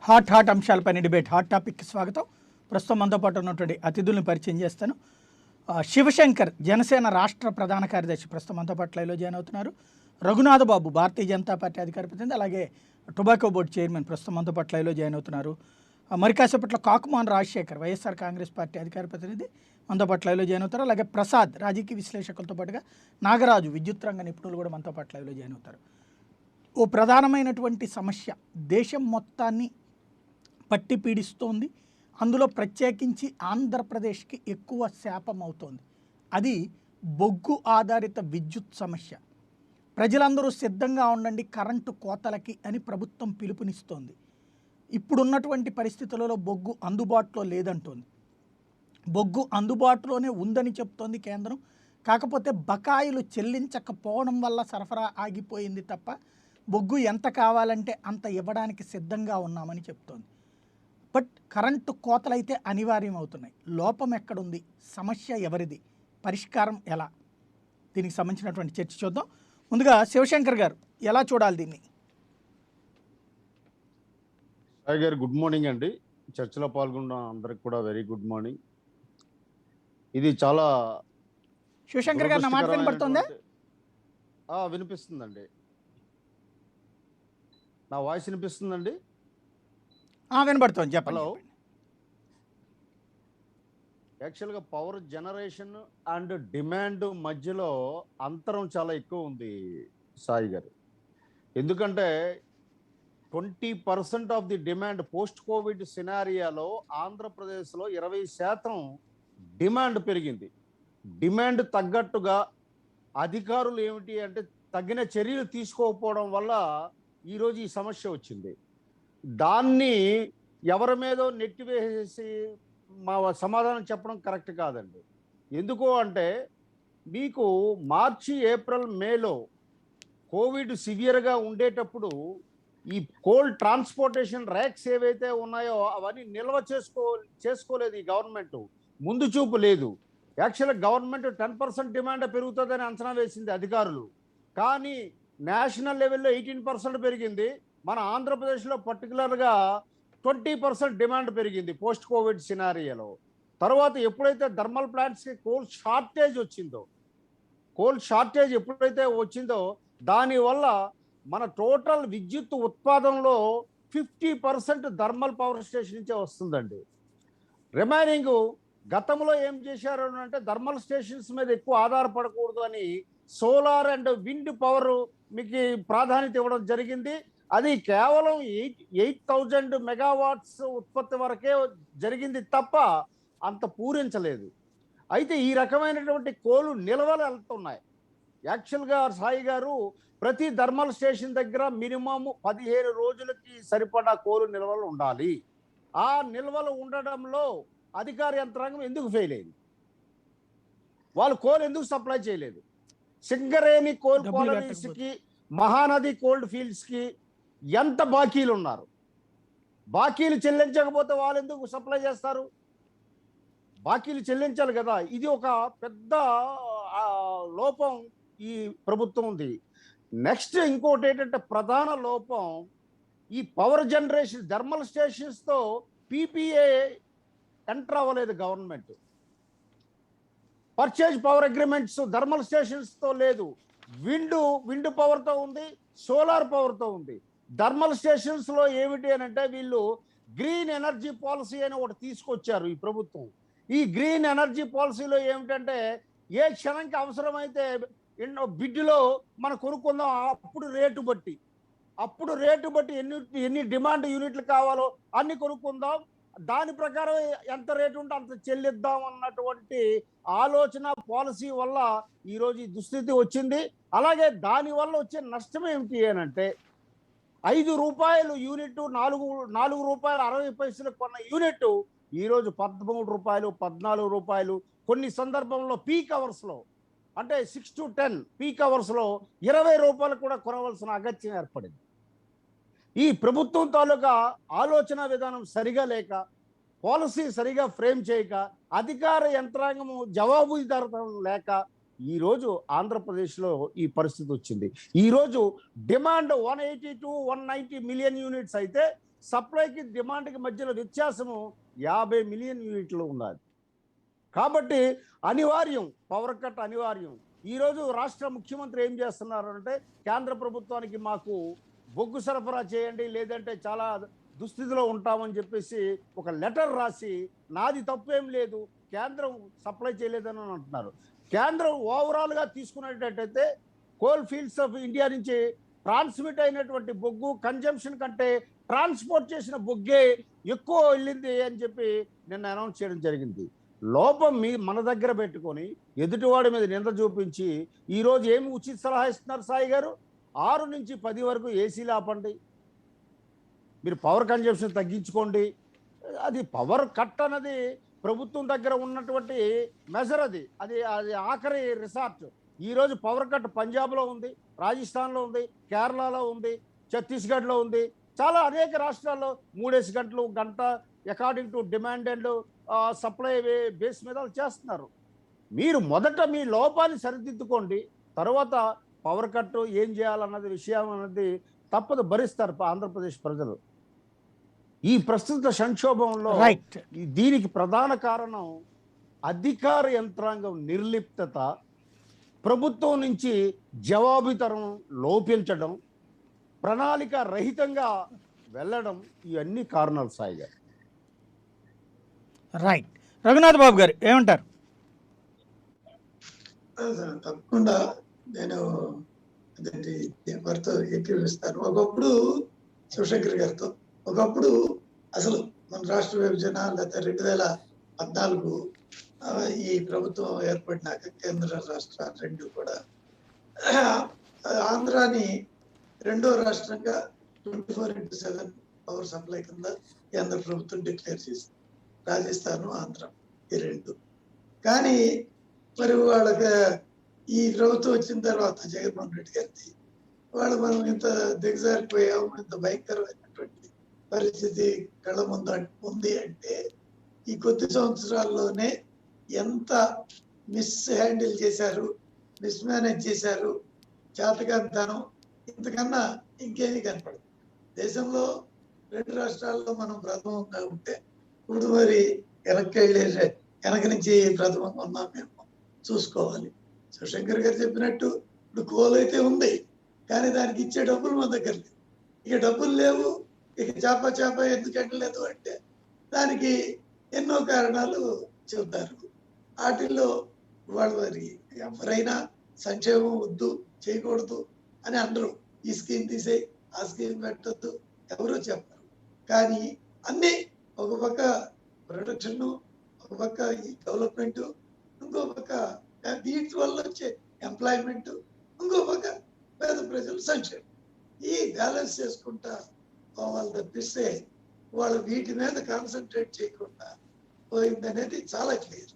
Hot అంశాలపైన debate hot topic స్వాగతం. ప్రస్తుతం మనతో పాటు ఉన్నటువంటి అతిథులను పరిచయం చేస్తాను. శివశంకర్ జనసేన రాష్ట్ర ప్రధాన కార్యదర్శి ప్రస్తుతం మనతో పాటు లైవ్లో జాయిన్ అవుతున్నారు. రఘునాథ్ బాబు భారతీయ జనతా పార్టీ అధికార ప్రతినిధి, అలాగే టొబాకో బోర్డు చైర్మన్ ప్రస్తుతం మనతో పాటు లైవ్లో జాయిన్ అవుతున్నారు. మరి కాసేపట్లో కాకుమాన్ రాజశేఖర్ వైఎస్ఆర్ కాంగ్రెస్ పార్టీ అధికార ప్రతినిధి మనతో పాటు లైవ్లో జాయిన్ అవుతారు. అలాగే ప్రసాద్ రాజకీయ విశ్లేషకులతో పాటుగా నాగరాజు విద్యుత్ రంగ నిపుణులు కూడా మనతో పాటు లైవ్లో జాయిన్ అవుతారు. ఓ ప్రధానమైనటువంటి సమస్య దేశం మొత్తాన్ని పట్టి పీడిస్తోంది. అందులో ప్రత్యేకించి ఆంధ్రప్రదేశ్కి ఎక్కువ శాపం అవుతోంది. అది బొగ్గు ఆధారిత విద్యుత్ సమస్య. ప్రజలందరూ సిద్ధంగా ఉండండి కరెంటు కోతలకి అని ప్రభుత్వం పిలుపునిస్తోంది. ఇప్పుడున్నటువంటి పరిస్థితులలో బొగ్గు అందుబాటులో లేదంటోంది. బొగ్గు అందుబాటులోనే ఉందని చెప్తోంది కేంద్రం. కాకపోతే బకాయిలు చెల్లించకపోవడం వల్ల సరఫరా ఆగిపోయింది తప్ప బొగ్గు ఎంత కావాలంటే అంత ఇవ్వడానికి సిద్ధంగా ఉన్నామని చెప్తోంది. బట్ కరెంటు కోతలైతే అనివార్యం అవుతున్నాయి. లోపం ఎక్కడుంది, సమస్య ఎవరిది, పరిష్కారం ఎలా, దీనికి సంబంధించినటువంటి చర్చ చూద్దాం. ముందుగా శివశంకర్ గారు ఎలా చూడాలి దీన్ని? సాయి గారు గుడ్ మార్నింగ్ అండి. చర్చలో పాల్గొన్న అందరికి కూడా వెరీ గుడ్ మార్నింగ్. ఇది చాలా శివశంకర్ గారు నా మాట వినపడుతుందా? వినిపిస్తుందండి. నా వాయిస్ వినిపిస్తుందండి? వినపడుతుంది, చెప్పండి. హలో. యాక్చువల్గా పవర్ జనరేషన్ అండ్ డిమాండ్ మధ్యలో అంతరం చాలా ఎక్కువ ఉంది సాయి గారు. ఎందుకంటే 20% of the demand post covid సినారియాలో ఆంధ్రప్రదేశ్లో 20% డిమాండ్ పెరిగింది. డిమాండ్ తగ్గట్టుగా అధికారులు ఏమిటి అంటే తగిన చర్యలు తీసుకోకపోవడం వల్ల ఈరోజు ఈ సమస్య వచ్చింది. దాన్ని ఎవరి మీదో నెట్టివేసేసి మా సమాధానం చెప్పడం కరెక్ట్ కాదండి. ఎందుకు అంటే మీకు మార్చి ఏప్రిల్ మేలో కోవిడ్ సివియర్గా ఉండేటప్పుడు ఈ కోల్డ్ ట్రాన్స్పోర్టేషన్ ర్యాక్స్ ఏవైతే ఉన్నాయో అవన్నీ నిల్వ చేసుకోలేదు ఈ గవర్నమెంట్. ముందు చూపు లేదు. యాక్చువల్గా గవర్నమెంట్ 10% డిమాండ్ పెరుగుతుందని అంచనా వేసింది అధికారులు. కానీ నేషనల్ లెవెల్లో 18% పెరిగింది. మన ఆంధ్రప్రదేశ్లో పర్టికులర్గా 20% డిమాండ్ పెరిగింది పోస్ట్ కోవిడ్ సినారియాలో. తర్వాత ఎప్పుడైతే థర్మల్ ప్లాంట్స్కి కోల్ షార్టేజ్ ఎప్పుడైతే వచ్చిందో దానివల్ల మన టోటల్ విద్యుత్ ఉత్పాదనలో 50% థర్మల్ పవర్ స్టేషన్ నుంచే వస్తుందండి. రిమైనింగ్ గతంలో ఏం చేశారు అంటే థర్మల్ స్టేషన్స్ మీద ఎక్కువ ఆధారపడకూడదు అని సోలార్ అండ్ విండ్ పవర్ మీకు ప్రాధాన్యత ఇవ్వడం జరిగింది. అది కేవలం 8,000 మెగావాట్స్ ఉత్పత్తి వరకే జరిగింది తప్ప అంత పూరించలేదు. అయితే ఈ రకమైనటువంటి కోలు నిల్వలు వెళ్తున్నాయి. యాక్చువల్గా సాయి గారు ప్రతి థర్మల్ స్టేషన్ దగ్గర మినిమం 15 రోజులకి సరిపడా కోలు నిల్వలు ఉండాలి. ఆ నిల్వలు ఉండడంలో అధికార యంత్రాంగం ఎందుకు ఫెయిల్ అయింది? వాళ్ళు కోల్ ఎందుకు సప్లై చేయలేదు? సింగరేణి కోల్ కాలనీస్కి, మహానది కోల్డ్ ఫీల్డ్స్కి ఎంత బాకీలు ఉన్నారు? బాకీలు చెల్లించకపోతే వాళ్ళు ఎందుకు సప్లై చేస్తారు? బాకీలు చెల్లించాలి కదా. ఇది ఒక పెద్ద లోపం ఈ ప్రభుత్వం ఉంది. నెక్స్ట్ ఇంకోటి ఏంటంటే ప్రధాన లోపం ఈ పవర్ జనరేషన్ థర్మల్ స్టేషన్స్తో పీపీఏ ఎంటర్ అవ్వలేదు government. Purchase power agreements thermal స్టేషన్స్తో లేదు. విండ్ పవర్తో ఉంది, సోలార్ పవర్తో ఉంది. థర్మల్ స్టేషన్స్లో ఏమిటి అని అంటే వీళ్ళు గ్రీన్ ఎనర్జీ పాలసీ అని ఒకటి తీసుకొచ్చారు ఈ ప్రభుత్వం. ఈ గ్రీన్ ఎనర్జీ పాలసీలో ఏమిటంటే ఏ క్షణంకి అవసరమైతే బిడ్డులో మనం కొనుక్కుందాం, అప్పుడు రేటు బట్టి ఎన్ని డిమాండ్ యూనిట్లు కావాలో అన్ని కొనుక్కుందాం, దాని ప్రకారం ఎంత రేటు ఉంటే అంత చెల్లిద్దాం అన్నటువంటి ఆలోచన పాలసీ వల్ల ఈరోజు ఈ దుస్థితి వచ్చింది. అలాగే దానివల్ల వచ్చే నష్టం ఏమిటి అని అంటే 5 రూపాయలు యూనిట్ 4 రూపాయలు 60 పైసలు కొన్న యూనిట్ ఈరోజు 13 రూపాయలు 14 రూపాయలు, కొన్ని సందర్భంలో పీక్ అవర్స్లో అంటే 6 to 10 పీక్ అవర్స్లో 20 రూపాయలు కూడా కొనవలసిన అగత్యం ఏర్పడింది. ఈ ప్రభుత్వం తాలూకా ఆలోచన విధానం సరిగా లేక, పాలసీ సరిగా ఫ్రేమ్ చేయక, అధికార యంత్రాంగము జవాబుదారితనం లేక ఈరోజు ఆంధ్రప్రదేశ్లో ఈ పరిస్థితి వచ్చింది. ఈరోజు డిమాండ్ 180 to 190 మిలియన్ యూనిట్స్ అయితే సప్లైకి డిమాండ్కి మధ్యలో వ్యత్యాసము 50 మిలియన్ యూనిట్లు ఉన్నది. కాబట్టి అనివార్యం, పవర్ కట్ అనివార్యం. ఈరోజు రాష్ట్ర ముఖ్యమంత్రి ఏం చేస్తున్నారు అంటే, కేంద్ర ప్రభుత్వానికి మాకు బొగ్గు సరఫరా చేయండి, లేదంటే చాలా దుస్థితిలో ఉంటామని చెప్పేసి ఒక లెటర్ రాసి, నాది తప్పేం లేదు, కేంద్రం సప్లై చేయలేదని అంటున్నారు. కేంద్రం ఓవరాల్గా తీసుకునేటట్టయితే కోల్ ఫీల్డ్స్ ఆఫ్ ఇండియా నుంచి ట్రాన్స్మిట్ అయినటువంటి బొగ్గు కన్జంప్షన్ కంటే ట్రాన్స్పోర్ట్ చేసిన బొగ్గే ఎక్కువ వెళ్ళింది అని చెప్పి నిన్న అనౌన్స్ చేయడం జరిగింది. లోపం మన దగ్గర పెట్టుకొని ఎదుటివాడి మీద నింద చూపించి ఈరోజు ఏమి ఉచిత సలహా ఇస్తున్నారు సాయి గారు? 6 నుంచి 10 వరకు ఏసీలు ఆపండి, మీరు పవర్ కన్జంప్షన్ తగ్గించుకోండి. అది పవర్ కట్ అన్నది ప్రభుత్వం దగ్గర ఉన్నటువంటి మెజర్, అది అది అది ఆఖరి రిసార్ట్. ఈరోజు పవర్ కట్ పంజాబ్లో ఉంది, రాజస్థాన్లో ఉంది, కేరళలో ఉంది, ఛత్తీస్గఢ్లో ఉంది, చాలా అనేక రాష్ట్రాల్లో 3 గంటలు, గంట according to demand and supply base మీద చేస్తున్నారు. మీరు మొదట మీ లోపాన్ని సరిదిద్దుకోండి, తర్వాత పవర్ కట్ ఏం చేయాలన్నది విషయం అన్నది తప్పదు, భరిస్తారు ఆంధ్రప్రదేశ్ ప్రజలు. ఈ ప్రస్తుత సంక్షోభంలో దీనికి ప్రధాన కారణం అధికార యంత్రాంగం నిర్లిప్తత, ప్రభుత్వం నుంచి జవాబుతనం లోపించడం, ప్రణాళిక రహితంగా వెళ్ళడం, ఇవన్నీ కారణాలు సాయి గారు. రైట్. రఘునాథ్ బాబు గారు ఏమంటారు? తప్పకుండా నేను అదేంటి వారితో ఏకీభవిస్తాను. ఒకప్పుడు శివశంకర్ గారితో, ఒకప్పుడు అసలు మన రాష్ట్ర విభజన లేదా 2014 ఈ ప్రభుత్వం ఏర్పడినాక కేంద్ర రాష్ట్ర రెండు కూడా ఆంధ్రాని రెండో రాష్ట్రంగా 24/7 పవర్ సప్లై కింద కేంద్ర ప్రభుత్వం డిక్లేర్ చేసింది. రాజస్థాన్, ఆంధ్ర ఈ రెండు. కానీ మరి వాళ్ళకి ఈ ప్రభుత్వం వచ్చిన తర్వాత జగన్మోహన్ రెడ్డి గారిది మనం ఇంత దిగజారిపోయాము, ఇంత భయంకరమైనటువంటి పరిస్థితి కళ్ళ ముందు ఉంది అంటే ఈ కొద్ది సంవత్సరాల్లోనే ఎంత మిస్ హ్యాండిల్ చేశారు, మిస్ మేనేజ్ చేశారు, చేతకాంతనం ఇంతకన్నా ఇంకేమీ కనపడదు. దేశంలో 2 రాష్ట్రాల్లో మనం ప్రథమంగా ఉంటే ఇప్పుడు మరి వెనక నుంచి ప్రథమంగా ఉన్నాం మేము చూసుకోవాలి. శివశంకర్ గారు చెప్పినట్టు ఇప్పుడు కోల్ అయితే ఉంది, కానీ దానికి ఇచ్చే డబ్బులు మన దగ్గర లేవు. ఇక డబ్బులు లేవు, ఇక చేప ఎందుకు ఎండలేదు అంటే దానికి ఎన్నో కారణాలు చెబుతారు. వాటిల్లో వాళ్ళు మరి ఎవరైనా సంక్షేమం వద్దు, చేయకూడదు అని అనరు. ఈ స్కీమ్ తీసేయి, ఆ స్కీమ్ పెట్టద్దు ఎవరూ చెప్పరు. కానీ అన్నీ ఒక పక్క ప్రొడక్షన్, ఒక పక్క ఈ డెవలప్మెంట్, ఇంకో పక్క వీటి వల్ల వచ్చే ఎంప్లాయ్మెంట్, ఇంకో పక్క పేద ప్రజలు సంక్షేమం, ఈ బ్యాలెన్స్ చేసుకుంటా పోవాలి తప్పిస్తే వాళ్ళు వీటి మీద కాన్సన్ట్రేట్ చేయకుండా పోయిందనేది చాలా క్లియర్.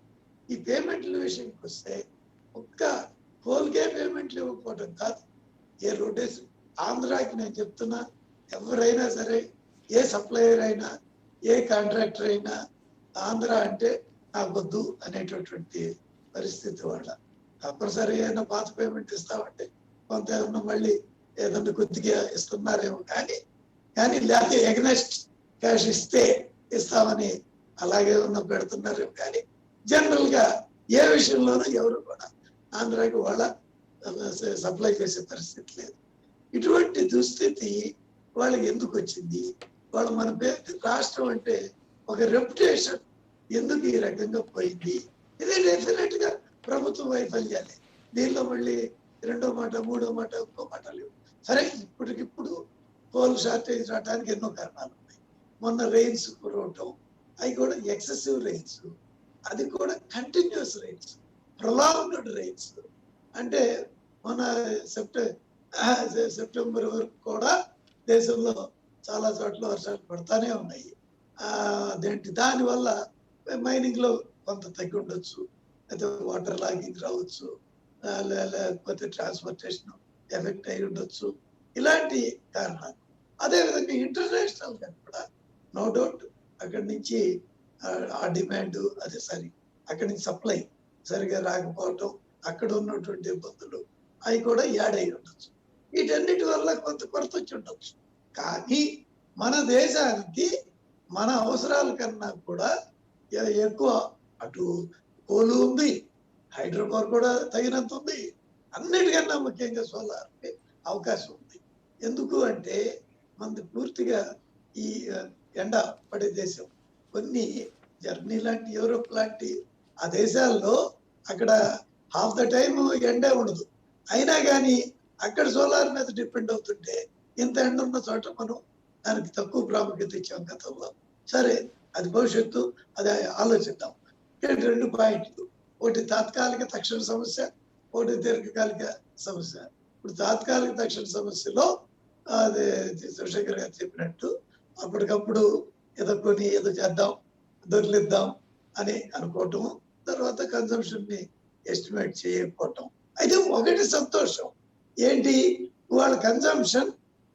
ఈ పేమెంట్ల విషయానికి వస్తే ఒక్క కోల్గే పేమెంట్లు ఇవ్వకపోవడం కాదు, ఏ రొటేస్ ఆంధ్రాకి నేను చెప్తున్నా, ఎవరైనా సరే, ఏ సప్లయర్ అయినా, ఏ కాంట్రాక్టర్ అయినా ఆంధ్ర అంటే నాకు వద్దు అనేటటువంటి పరిస్థితి వాళ్ళ. తప్పనిసరి అయినా పాత పేమెంట్ ఇస్తామంటే కొంత ఏమన్నా మళ్ళీ ఏదన్నా కొద్దిగా ఇస్తున్నారేమో, కానీ లేకపోతే ఎగనెస్ట్ క్యాష్ ఇస్తే ఇస్తామని అలాగే పెడుతున్నారేమో. కానీ జనరల్ గా ఏ విషయంలోనూ ఎవరు కూడా ఆంధ్రాకి వాళ్ళ సప్లై చేసే పరిస్థితి లేదు. ఇటువంటి దుస్థితి వాళ్ళకి ఎందుకు వచ్చింది? వాళ్ళు మన పేరు రాష్ట్రం అంటే ఒక రెప్యుటేషన్ ఎందుకు ఈ రకంగా పోయింది? ఇది డెఫినెట్ గా ప్రభుత్వ వైఫల్యాలే. దీనిలో మళ్ళీ రెండో మాట, మూడో మాట, ఇంకో మాట లేవు. సరే, ఇప్పటికిప్పుడు కోల్ షార్టేజ్ రావడానికి ఎన్నో కారణాలు ఉన్నాయి. మొన్న రెయిన్స్ కురవటం, అవి కూడా ఎక్సెసివ్ రెయిన్స్, అది కూడా కంటిన్యూస్ రెయిన్స్, ప్రొలాంగ్డ్ రెయిన్స్. అంటే మన సెప్టెంబర్ వరకు కూడా దేశంలో చాలా చోట్ల వర్షాలు పడతానే ఉన్నాయి. దానివల్ల మైనింగ్ లో కొంత తగ్గి ఉండొచ్చు, అయితే వాటర్ లాగింగ్ రావచ్చు, లేకపోతే ట్రాన్స్పోర్టేషన్ ఎఫెక్ట్ అయి ఉండొచ్చు, ఇలాంటి కారణాలు. అదేవిధంగా ఇంటర్నేషనల్ గా కూడా నో డౌట్ అక్కడి నుంచి ఆ డిమాండ్ అక్కడి నుంచి సప్లై సరిగా రాకపోవటం, అక్కడ ఉన్నటువంటి ఇబ్బందులు అవి కూడా యాడ్ అయి ఉండొచ్చు. వీటన్నిటి వల్ల కొంత కొరత వచ్చి ఉండొచ్చు. కానీ మన దేశానికి మన అవసరాల కన్నా కూడా ఎక్కువ అటు కోలు ఉంది, హైడ్రోపవర్ కూడా తగినంత ఉంది, అన్నిటికన్నా ముఖ్యంగా సోలార్ అవకాశం ఉంది. ఎందుకు అంటే మనది పూర్తిగా ఈ ఎండ పడే దేశం. కొన్ని జర్మనీ లాంటి, యూరోప్ లాంటి ఆ దేశాల్లో అక్కడ హాఫ్ ద టైం ఎండే ఉండదు. అయినా కానీ అక్కడ సోలార్ మీద డిపెండ్ అవుతుంటే ఇంత ఎండ ఉన్న చోట మనం దానికి తక్కువ ప్రాముఖ్యత ఇచ్చాం గతంలో. సరే, అది భవిష్యత్తు, అది ఆలోచిద్దాం. రెండు పాయింట్లు, ఒకటి తాత్కాలిక తక్షణ సమస్య, ఒకటి దీర్ఘకాలిక సమస్య. ఇప్పుడు తాత్కాలిక తక్షణ సమస్యలో అదే శివశంకర్ గారు చెప్పినట్టు అప్పటికప్పుడు ఏదో కొని ఏదో చేద్దాం, దొరికిద్దాం అని అనుకోవటం, తర్వాత కన్సంప్షన్ ని ఎస్టిమేట్ చేయకపోవటం. అయితే ఒకటి సంతోషం ఏంటి, వాళ్ళ కన్సంప్షన్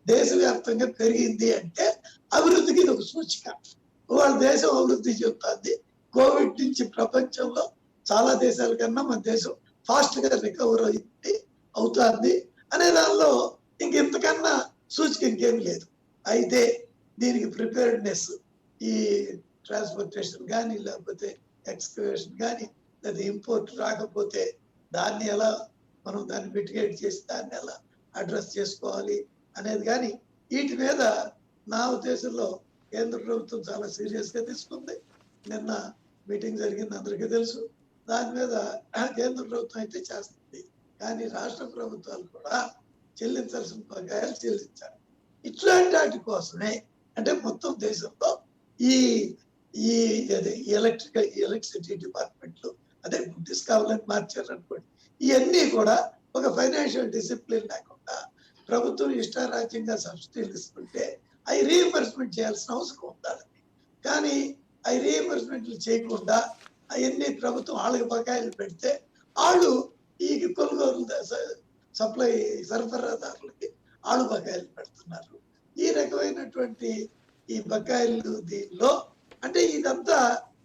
దేశవ్యాప్తంగా పెరిగింది అంటే అభివృద్ధికి ఇది ఒక సూచిక. వాళ్ళ దేశం అభివృద్ధి చెందుతుంది. కోవిడ్ నుంచి ప్రపంచంలో చాలా దేశాల కన్నా మన దేశం ఫాస్ట్ గా రికవర్ అవుతుంది అనే దానిలో ఇంతకన్నా సూచిక ఇంకేం లేదు. అయితే దీనికి ప్రిపేర్డ్నెస్, ఈ ట్రాన్స్పోర్టేషన్ కానీ, లేకపోతే ఎక్స్కవేషన్ కానీ, లేదా ఇంపోర్ట్ రాకపోతే దాన్ని ఎలా మనం దాన్ని మిటిగేట్ చేసి దాన్ని ఎలా అడ్రస్ చేసుకోవాలి అనేది కానీ, వీటి మీద నా ఉద్దేశంలో కేంద్ర ప్రభుత్వం చాలా సీరియస్ గా తీసుకుంది. నిన్న మీటింగ్ జరిగింది, అందరికీ తెలుసు. దాని మీద కేంద్ర ప్రభుత్వం అయితే చేస్తుంది, కానీ రాష్ట్ర ప్రభుత్వాలు కూడా చెల్లించాల్సిన బకాయిలు చెల్లించాలి. ఇట్లాంటి వాటి కోసమే అంటే మొత్తం దేశంలో ఈ ఈ ఎలక్ట్రిసిటీ డిపార్ట్మెంట్లు, అదే డిస్కామ్లను మార్చారు అనుకోండి. ఇవన్నీ కూడా ఒక ఫైనాన్షియల్ డిసిప్లిన్ లేకుండా ప్రభుత్వం ఇష్టారాజ్యంగా సబ్సిడీలు ఇస్తుంటే అవి రీఎంబర్స్మెంట్ చేయాల్సిన అవసరం ఉండాలి. కానీ అవి రీఎంబర్స్మెంట్లు చేయకుండా అవన్నీ ప్రభుత్వం వాళ్ళకి బకాయిలు పెడితే వాళ్ళు ఈ కొనుగోలు సప్లై సరఫరాదారులకి వాళ్ళు బకాయిలు పెడుతున్నారు. ఈ రకమైనటువంటి ఈ బకాయిలు దీనిలో అంటే ఇదంతా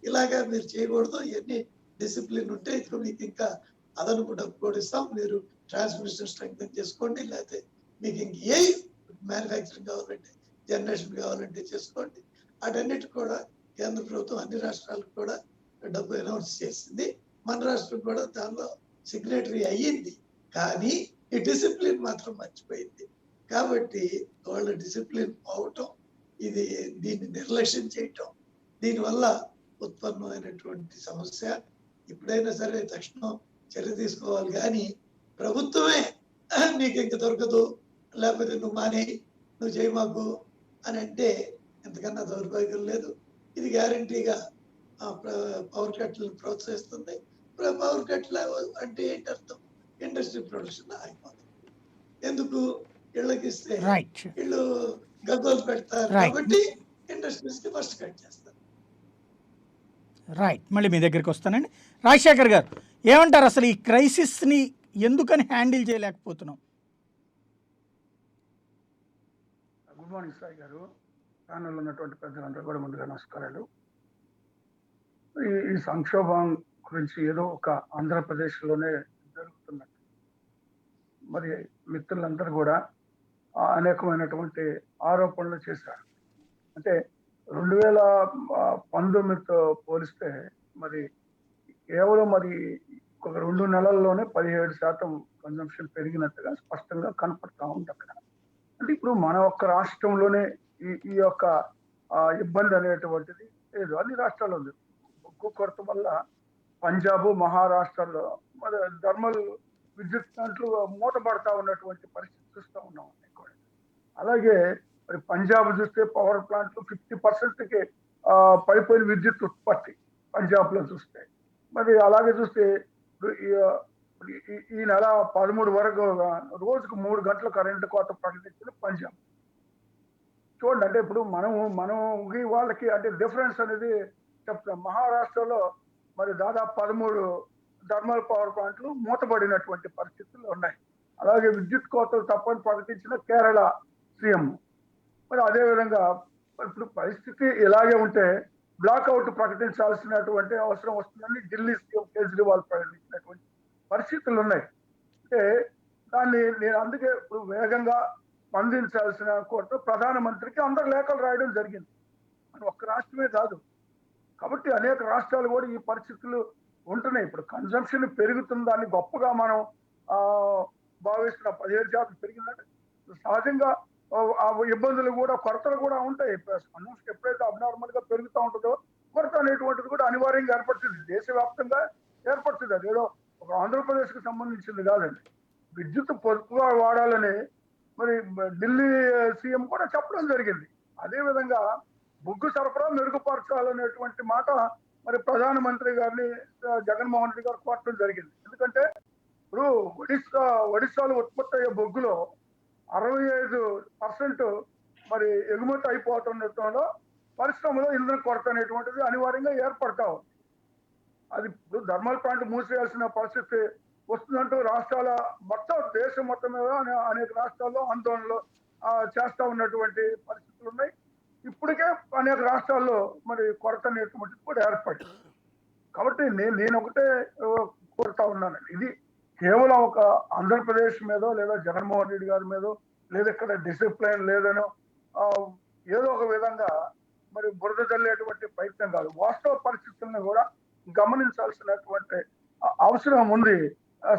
ఇలాగా మీరు చేయకూడదు, ఇవన్నీ డిసిప్లిన్ ఉంటే ఇప్పుడు మీకు ఇంకా అదనపు డబ్బు కూడా ఇస్తాం, మీరు ట్రాన్స్మిషన్ స్ట్రెంగ్తన్ చేసుకోండి, లేకపోతే మీకు ఇంక ఏ మ్యానుఫ్యాక్చరింగ్ కావాలంటే, జనరేషన్ కావాలంటే చేసుకోండి. వాటన్నిటి కూడా కేంద్ర ప్రభుత్వం అన్ని రాష్ట్రాలకు కూడా డబ్బు అనౌన్స్ చేసింది. మన రాష్ట్రం కూడా దానిలో సిగ్నేటరీ అయ్యింది. కానీ ఈ డిసిప్లిన్ మాత్రం మర్చిపోయింది. కాబట్టి వాళ్ళ డిసిప్లిన్ పోవటం, దీన్ని నిర్లక్ష్యం చేయటం, దీనివల్ల ఉత్పన్నమైనటువంటి సమస్య. ఇప్పుడైనా సరే తక్షణం చర్య తీసుకోవాలి. కానీ ప్రభుత్వమే నీకు ఇంక దొరకదు, లేకపోతే నువ్వు మానే, నువ్వు చేయి మాకు అని అంటే ఎంతకన్నా దౌర్భాగ్యం లేదు. ఇది గ్యారంటీగా పవర్ కట్లను ప్రోత్సహిస్తుంది. పవర్ కట్లు అంటే ఏంటి అర్థం, ఇండస్ట్రీ ప్రొడక్షన్ ఆగిపోతుంది. ఎందుకు, ఇళ్ళకి ఇస్తే ఇళ్ళు గగ్గోలు పెడతారు కాబట్టి ఇండస్ట్రీస్ కి ఫస్ట్ కట్ చేస్తారు. రైట్, మళ్ళీ మీ దగ్గరికి వస్తానండి. రాజశేఖర్ గారు ఏమంటారు, అసలు ఈ క్రైసిస్ని ఎందుకని హ్యాండిల్ చేయలేకపోతున్నాం? గుడ్ మార్నింగ్ సాయి గారు, ప్యానెల్లో ఉన్నటువంటి పెద్దలందరూ కూడా ముందుగా నమస్కారాలు. ఈ సంక్షోభం గురించి ఏదో ఒక ఆంధ్రప్రదేశ్లోనే జరుగుతున్నట్టు మరి మిత్రులందరూ కూడా అనేకమైనటువంటి ఆరోపణలు చేశారు. అంటే 2019తో పోలిస్తే మరి కేవలం మరి ఒక 2 నెలల్లోనే 17% కన్జంప్షన్ పెరిగినట్టుగా స్పష్టంగా కనపడతా ఉంది అక్కడ. అంటే ఇప్పుడు మన ఒక్క రాష్ట్రంలోనే ఈ యొక్క ఇబ్బంది అనేటువంటిది లేదు, అన్ని రాష్ట్రాల్లో ఉంది. బొగ్గు కొరత వల్ల పంజాబ్, మహారాష్ట్రలో మరి థర్మల్ విద్యుత్ ప్లాంట్లు మూతపడతా ఉన్నటువంటి పరిస్థితి చూస్తూ ఉన్నాం. అలాగే మరి పంజాబ్ చూస్తే పవర్ ప్లాంట్లు 50%కి పడిపోయిన విద్యుత్ ఉత్పత్తి పంజాబ్ లో చూస్తే. మరి అలాగే చూస్తే ఈ నెల 13 వరకు రోజుకు 3 గంటల కరెంటు కోత ప్రకటించిన పంజాబ్. చూడండి, అంటే ఇప్పుడు మనం వాళ్ళకి అంటే డిఫరెన్స్ అనేది చెప్తాం. మహారాష్ట్రలో మరి దాదాపు 13 థర్మల్ పవర్ ప్లాంట్లు మూతపడినటువంటి పరిస్థితులు ఉన్నాయి. అలాగే విద్యుత్ కోతలు తప్పని ప్రకటించిన కేరళ సీఎం. మరి అదేవిధంగా ఇప్పుడు పరిస్థితి ఇలాగే ఉంటే బ్లాక్అవుట్ ప్రకటించాల్సినటువంటి అవసరం వస్తుందని ఢిల్లీ సీఎం కేజ్రీవాల్ ప్రకటించినటువంటి పరిస్థితులు ఉన్నాయి. అంటే దాన్ని నేను అందుకే ఇప్పుడు వేగంగా స్పందించాల్సిన కోరుతూ ప్రధానమంత్రికి అందరు లేఖలు రాయడం జరిగింది. అది ఒక్క రాష్ట్రమే కాదు. కాబట్టి అనేక రాష్ట్రాలు కూడా ఈ పరిస్థితులు ఉంటున్నాయి. ఇప్పుడు కన్జంప్షన్ పెరుగుతుందని గొప్పగా మనం ఆ భావిస్తున్న 17% పెరిగిందంటే సహజంగా ఆ ఇబ్బందులు కూడా కొరతలు కూడా ఉంటాయి. కన్జంప్షన్ ఎప్పుడైతే అబ్నార్మల్ గా పెరుగుతూ ఉంటుందో కొరత అనేటువంటిది కూడా అనివార్యంగా ఏర్పడుతుంది. దేశవ్యాప్తంగా ఏర్పడుతుంది. అదేదో ఒక ఆంధ్రప్రదేశ్ కు సంబంధించింది కాదండి. విద్యుత్ పొదుపుగా వాడాలని మరి ఢిల్లీ సీఎం కూడా చెప్పడం జరిగింది. అదేవిధంగా బొగ్గు సరఫరా మెరుగుపరచాలనేటువంటి మాట మరి ప్రధానమంత్రి గారిని జగన్మోహన్ రెడ్డి గారు కోరటం జరిగింది. ఎందుకంటే ఇప్పుడు ఒడిశాలో ఉత్పత్తి అయ్యే బొగ్గులో 65% మరి ఎగుమతి అయిపోతుండటంలో పరిశ్రమలో ఇంధన కొరత అనేటువంటిది అనివార్యంగా ఏర్పడతా ఉంది. అది ఇప్పుడు థర్మల్ ప్లాంట్ మూసేయాల్సిన పరిస్థితి వస్తుందంటూ రాష్ట్రాల మొత్తం దేశం మొత్తం మీద అనేక రాష్ట్రాల్లో ఆందోళనలు చేస్తా ఉన్నటువంటి పరిస్థితులు ఉన్నాయి. ఇప్పటికే అనేక రాష్ట్రాల్లో మరి కొరత అనేటువంటిది కూడా ఏర్పడింది. కాబట్టి నేను ఒకటే కోరుతా ఉన్నానండి, ఇది కేవలం ఒక ఆంధ్రప్రదేశ్ మీదో లేదా జగన్మోహన్ రెడ్డి గారి మీదో లేదా ఇక్కడ డిసిప్లైన్ లేదనో ఏదో ఒక విధంగా మరి బురద జల్లేటువంటి ప్రయత్నం కాదు. వాస్తవ పరిస్థితులను కూడా గమనించాల్సినటువంటి అవసరం ఉంది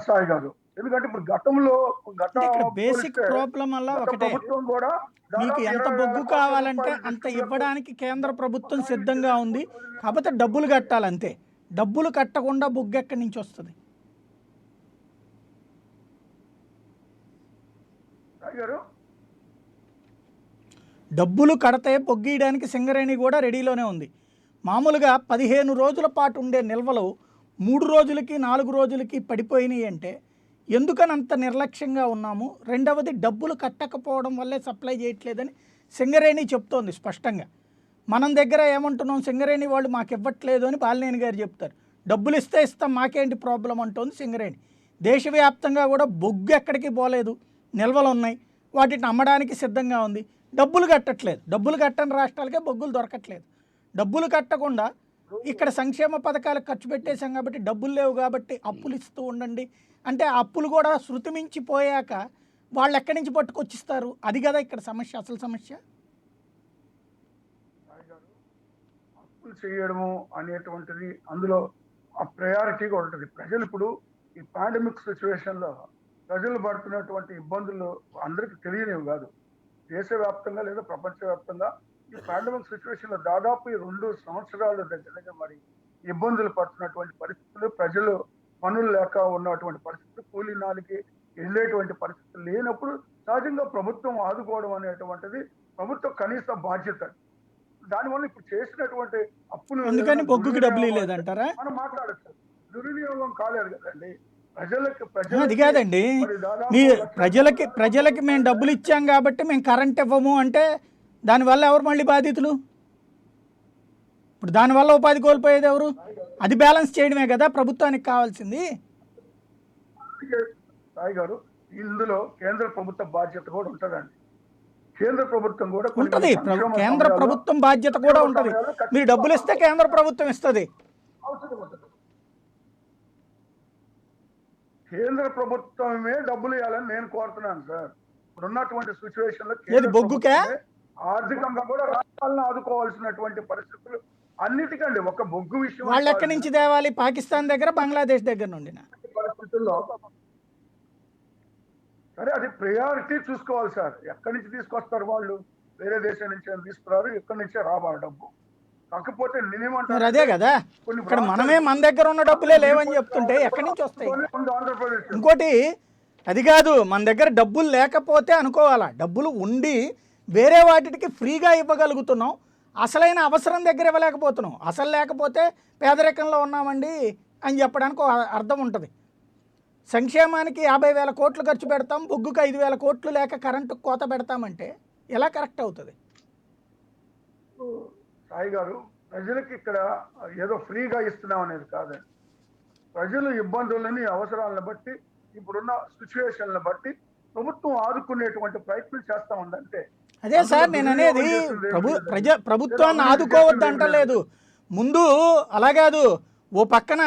సాయి గారు. ఎందుకంటే ఇప్పుడు గతంలో బేసిక్ ప్రాబ్లం వల్ల ఒకటే, ప్రభుత్వం కూడా మీకు ఎంత బొగ్గు కావాలంటే అంత ఇవ్వడానికి కేంద్ర ప్రభుత్వం సిద్ధంగా ఉంది. కాకపోతే డబ్బులు కట్టాలంతే. డబ్బులు కట్టకుండా బొగ్గు ఎక్కడి నుంచి వస్తుంది? డబ్బులు కడితే బొగ్గీయడానికి సింగరేణి కూడా రెడీలోనే ఉంది. మామూలుగా 15 రోజుల పాటు ఉండే నిల్వలు 3 రోజులకి 4 రోజులకి పడిపోయినాయి అంటే ఎందుకని అంత నిర్లక్ష్యంగా ఉన్నాము? రెండవది డబ్బులు కట్టకపోవడం వల్లే సప్లై చేయట్లేదని సింగరేణి చెప్తోంది స్పష్టంగా. మనం దగ్గర ఏమంటున్నాం, సింగరేణి వాళ్ళు మాకు ఇవ్వట్లేదు అని బాలినేని గారు చెప్తారు. డబ్బులు ఇస్తే ఇస్తాం, మాకేంటి ప్రాబ్లం అంటోంది సింగరేణి. దేశవ్యాప్తంగా కూడా బొగ్గు ఎక్కడికి పోలేదు, నిల్వలు ఉన్నాయి, వాటిని అమ్మడానికి సిద్ధంగా ఉంది. డబ్బులు కట్టట్లేదు. డబ్బులు కట్టని రాష్ట్రాలకే బొగ్గులు దొరకట్లేదు. డబ్బులు కట్టకుండా ఇక్కడ సంక్షేమ పథకాలకు ఖర్చు పెట్టేశాం కాబట్టి డబ్బులు లేవు కాబట్టి అప్పులు ఇస్తూ ఉండండి అంటే ఆ అప్పులు కూడా శృతి మించిపోయాక వాళ్ళు ఎక్కడి నుంచి పట్టుకొచ్చిస్తారు? అది కదా ఇక్కడ సమస్య, అసలు సమస్య. అప్పులు చేయడము అనేటువంటిది అందులో ఆ ప్రయారిటీగా ఉంటుంది. ప్రజలు ఇప్పుడు ఈ పాండమిక్ సిచ్యువేషన్లో ప్రజలు పడుతున్నటువంటి ఇబ్బందులు అందరికీ తెలియనివి కాదు. దేశవ్యాప్తంగా లేదా ప్రపంచవ్యాప్తంగా ఈ పాండమిక్ సిచ్యువేషన్లో దాదాపు 2 సంవత్సరాల దగ్గర మరి ఇబ్బందులు పడుతున్నటువంటి పరిస్థితులు, ప్రజలు పనులు లేక ఉన్నటువంటి పరిస్థితులు, కూలీ నాలికి వెళ్ళేటువంటి పరిస్థితులు లేనప్పుడు సహజంగా ప్రభుత్వం ఆదుకోవడం అనేటువంటిది ప్రభుత్వ కనీస బాధ్యత. దానివల్ల ఇప్పుడు చేసినటువంటి అప్పులు అందుకని బొగ్గుకి డబ్బులు లేదంటారా? మనం మాట్లాడచ్చు. దుర్వినియోగం కాలేదు కదండి. అది కాదండి, మీ ప్రజలకి మేము డబ్బులు ఇచ్చాం కాబట్టి మేము కరెంట్ ఇవ్వము అంటే దానివల్ల ఎవరు మళ్ళీ బాధితులు? ఇప్పుడు దానివల్ల ఉపాధి కోల్పోయేది ఎవరు? అది బ్యాలెన్స్ చేయడమే కదా ప్రభుత్వానికి కావాల్సింది. సాయి గారు, ఇందులో కేంద్ర ప్రభుత్వ బాధ్యత కూడా ఉంటుందండి. కేంద్ర ప్రభుత్వం కూడా ఉంటుంది, కేంద్ర ప్రభుత్వం బాధ్యత కూడా ఉంటుంది. మీరు డబ్బులు ఇస్తే కేంద్ర ప్రభుత్వం ఇస్తుంది. కేంద్ర ప్రభుత్వమే డబ్బులు ఇవ్వాలని నేను కోరుతున్నాను సార్. ఇప్పుడు ఉన్నటువంటి సిచ్యువేషన్ లో ఏది బొగ్గుకే ఆర్థికంగా కూడా రాష్ట్రాలను ఆదుకోవాల్సినటువంటి పరిస్థితులు అన్నిటికండి. ఒక బొగ్గు విషయం వాళ్ళు ఎక్కడి నుంచి తేవాలి? పాకిస్తాన్ దగ్గర, బంగ్లాదేశ్ దగ్గర నుండి పరిస్థితుల్లో సరే అది ప్రయారిటీ చూసుకోవాలి సార్. ఎక్కడి నుంచి తీసుకొస్తారు వాళ్ళు? వేరే దేశం నుంచి తీసుకురారు, ఎక్కడి నుంచే రావాలి డబ్బు. కాకపోతే నేనేమంటారు, అదే కదా ఇక్కడ మనమే మన దగ్గర ఉన్న డబ్బులే లేవని చెప్తుంటే ఎక్కడి నుంచి వస్తాయి? ఇంకోటి అది కాదు, మన దగ్గర డబ్బులు లేకపోతే అనుకోవాలా, డబ్బులు ఉండి వేరే వాటికి ఫ్రీగా ఇవ్వగలుగుతున్నాం, అసలైన అవసరం దగ్గర ఇవ్వలేకపోతున్నాం. అసలు లేకపోతే పేదరికంలో ఉన్నామండి అని చెప్పడానికి అర్థం ఉంటుంది. సంక్షేమానికి 50,000 కోట్లు ఖర్చు పెడతాం, బొగ్గుకు 5,000 కోట్లు లేక కరెంటుకు కోత పెడతామంటే ఎలా కరెక్ట్ అవుతుంది? సాయి గారు, ప్రజలకి ఇక్కడ ఏదో ఫ్రీగా ఇస్తున్నాం అనేది కాదండి. ప్రజలు ఇబ్బందులని, అవసరాలను బట్టి, ఇప్పుడున్న సిచ్యువేషన్లను బట్టి ప్రభుత్వం ఆదుకునేటువంటి ప్రయత్నం చేస్తా ఉందంటే. అదే సార్ నేను అనేది, ప్రభుత్వాన్ని ఆదుకోవద్దు అంటలేదు. ముందు అలా కాదు, ఓ పక్కన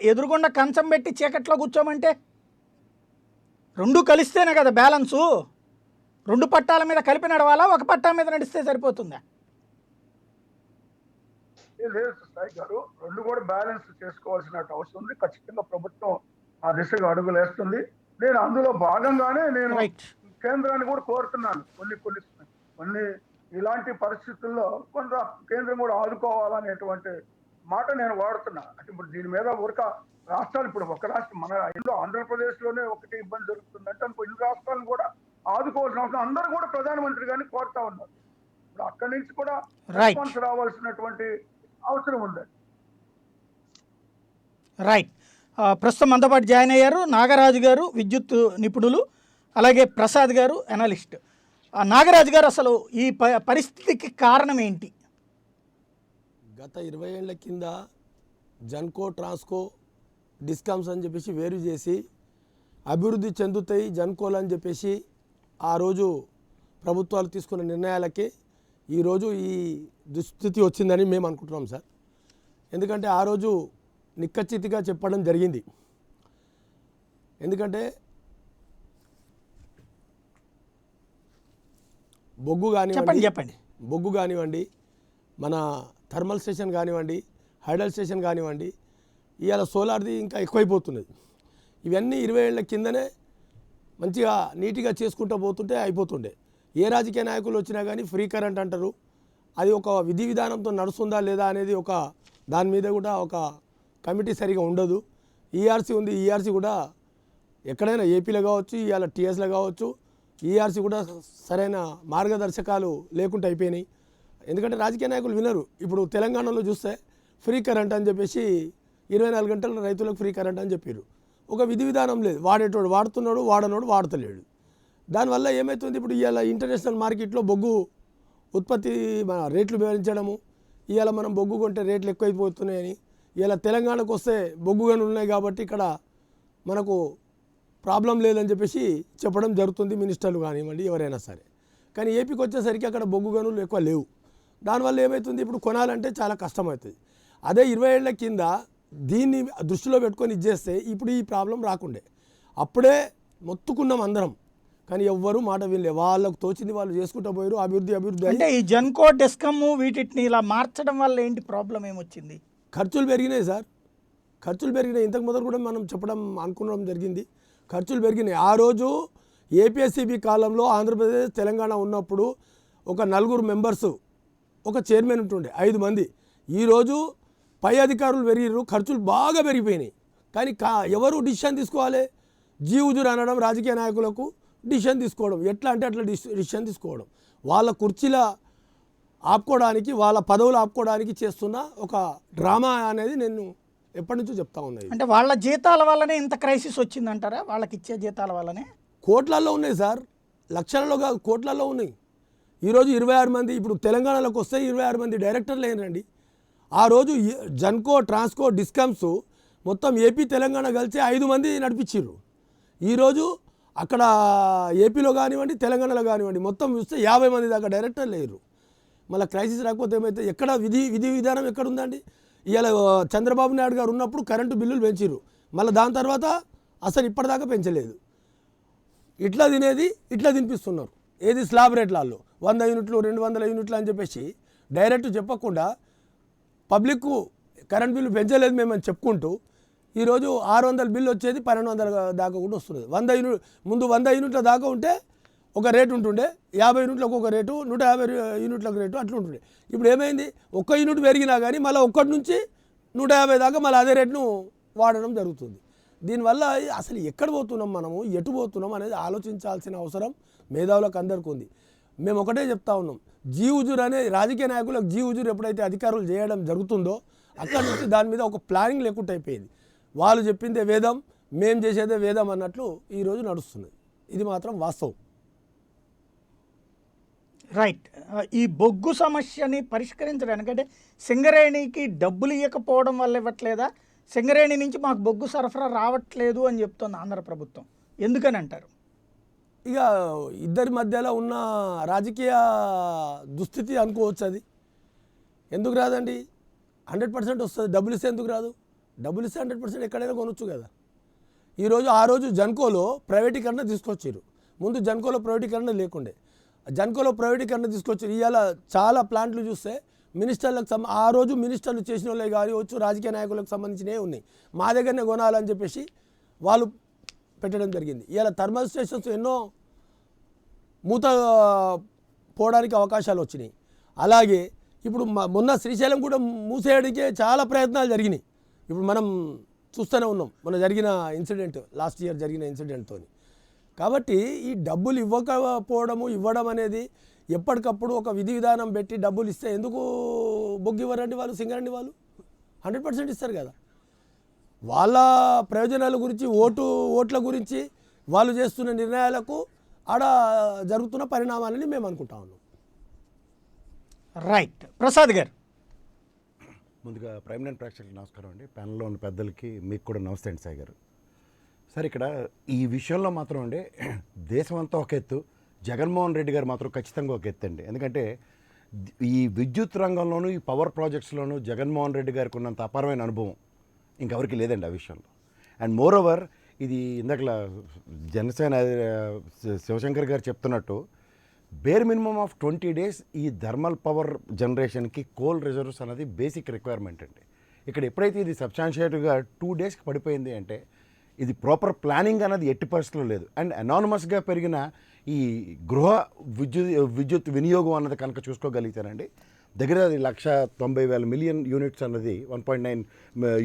ఎదురుగుండా కంచం పెట్టి చీకట్లో కూర్చోమంటే రెండు కలిస్తేనే కదా బ్యాలెన్సు. 2 పట్టాల మీద కలిపి నడవాలా, ఒక పట్టా మీద నడిస్తే సరిపోతుందా? లేదు సాయి గారు, రెండు కూడా బ్యాలెన్స్ చేసుకోవాల్సిన అవసరం ఉంది. ఖచ్చితంగా ప్రభుత్వం ఆ దిశగా అడుగులు వేస్తుంది. నేను అందులో భాగంగానే నేను రైట్. కేంద్రాన్ని కూడా కోరుతున్నాను. కొన్ని ఇలాంటి పరిస్థితుల్లో కొంత కేంద్రం కూడా ఆదుకోవాలనేటువంటి మాట నేను వాడుతున్నా. అంటే ఇప్పుడు దీని మీద రాష్ట్రాలు, ఇప్పుడు ఒక రాష్ట్రం మన ఇందులో ఆంధ్రప్రదేశ్ లోనే ఒకటి ఇబ్బంది జరుగుతుందంటే అనుకో, ఇన్ని రాష్ట్రాలను కూడా ఆదుకోవాల్సిన అవసరం, అందరూ కూడా ప్రధానమంత్రి గారిని కోరుతా ఉన్నారు. ఇప్పుడు అక్కడి నుంచి కూడా రెస్పాన్స్ రావాల్సినటువంటి అవసరం ఉంది. రైట్. ప్రస్తుతం మనతో పాటు జాయిన్ అయ్యారు నాగరాజు గారు, విద్యుత్ నిపుణులు, అలాగే ప్రసాద్ గారు, అనలిస్ట్. నాగరాజు గారు, అసలు ఈ పరిస్థితికి కారణం ఏంటి? గత 20 ఏళ్ల కింద జన్కో, ట్రాన్స్కో, డిస్కామ్స్ అని చెప్పేసి వేరు చేసి అభివృద్ధి చెందుతాయి జన్కోలు అని చెప్పేసి ఆ రోజు ప్రభుత్వాలు తీసుకున్న నిర్ణయాలకి ఈరోజు ఈ దుస్థితి వచ్చిందని మేము అనుకుంటున్నాం సార్. ఎందుకంటే ఆ రోజు నిక్కచ్చితిగా చెప్పడం జరిగింది. ఎందుకంటే బొగ్గు చెప్పండి. బొగ్గు కానివ్వండి, మన థర్మల్ స్టేషన్ కానివ్వండి, హైడల్ స్టేషన్ కానివ్వండి, ఇవాళ సోలార్ది ఇంకా ఎక్కువైపోతున్నది. ఇవన్నీ 20 ఏళ్ల కిందనే మంచిగా నీట్గా చేసుకుంటూ పోతుంటే అయిపోతుండే. ఏ రాజకీయ నాయకులు వచ్చినా కానీ ఫ్రీ కరెంట్ అంటారు. అది ఒక విధి విధానంతో నడుస్తుందా లేదా అనేది దాని మీద కూడా ఒక కమిటీ సరిగా ఉండదు. ఈఆర్సీ ఉంది, ఈఆర్సీ కూడా ఎక్కడైనా ఏపీలో కావచ్చు, ఇవాళ టీఎస్లో కావచ్చు, ఈఆర్సీ కూడా సరైన మార్గదర్శకాలు లేకుండా అయిపోయినాయి. ఎందుకంటే రాజకీయ నాయకులు వినరు. ఇప్పుడు తెలంగాణలో చూస్తే ఫ్రీ కరెంట్ అని చెప్పేసి 24 గంటలు రైతులకు ఫ్రీ కరెంట్ అని చెప్పారు. ఒక విధి విధానం లేదు. వాడేటోడు వాడుతున్నాడు, వాడనోడు వాడతలేడు. దానివల్ల ఏమవుతుంది, ఇప్పుడు ఇవాళ ఇంటర్నేషనల్ మార్కెట్లో బొగ్గు ఉత్పత్తి రేట్లు పెంచడము, ఇవాళ మనం బొగ్గు కొంటే రేట్లు ఎక్కువైపోతున్నాయని, ఇవాళ తెలంగాణకు వస్తే బొగ్గు గనులు ఉన్నాయి కాబట్టి ఇక్కడ మనకు ప్రాబ్లం లేదని చెప్పేసి చెప్పడం జరుగుతుంది, మినిస్టర్లు కానివ్వండి ఎవరైనా సరే. కానీ ఏపీకి వచ్చేసరికి అక్కడ బొగ్గు గనులు ఎక్కువ లేవు. దానివల్ల ఏమవుతుంది, ఇప్పుడు కొనాలంటే చాలా కష్టమవుతుంది. అదే 20 ఏళ్ల కింద దీన్ని దృష్టిలో పెట్టుకొని ఇచ్చేస్తే ఇప్పుడు ఈ ప్రాబ్లం రాకుండే. అప్పుడే మొత్తుకున్నాం అందరం, కానీ ఎవ్వరూ మాట వినలే. వాళ్ళకు తోచింది వాళ్ళు చేసుకుంటూ పోయారు. అభివృద్ధి అంటే ఈ జన్కో, డిస్కమ్ వీటిని ఇలా మార్చడం వల్ల ఏంటి ప్రాబ్లం ఏమొచ్చింది? ఖర్చులు పెరిగినాయి సార్, ఖర్చులు పెరిగినాయి. ఇంతకు మొదలు కూడా మనం అనుకోవడం జరిగింది, ఖర్చులు పెరిగినాయి. ఆ రోజు ఏపీఎస్సీబీ కాలంలో ఆంధ్రప్రదేశ్ తెలంగాణ ఉన్నప్పుడు ఒక 4 మెంబర్సు, ఒక చైర్మన్ ఉంటుండే, 5 మంది. ఈరోజు పై అధికారులు పెరిగిరు, ఖర్చులు బాగా పెరిగిపోయినాయి. కానీ ఎవరు డిసిషన్ తీసుకోవాలి? జీవుజురు అనడం, రాజకీయ నాయకులకు డిసిషన్ తీసుకోవడం, ఎట్లా అంటే అట్లా డిసిషన్ తీసుకోవడం, వాళ్ళ కుర్చీల ఆపుకోవడానికి, వాళ్ళ పదవులు ఆపుకోవడానికి చేస్తున్న ఒక డ్రామా అనేది నేను ఎప్పటి నుంచో చెప్తా ఉన్నది. అంటే వాళ్ళ జీతాల వల్లనే ఇంత క్రైసిస్ వచ్చిందంటారా? వాళ్ళకి ఇచ్చే జీతాల వల్లనే? కోట్లల్లో ఉన్నాయి సార్, లక్షలలో కాదు, కోట్లలో ఉన్నాయి. ఈరోజు 26 మంది, ఇప్పుడు తెలంగాణలోకి వస్తే 26 మంది డైరెక్టర్లు అయినండి. ఆ రోజు జన్కో, ట్రాన్స్కో, డిస్కామ్స్ మొత్తం ఏపీ తెలంగాణ కలిసి 5 మంది నడిపించారు. ఈరోజు అక్కడ ఏపీలో కానివ్వండి, తెలంగాణలో కానివ్వండి, మొత్తం చూస్తే 50 మంది దాకా డైరెక్టర్లు లేరు. మళ్ళీ క్రైసిస్ రాకపోతే ఏమైతే, ఎక్కడ విధి విధానం ఎక్కడ ఉందండి? ఇవాళ చంద్రబాబు నాయుడు గారు ఉన్నప్పుడు కరెంటు బిల్లులు పెంచారు, మళ్ళీ దాని తర్వాత అసలు ఇప్పటిదాకా పెంచలేదు. ఇట్లా తినేది ఇట్లా తినిపిస్తున్నారు. ఏది స్లాబ్ రేట్లలో 100 యూనిట్లు, 200 యూనిట్లు అని చెప్పేసి డైరెక్ట్ చెప్పకుండా పబ్లిక్కు కరెంట్ బిల్లు పెంచలేదు మేమని చెప్పుకుంటూ ఈరోజు 600 బిల్లు వచ్చేది 1200 దాకా కూడా వస్తున్నది. 100 యూనిట్ల దాకా ఉంటే ఒక రేటు ఉంటుండే, 50 యూనిట్లకు ఒక రేటు, 150 యూనిట్లకు రేటు అట్లా ఉంటుండే. ఇప్పుడు ఏమైంది, 1 యూనిట్ పెరిగినా కానీ మళ్ళీ 1 నుంచి 150 దాకా మళ్ళీ అదే రేటును వాడడం జరుగుతుంది. దీనివల్ల అసలు ఎక్కడ పోతున్నాం, మనము ఎటు పోతున్నాం అనేది ఆలోచించాల్సిన అవసరం మేధావులకు అందరికీ ఉంది. మేము ఒకటే చెప్తా ఉన్నాం, జీవుజురు అనే రాజకీయ నాయకులకు జీవుజురు ఎప్పుడైతే అధికారులు చేయడం జరుగుతుందో అక్కడి నుంచి దాని మీద ఒక ప్లానింగ్ లేకుండా అయిపోయింది. వాళ్ళు చెప్పిందే వేదం, మేము చేసేదే వేదం అన్నట్లు ఈరోజు నడుస్తుంది. ఇది మాత్రం వాస్తవం. రైట్. ఈ బొగ్గు సమస్యని పరిష్కరించడానికి అంటే సింగరేణికి డబ్బులు ఇవ్వకపోవడం వల్ల ఇవ్వట్లేదా? సింగరేణి నుంచి మాకు బొగ్గు సరఫరా రావట్లేదు అని చెప్తోంది ఆంధ్ర ప్రభుత్వం, ఎందుకని అంటారు? ఇక ఇద్దరి మధ్యలో ఉన్న రాజకీయ దుస్థితి అనుకోవచ్చు. అది ఎందుకు రాదండి? 100% వస్తుంది. డబ్బులు ఇస్తే ఎందుకు రాదు? డబ్బులు ఇస్తే 100% ఎక్కడైనా కొనొచ్చు కదా. ఆ రోజు జన్కోలో ప్రైవేటీకరణ తీసుకొచ్చారు. ముందు జన్కోలో ప్రైవేటీకరణ లేకుండే. జన్కోలో ప్రైవేటీకరణ తీసుకొచ్చి ఇవాళ చాలా ప్లాంట్లు చూస్తే మినిస్టర్లకు ఆ రోజు మినిస్టర్లు చేసిన వాళ్ళే కావచ్చు, రాజకీయ నాయకులకు సంబంధించినవి ఉన్నాయి. మా దగ్గరనే కొనాలని చెప్పేసి వాళ్ళు పెట్టడం జరిగింది. ఇవాళ థర్మల్ స్టేషన్స్ ఎన్నో మూత పోవడానికి అవకాశాలు వచ్చినాయి. అలాగే ఇప్పుడు మొన్న శ్రీశైలం కూడా మూసేయడానికే చాలా ప్రయత్నాలు జరిగినాయి. ఇప్పుడు మనం చూస్తూనే ఉన్నాం మొన్న జరిగిన ఇన్సిడెంట్, లాస్ట్ ఇయర్ జరిగిన ఇన్సిడెంట్తో. కాబట్టి ఈ డబ్బులు ఇవ్వకపోవడము, ఇవ్వడం అనేది ఎప్పటికప్పుడు ఒక విధి విధానం పెట్టి డబ్బులు ఇస్తే ఎందుకు బొగ్గు ఇవ్వరండి వాళ్ళు, సింగరండి వాళ్ళు 100% ఇస్తారు కదా. వాళ్ళ ప్రయోజనాల గురించి, ఓట్ల గురించి వాళ్ళు చేస్తున్న నిర్ణయాలకు ఆడ జరుగుతున్న పరిణామాలని మేము అనుకుంటా ఉన్నాం. రైట్. ప్రసాద్ గారు. ముందుగా ప్రైమ్ నైన్ ప్రేక్షకులకు నమస్కారం అండి. ప్యానల్లో ఉన్న పెద్దలకి మీకు కూడా నమస్తే అండి సాయి గారు. సార్ ఇక్కడ ఈ విషయంలో మాత్రం అండి దేశం అంతా ఒక ఎత్తు, జగన్మోహన్ రెడ్డి గారు మాత్రం ఖచ్చితంగా ఒక ఎత్తు అండి. ఎందుకంటే ఈ విద్యుత్ రంగంలోనూ ఈ పవర్ ప్రాజెక్ట్స్లోనూ జగన్మోహన్ రెడ్డి గారికి ఉన్నంత అపారమైన అనుభవం ఇంకెవరికి లేదండి ఆ విషయంలో. అండ్ మోర్ ఓవర్ ఇది ఇందాకలా జనసేన శివశంకర్ గారు చెప్తున్నట్టు బేర్ మినిమమ్ ఆఫ్ 20 days ఈ థర్మల్ పవర్ జనరేషన్కి కోల్ రిజర్వ్స్ అనేది బేసిక్ రిక్వైర్మెంట్ అండి. ఇక్కడ ఎప్పుడైతే ఇది సబ్స్టాన్షియేట్గా 2 daysకి పడిపోయింది అంటే ఇది ప్రాపర్ ప్లానింగ్ అనేది ఎట్టి పరిస్థితుల్లో లేదు. అండ్ అనానమస్గా పెరిగిన ఈ గృహ విద్యుత్ వినియోగం అన్నది కనుక చూసుకోగలిగితేనండి దగ్గర అది 190,000 యూనిట్స్ అన్నది 1.9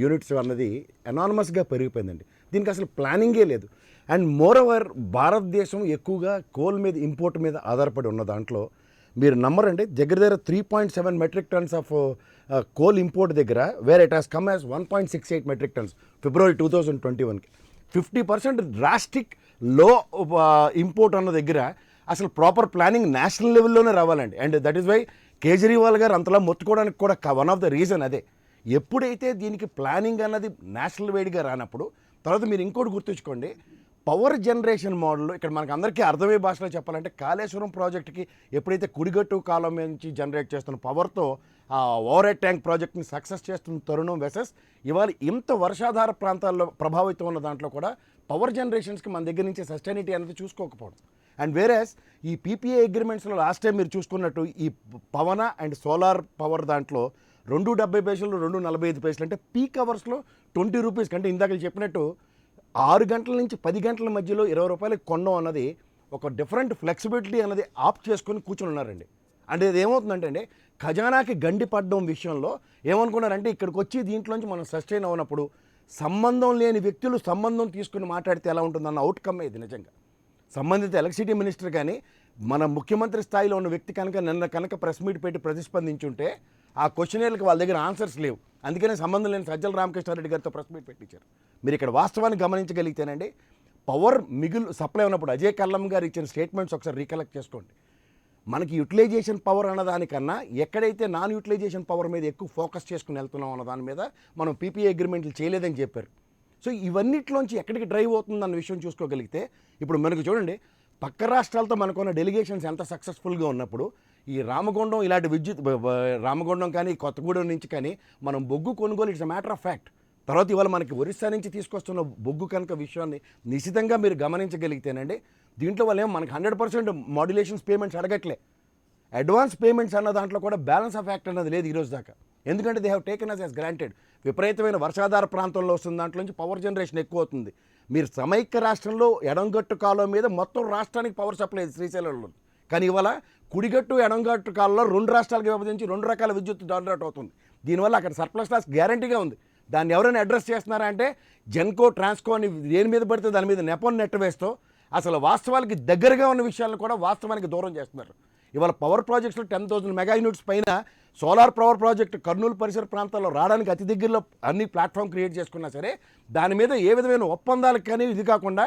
యూనిట్స్ అన్నది అనానమస్గా పెరిగిపోయిందండి. దీనికి అసలు ప్లానింగే లేదు. అండ్ మోర్ ఓవర్ భారతదేశం ఎక్కువగా కోల్ మీద, ఇంపోర్ట్ మీద ఆధారపడి ఉన్న దాంట్లో మీరు నమ్మరండి, దగ్గర 3.7 metric tons of coal import దగ్గర where it has come as 1.68 metric tons February 2021కి 50% డ్రాస్టిక్ లో ఇంపోర్ట్ అన్న దగ్గర అసలు ప్రాపర్ ప్లానింగ్ నేషనల్ లెవెల్లోనే రావాలండి. And that is why Kejriwal గారు అంతలా మొత్తుకోవడానికి కూడా వన్ ఆఫ్ ద రీజన్ అదే. ఎప్పుడైతే దీనికి ప్లానింగ్ అన్నది నేషనల్ వైడ్గా రానప్పుడు, తర్వాత మీరు ఇంకోటి గుర్తుంచుకోండి, పవర్ జనరేషన్ మోడల్ ఇక్కడ మనకు అందరికీ అర్థమయ్యే భాషలో చెప్పాలంటే కాళేశ్వరం ప్రాజెక్టుకి ఎప్పుడైతే కుడిగట్టు కాలం నుంచి జనరేట్ చేస్తున్న పవర్తో ఆ ఓవర్ హెడ్ ట్యాంక్ ప్రాజెక్ట్ని సక్సెస్ చేస్తున్న తరుణం వెసెస్ ఇవాళ ఇంత వర్షాధార ప్రాంతాల్లో ప్రభావితం ఉన్న దాంట్లో కూడా పవర్ జనరేషన్స్కి మన దగ్గర నుంచి సస్టైనిటీ అనేది చూసుకోకపోవడం. అండ్ వేరేస్ ఈ పీపీఏ అగ్రిమెంట్స్లో లాస్ట్ టైం మీరు చూసుకున్నట్టు ఈ పవన అండ్ సోలార్ పవర్ దాంట్లో 2.70 పైసలు 2.45 పైసలు అంటే పీక్ అవర్స్లో 20 రూపీస్ కంటే ఇందాక చెప్పినట్టు 6 గంటల నుంచి 10 గంటల మధ్యలో 20 రూపాయలకి కొనడం అన్నది ఒక డిఫరెంట్ ఫ్లెక్సిబిలిటీ అనేది ఆప్ చేసుకొని కూర్చొని ఉన్నారండి. అంటే ఇది ఏమవుతుందంటే అండి ఖజానాకి గండి పడడం విషయంలో ఏమనుకున్నారంటే ఇక్కడికి వచ్చి దీంట్లోంచి మనం సస్టైన్ అవునప్పుడు సంబంధం లేని వ్యక్తులు సంబంధం తీసుకుని మాట్లాడితే ఎలా ఉంటుందన్న అవుట్కమ్ ఇది నిజంగా. సంబంధిత ఎలక్ట్రిసిటీ మినిస్టర్ కానీ మన ముఖ్యమంత్రి స్థాయిలో ఉన్న వ్యక్తి కనుక ప్రెస్ మీట్ పెట్టి ప్రతిస్పందించుంటే ఆ క్వశ్చనర్లకు వాళ్ళ దగ్గర ఆన్సర్స్ లేవు. అందుకనే సంబంధం లేని సజ్జల రామకృష్ణారెడ్డి గారితో ప్రెస్ మీట్ పెట్టించారు. మీరు ఇక్కడ వాస్తవాన్ని గమనించగలిగితేనండి పవర్ సప్లై ఉన్నప్పుడు అజయ్ కల్లం గారు ఇచ్చిన స్టేట్మెంట్స్ ఒకసారి రీకలెక్ట్ చేసుకోండి. మనకి యూటిలైజేషన్ పవర్ అన్నదానికన్నా ఎక్కడైతే నాన్ యూటిలైజేషన్ పవర్ మీద ఎక్కువ ఫోకస్ చేసుకుని వెళ్తున్నాం అన్న దాని మీద మనం పీపీఏ అగ్రిమెంట్లు చేయలేదని చెప్పారు. సో ఇవన్నిట్లోంచి ఎక్కడికి డ్రైవ్ అవుతుందన్న విషయం చూసుకోగలిగితే ఇప్పుడు మనకు చూడండి పక్క రాష్ట్రాలతో మనకున్న డెలిగేషన్స్ ఎంత సక్సెస్ఫుల్గా ఉన్నప్పుడు ఈ రామగుండం ఇలాంటి రామగుండం కానీ కొత్తగూడెం నుంచి కానీ మనం బొగ్గు కొనుగోలు it's a matter of fact. తర్వాత ఇవాళ మనకి ఒరిస్సా నుంచి తీసుకొస్తున్న బొగ్గు కనుక విషయాన్ని నిశ్చితంగా మీరు గమనించగలిగితేనండి దీంట్లో వాళ్ళు మనకి 100% మాడ్యులేషన్స్ పేమెంట్స్ అడగట్లే. అడ్వాన్స్ పేమెంట్స్ అన్న దాంట్లో కూడా బ్యాలెన్స్ ఆఫ్ యాక్ట్ అన్నది లేదు ఈరోజు దాకా. ఎందుకంటే they have taken us granted. విపరీతమైన వర్షాధార ప్రాంతంలో వస్తున్న దాంట్లోంచి పవర్ జనరేషన్ ఎక్కువ అవుతుంది. మీరు సమైక్య రాష్ట్రంలో ఎడంగట్టు కాలువ మీద మొత్తం రాష్ట్రానికి పవర్ సప్లై శ్రీశైలంలో, కానీ ఇవాళ కుడిగట్టు ఎడంగట్టు కాలంలో 2 రాష్ట్రాలకు విభజించి 2 రకాల విద్యుత్ జనరేట్ అవుతుంది. దీనివల్ల అక్కడ సర్ప్లస్ లాస్ గ్యారంటీగా ఉంది. దాన్ని ఎవరైనా అడ్రస్ చేస్తున్నారా అంటే జెన్కో, ట్రాన్స్కో అని దేని మీద పడితే దాని మీద నెపం నెట్ వేస్తూ అసలు వాస్తవానికి దగ్గరగా ఉన్న విషయాలను కూడా వాస్తవానికి దూరం చేస్తున్నారు. ఇవాళ పవర్ ప్రాజెక్ట్స్లో 10,000 మెగా యూనిట్స్ పైన సోలార్ పవర్ ప్రాజెక్టు కర్నూలు పరిసర ప్రాంతాల్లో రావడానికి అతి దగ్గరలో అన్ని ప్లాట్ఫామ్ క్రియేట్ చేసుకున్నా సరే దాని మీద ఏ విధమైన ఒప్పందాలకు కానీ ఇది కాకుండా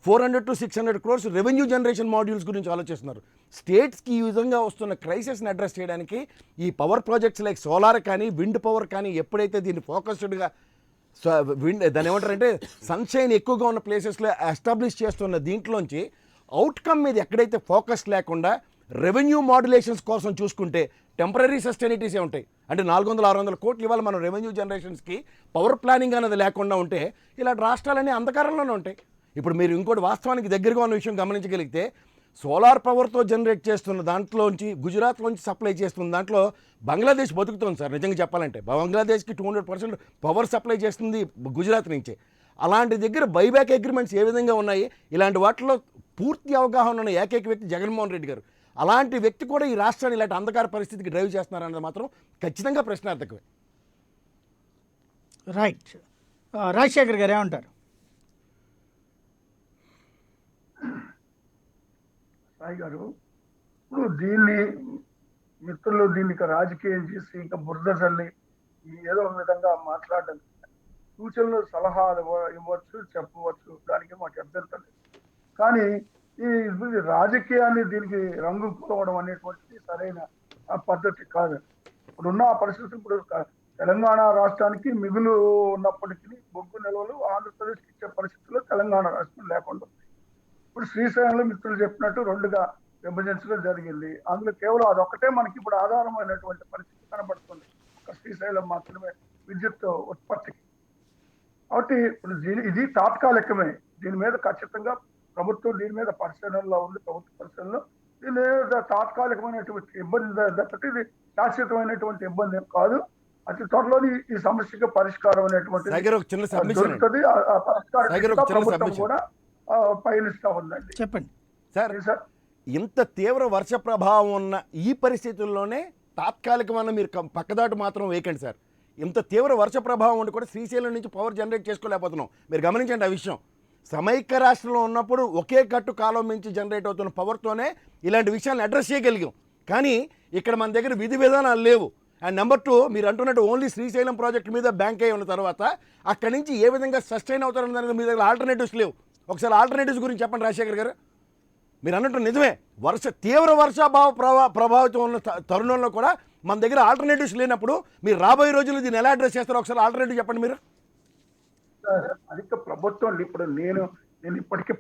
400 to 600 crores revenue generation modules గురించి ఆలోచిస్తున్నారు. స్టేట్స్కి ఈ విధంగా వస్తున్న క్రైసిస్ని అడ్రస్ చేయడానికి ఈ పవర్ ప్రాజెక్ట్స్ లైక్ సోలార్ కానీ విండ్ పవర్ కానీ ఎప్పుడైతే దీన్ని ఫోకస్డ్గా దాన్ని ఏమంటారంటే సన్షైన్ ఎక్కువగా ఉన్న ప్లేసెస్లో ఎస్టాబ్లిష్ చేస్తున్న దీంట్లోంచి అవుట్కమ్ మీద ఎక్కడైతే ఫోకస్ లేకుండా రెవెన్యూ మాడ్యులేషన్స్ కోసం చూసుకుంటే టెంపరీ సస్టైనిటీసే ఉంటాయి. అంటే 400-600 కోట్లు ఇవాళ మనం రెవెన్యూ జనరేషన్స్కి పవర్ ప్లానింగ్ అనేది లేకుండా ఉంటే ఇలాంటి రాష్ట్రాలన్నీ అంధకారంలోనే ఉంటాయి. ఇప్పుడు మీరు ఇంకోటి వాస్తవానికి దగ్గరగా ఉన్న విషయం గమనించగలిగితే సోలార్ పవర్తో జనరేట్ చేస్తున్న దాంట్లోంచి గుజరాత్లోంచి సప్లై చేస్తున్న దాంట్లో బంగ్లాదేశ్ బతుకుతుంది సార్. నిజంగా చెప్పాలంటే బంగ్లాదేశ్కి 200% పవర్ సప్లై చేస్తుంది గుజరాత్ నుంచే. అలాంటి దగ్గర బైబ్యాక్ అగ్రిమెంట్స్ ఏ విధంగా ఉన్నాయి, ఇలాంటి వాటిలో పూర్తి అవగాహన ఉన్న ఏకైక వ్యక్తి జగన్మోహన్ రెడ్డి గారు. అలాంటి వ్యక్తి కూడా ఈ రాష్ట్రాన్ని ఇలాంటి అంధకార పరిస్థితికి డ్రైవ్ చేస్తున్నారన్నది మాత్రం ఖచ్చితంగా ప్రశ్నార్థకమే. రైట్. రాజశేఖర్ గారు ఏమంటారు? సాయి గారు, ఇప్పుడు దీన్ని మిత్రులు దీనికి రాజకీయం చేసి ఇంకా బురద చల్లి ఏదో ఒక విధంగా మాట్లాడడం, సూచనలు సలహాలు ఇవ్వచ్చు, చెప్పవచ్చు, దానికి మాకు అభ్యంతరం లేదు. కానీ ఈ రాజకీయాన్ని దీనికి రంగు పూయడం అనేటువంటిది సరైన పద్ధతి కాదు. ఇప్పుడున్న ఆ పరిస్థితి, ఇప్పుడు తెలంగాణ రాష్ట్రానికి మిగులు ఉన్నప్పటికీ బొగ్గు నిల్వలు ఆంధ్రప్రదేశ్కి ఇచ్చే పరిస్థితుల్లో తెలంగాణ రాష్ట్రం లేకుండా ఉంది. ఇప్పుడు శ్రీశైలంలో మిత్రులు చెప్పినట్టు 2గా విభజించడం జరిగింది. అందులో కేవలం అదొక్కటే మనకి ఇప్పుడు ఆధారమైనటువంటి పరిస్థితి కనబడుతుంది. ఒక శ్రీశైలం మాత్రమే విద్యుత్ ఉత్పత్తికి. కాబట్టి ఇప్పుడు ఇది తాత్కాలికమే. దీని మీద ఖచ్చితంగా ప్రభుత్వం దీని మీద పరిశీలనలో ఉంది. ప్రభుత్వ పరిశీలనలో దీని మీద తాత్కాలికమైనటువంటి ఇబ్బంది తప్పితే ఇది శాశ్వతమైనటువంటి ఇబ్బంది ఏం కాదు. అతి త్వరలోని ఈ సమస్యకు పరిష్కారం అనేటువంటి దొరుకుతుంది. ఆ పరిష్కారం ప్రభుత్వం కూడా పయనిస్తా ఉందండి. చెప్పండి సార్. ఇంత తీవ్ర వర్ష ప్రభావం ఉన్న ఈ పరిస్థితుల్లోనే తాత్కాలికమైన మీరు పక్కదాటు మాత్రం వేయకండి సార్. ఇంత తీవ్ర వర్ష ప్రభావం ఉండి కూడా శ్రీశైలం నుంచి పవర్ జనరేట్ చేసుకోలేకపోతున్నాం. మీరు గమనించండి ఆ విషయం. సమైక్య రాష్ట్రంలో ఉన్నప్పుడు ఒకే కట్టు కాలం నుంచి జనరేట్ అవుతున్న పవర్తోనే ఇలాంటి విషయాలను అడ్రస్ చేయగలిగాం. కానీ ఇక్కడ మన దగ్గర విధి విధానాలు లేవు. అండ్ నెంబర్ 2, మీరు అంటున్నట్టు ఓన్లీ శ్రీశైలం ప్రాజెక్ట్ మీద బ్యాంక్ అయి ఉన్న తర్వాత అక్కడి నుంచి ఏ విధంగా సస్టైన్ అవుతారన్న దానికి మీ దగ్గర ఆల్టర్నేటివ్స్ లేవు. ఒకసారి ఆల్టర్నేటివ్స్ గురించి చెప్పండి రాజశేఖర్ గారు. మీరు అన్నట్టు నిజమే, తీవ్ర వర్షాభావ ప్రభావితం ఉన్న తరుణంలో కూడా మన దగ్గర ఆల్టర్నేటివ్స్ లేనప్పుడు మీరు రాబోయే రోజుల్లో దీన్ని ఎలా అడ్రస్ చేస్తారో ఒకసారి ఆల్టర్నేటివ్ చెప్పండి మీరు. అధిక ప్రభుత్వం ఇప్పుడు నేను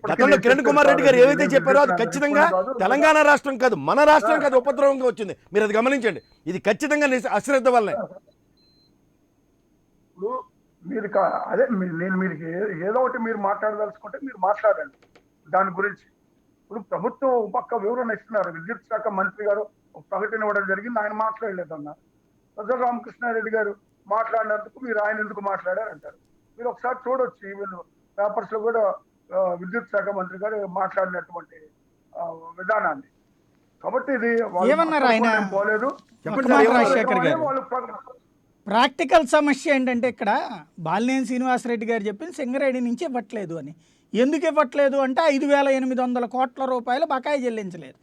గతంలో కిరణ్ కుమార్ రెడ్డి గారు ఏవైతే చెప్పారో అది ఖచ్చితంగా తెలంగాణ రాష్ట్రం కాదు, మన రాష్ట్రం కాదు ఉపద్రవంగా వచ్చింది. మీరు అది గమనించండి. ఇది ఖచ్చితంగా అశ్రద్ధ వల్లే. ఇప్పుడు మీరు అదే నేను మీరు ఏదో ఒకటి మీరు మాట్లాడదలుచుకుంటే మీరు మాట్లాడండి దాని గురించి. ఇప్పుడు ప్రభుత్వం పక్క వివరణ ఇస్తున్నారు. విద్యుత్ శాఖ మంత్రి గారు ప్రకటన ఇవ్వడం జరిగింది, ఆయన మాట్లాడలేదన్నారు. ప్రజల రామకృష్ణారెడ్డి గారు మాట్లాడినందుకు మీరు ఆయన ఎందుకు మాట్లాడారంటారు. మీరు ఒకసారి చూడొచ్చు, ఈవెన్ పేపర్స్ లో కూడా విద్యుత్ శాఖ మంత్రి గారు మాట్లాడినటువంటి విధానాన్ని. కాబట్టి ఇది ఏమన్నారు ఆయన? పోలేదు. రాజశేఖర్ గారు, ప్రాక్టికల్ సమస్య ఏంటంటే ఇక్కడ బాలినేని శ్రీనివాసరెడ్డి గారు చెప్పింది సింగరేణి నుంచి ఇవ్వట్లేదు అని. ఎందుకు ఇవ్వట్లేదు అంటే 5,800 కోట్ల రూపాయలు బకాయి చెల్లించలేదు.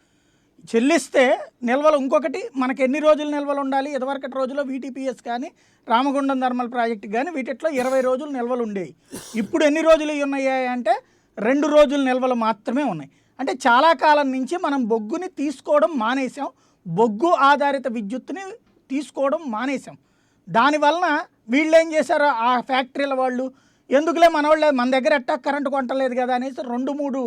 చెల్లిస్తే నిల్వలు ఇంకొకటి మనకి ఎన్ని రోజులు నిల్వలు ఉండాలి? ఇదివరకటి రోజుల్లో VTPS కానీ రామగుండం థర్మల్ ప్రాజెక్ట్ కానీ వీటిలో 20 రోజులు నిల్వలు ఉండేవి. ఇప్పుడు ఎన్ని రోజులు ఉన్నాయి అంటే 2 రోజుల నిల్వలు మాత్రమే ఉన్నాయి. అంటే చాలా కాలం నుంచి మనం బొగ్గుని తీసుకోవడం మానేసాం, బొగ్గు ఆధారిత విద్యుత్తుని తీసుకోవడం మానేసాం. దానివలన వీళ్ళు ఏం చేశారు, ఆ ఫ్యాక్టరీల వాళ్ళు ఎందుకులే మనవాళ్ళే మన దగ్గర ఎట్టా కరెంటు కొంటలేదు కదా అనేసి 2-3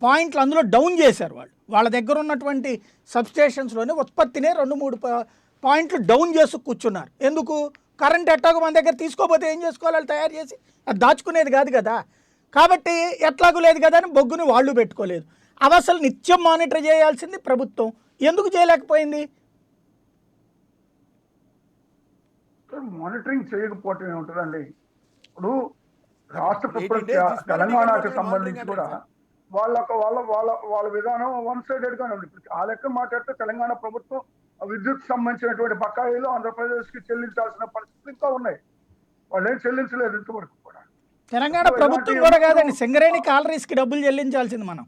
పాయింట్లు అందులో డౌన్ చేశారు. వాళ్ళ దగ్గర ఉన్నటువంటి సబ్స్టేషన్స్లోనే ఉత్పత్తినే 2-3 పాయింట్లు డౌన్ చేసి కూర్చున్నారు. ఎందుకు? కరెంట్ ఎట్టాగో మన దగ్గర తీసుకోపోతే ఏం చేసుకోవాలి, వాళ్ళు తయారు చేసి అది దాచుకునేది కాదు కదా. కాబట్టి ఎట్లాగూ లేదు కదా అని బొగ్గుని వాళ్ళు పెట్టుకోలేదు. అవి అసలు నిత్యం మానిటర్ చేయాల్సింది ప్రభుత్వం, ఎందుకు చేయలేకపోయింది? మానిటరింగ్ చేయకపోవటం ఏముంటుందండి. ఇప్పుడు రాష్ట్ర తెలంగాణకు సంబంధించి కూడా వాళ్ళ విధానం వన్ సైడెడ్ గానే ఉంది. ఆ లెక్క మాట్లాడితే తెలంగాణ ప్రభుత్వం విద్యుత్ సంబంధించినటువంటి బకాయిలు ఆంధ్రప్రదేశ్ కి చెల్లించాల్సిన పరిస్థితులు ఇంకా ఉన్నాయి. వాళ్ళు ఏం చెల్లించలేదు ఇంతవరకు కూడా. తెలంగాణ ప్రభుత్వం కూడా కాదండి, సింగరేణి కాలరీస్కి డబ్బులు చెల్లించాల్సింది మనం.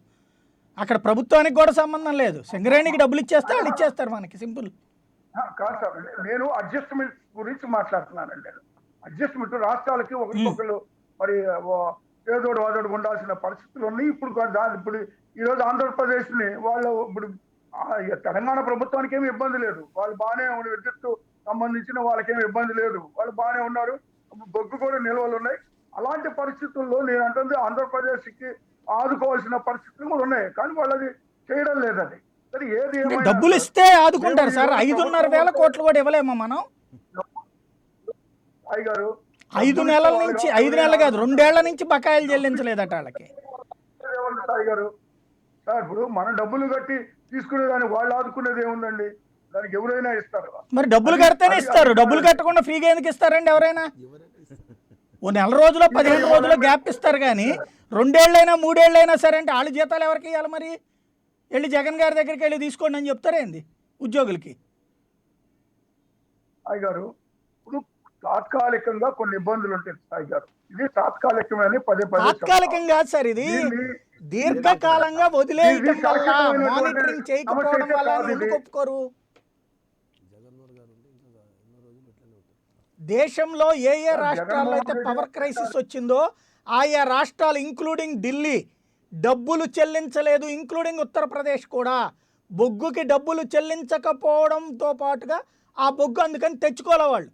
అక్కడ ప్రభుత్వానికి కూడా సంబంధం లేదు. సింగరేణికి డబ్బులు ఇచ్చేస్తే వాళ్ళు ఇచ్చేస్తారు మనకి, సింపుల్. కాదు సార్, నేను అడ్జస్ట్మెంట్ గురించి మాట్లాడుతున్నానండి. అడ్జస్ట్మెంట్ రాష్ట్రాలకి ఒకరికొకరు మరి ఏదోడు వాదోడు ఉండాల్సిన పరిస్థితులు ఉన్నాయి. ఇప్పుడు ఈ రోజు ఆంధ్రప్రదేశ్ ని వాళ్ళు ఇప్పుడు తెలంగాణ ప్రభుత్వానికి ఏమి ఇబ్బంది లేదు, వాళ్ళు బాగానే విద్యుత్ సంబంధించిన వాళ్ళకేమి ఇబ్బంది లేదు, వాళ్ళు బాగానే ఉన్నారు, బొగ్గు కూడా నిల్వలు ఉన్నాయి. అలాంటి పరిస్థితుల్లో నేను అంటుంది ఆంధ్రప్రదేశ్ కి ఆదుకోవాల్సిన పరిస్థితులు కూడా ఉన్నాయి, కానీ వాళ్ళది చేయడం లేదు. అది సరే, ఏది డబ్బులు ఇస్తే ఆదుకుంటారు సార్. 5,500 కోట్లు కూడా ఇవ్వలేమా మనం? 5 నెలల నుంచి 5 నెలలు కాదు 2 ఏళ్ల నుంచి బకాయిలు చెల్లించలేదట వాళ్ళకి. ఏముంది సాయి గారు? సార్ ఇప్పుడు మనం డబ్బులు కట్టి తీసుకునే దానికి వాళ్ళు ఆదుకునేది ఏముందండి? దానికి ఎవరైనా ఇస్తారు. మరి డబ్బులు కడితేనే ఇస్తారు, డబ్బులు కట్టకుండా ఫ్రీగా ఎందుకు ఇస్తారండి ఎవరైనా? ఓ నెల రోజులో 15 రోజుల్లో గ్యాప్ ఇస్తారు, కానీ 2 ఏళ్ళైనా 3 ఏళ్ళైనా సరే అంటే వాళ్ళ జీతాలు ఎవరికి ఇవ్వాలి? మరి వెళ్ళి జగన్ గారి దగ్గరికి వెళ్ళి తీసుకోండి అని చెప్తారేంది ఉద్యోగులకి? సాయి గారు ఇప్పుడు తాత్కాలికంగా కొన్ని ఇబ్బందులు ఉంటాయి సాయి గారు. ఇది తాత్కాలికమని పదే పదే తాత్కాలికం కాదు సార్, ఇది దీర్ఘకాలంగా వదిలేయటం వల్ల, మానిటరింగ్ చేయకపోవడం వల్ల అని ఎందుకు ఒప్పుకోరు? దేశంలో ఏ ఏ రాష్ట్రాల్లో అయితే పవర్ క్రైసిస్ వచ్చిందో ఆయా రాష్ట్రాలు ఇంక్లూడింగ్ ఢిల్లీ డబ్బులు చెల్లించలేదు, ఇంక్లూడింగ్ ఉత్తరప్రదేశ్ కూడా. బొగ్గుకి డబ్బులు చెల్లించకపోవడంతో పాటుగా ఆ బొగ్గు అందుకని తెచ్చుకోలే వాళ్ళు.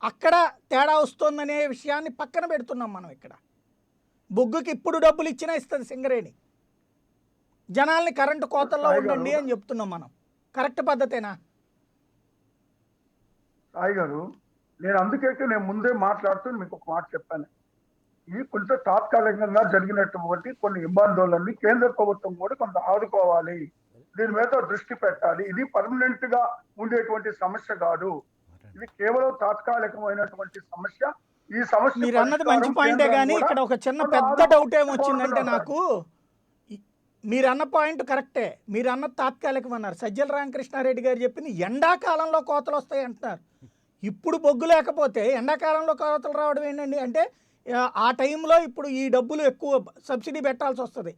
అక్కడ తేడా వస్తుందనే విషయాన్ని పక్కన పెడుతున్నాం మనం. ఇక్కడ బొగ్గుకి ఇప్పుడు డబ్బులు ఇచ్చినా ఇస్తుంది సింగరేణి. జనాల్ని కరెంటు కోతల్లో ఉండండి అని చెప్తున్నాం మనం. కరెక్ట్ పద్ధతేనా సాయి గారు? నేను అందుకైతే నేను ముందే మాట్లాడుతూ మీకు ఒక మాట చెప్పాను. ఇది కొంత తాత్కాలికంగా జరిగినటువంటి కొన్ని ఇబ్బందులన్నీ కేంద్ర ప్రభుత్వం కూడా కొంత ఆదుకోవాలి, దీని మీద దృష్టి పెట్టాలి. ఇది పర్మనెంట్ గా ఉండేటువంటి సమస్య కాదు, ఇది కేవలం తాత్కాలికమైనటువంటి సమస్య. ఈ సమస్య మీరు అన్నది మంచి పాయింటే, కానీ ఇక్కడ ఒక చిన్న పెద్ద డౌట్ ఏమొచ్చిందంటే నాకు, మీరు అన్న పాయింట్ కరెక్టే, మీరు అన్నది తాత్కాలికం అన్నారు. సజ్జల రామకృష్ణారెడ్డి గారు చెప్పింది ఎండాకాలంలో కోతలు వస్తాయి అంటున్నారు. ఇప్పుడు బొగ్గు లేకపోతే ఎండాకాలంలో కోతలు రావడం ఏంటండి? అంటే ఆ టైంలో ఇప్పుడు ఈ డబ్బులు ఎక్కువ సబ్సిడీ పెట్టాల్సి వస్తుంది.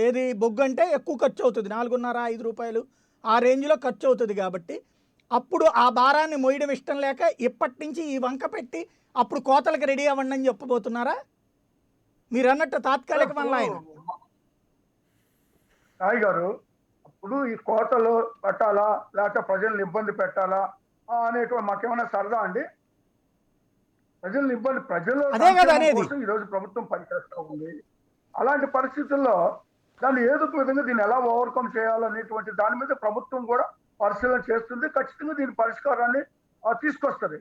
ఏది బొగ్గు అంటే ఎక్కువ ఖర్చు అవుతుంది, 4.5-5 రూపాయలు ఆ రేంజ్లో ఖర్చు అవుతుంది. కాబట్టి అప్పుడు ఆ భారాన్ని మోయడం ఇష్టం లేక ఇప్పటి నుంచి ఈ వంక పెట్టి అప్పుడు కోతలకు రెడీ అవ్వండి అని చెప్పబోతున్నారా? మీరు అన్నట్టు తాత్కాలిక వల్ల ఆయన సాయి గారు, అప్పుడు ఈ కోతలు పెట్టాలా లేకపోతే ప్రజల్ని ఇబ్బంది పెట్టాలా అనేటువంటి మాకేమైనా సరదా అండి? ప్రజల్ని ఇబ్బంది, ప్రజల కోసం ఈరోజు ప్రభుత్వం పనిచేస్తూ ఉంది. అలాంటి పరిస్థితుల్లో దాన్ని ఏదో ఒక విధంగా దీన్ని ఎలా ఓవర్కమ్ చేయాలనేటువంటి దాని మీద ప్రభుత్వం కూడా పరిశీలన చేస్తుంది. ఖచ్చితంగా దీని పరిష్కారాన్ని తీసుకొస్తుంది.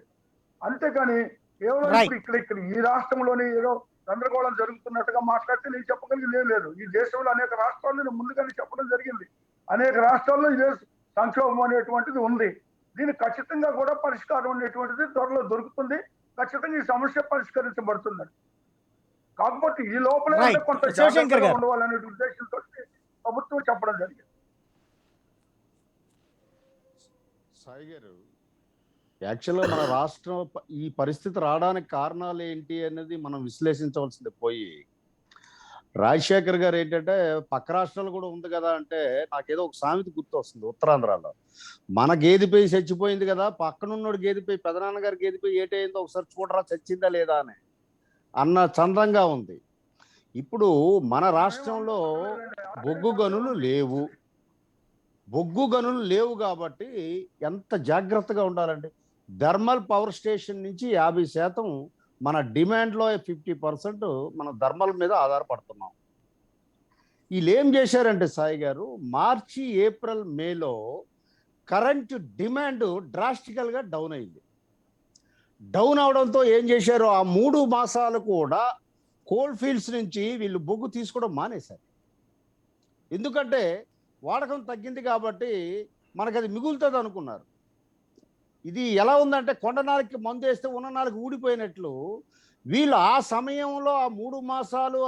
అంతేకాని కేవలం ఇక్కడ ఈ రాష్ట్రంలోనే ఏదో గందరగోళం జరుగుతున్నట్టుగా మాట్లాడితే నేను చెప్పగలిగింది ఏం లేదు. ఈ దేశంలో అనేక రాష్ట్రాల్లో నేను ముందుగానే చెప్పడం జరిగింది, అనేక రాష్ట్రాల్లో ఇదే సంక్షోభం అనేటువంటిది ఉంది. దీని ఖచ్చితంగా కూడా పరిష్కారం అనేటువంటిది త్వరలో దొరుకుతుంది. ఖచ్చితంగా ఈ సమస్య పరిష్కరించబడుతుంది. కాకపోతే ఈ లోపల కొంత జాగ్రత్తగా ఉండవాలనే ఉద్దేశంతో ప్రభుత్వం చెప్పడం జరిగింది. సాయి గారు, యాక్చువల్గా మన రాష్ట్రం ఈ పరిస్థితి రావడానికి కారణాలు ఏంటి అనేది మనం విశ్లేషించవలసింది పోయి, రాజశేఖర్ గారు ఏంటంటే పక్క రాష్ట్రాలు కూడా ఉంది కదా అంటే నాకేదో ఒక సామెత గుర్తు వస్తుంది. ఉత్తరాంధ్రలో మన గేదెపై చచ్చిపోయింది కదా, పక్కనున్నోడు గేదెపై, పెదనాన్నగారి గేదెపై ఏటైందో ఒకసారి చూడరా చచ్చిందా లేదా అని అన్న చందంగా ఉంది. ఇప్పుడు మన రాష్ట్రంలో బొగ్గు గనులు లేవు కాబట్టి ఎంత జాగ్రత్తగా ఉండాలండి. థర్మల్ పవర్ స్టేషన్ నుంచి 50% మన డిమాండ్లో 50% మన థర్మల్ మీద ఆధారపడుతున్నాం. వీళ్ళు ఏం చేశారంటే సాయి గారు, మార్చి ఏప్రిల్ మేలో కరెంట్ డిమాండ్ డ్రాస్టికల్గా డౌన్ అయింది. డౌన్ అవడంతో ఏం చేశారు, ఆ 3 మాసాలు కూడా కోల్ ఫీల్డ్స్ నుంచి వీళ్ళు బొగ్గు తీసుకోవడం మానేశారు. ఎందుకంటే వాడకం తగ్గింది కాబట్టి మనకు అది మిగులుతుంది అనుకున్నారు. ఇది ఎలా ఉందంటే కొండ నాలుగుకి మందు వేస్తే ఉన్న నాలుగు ఊడిపోయినట్లు వీళ్ళు ఆ సమయంలో ఆ 3 మాసాలు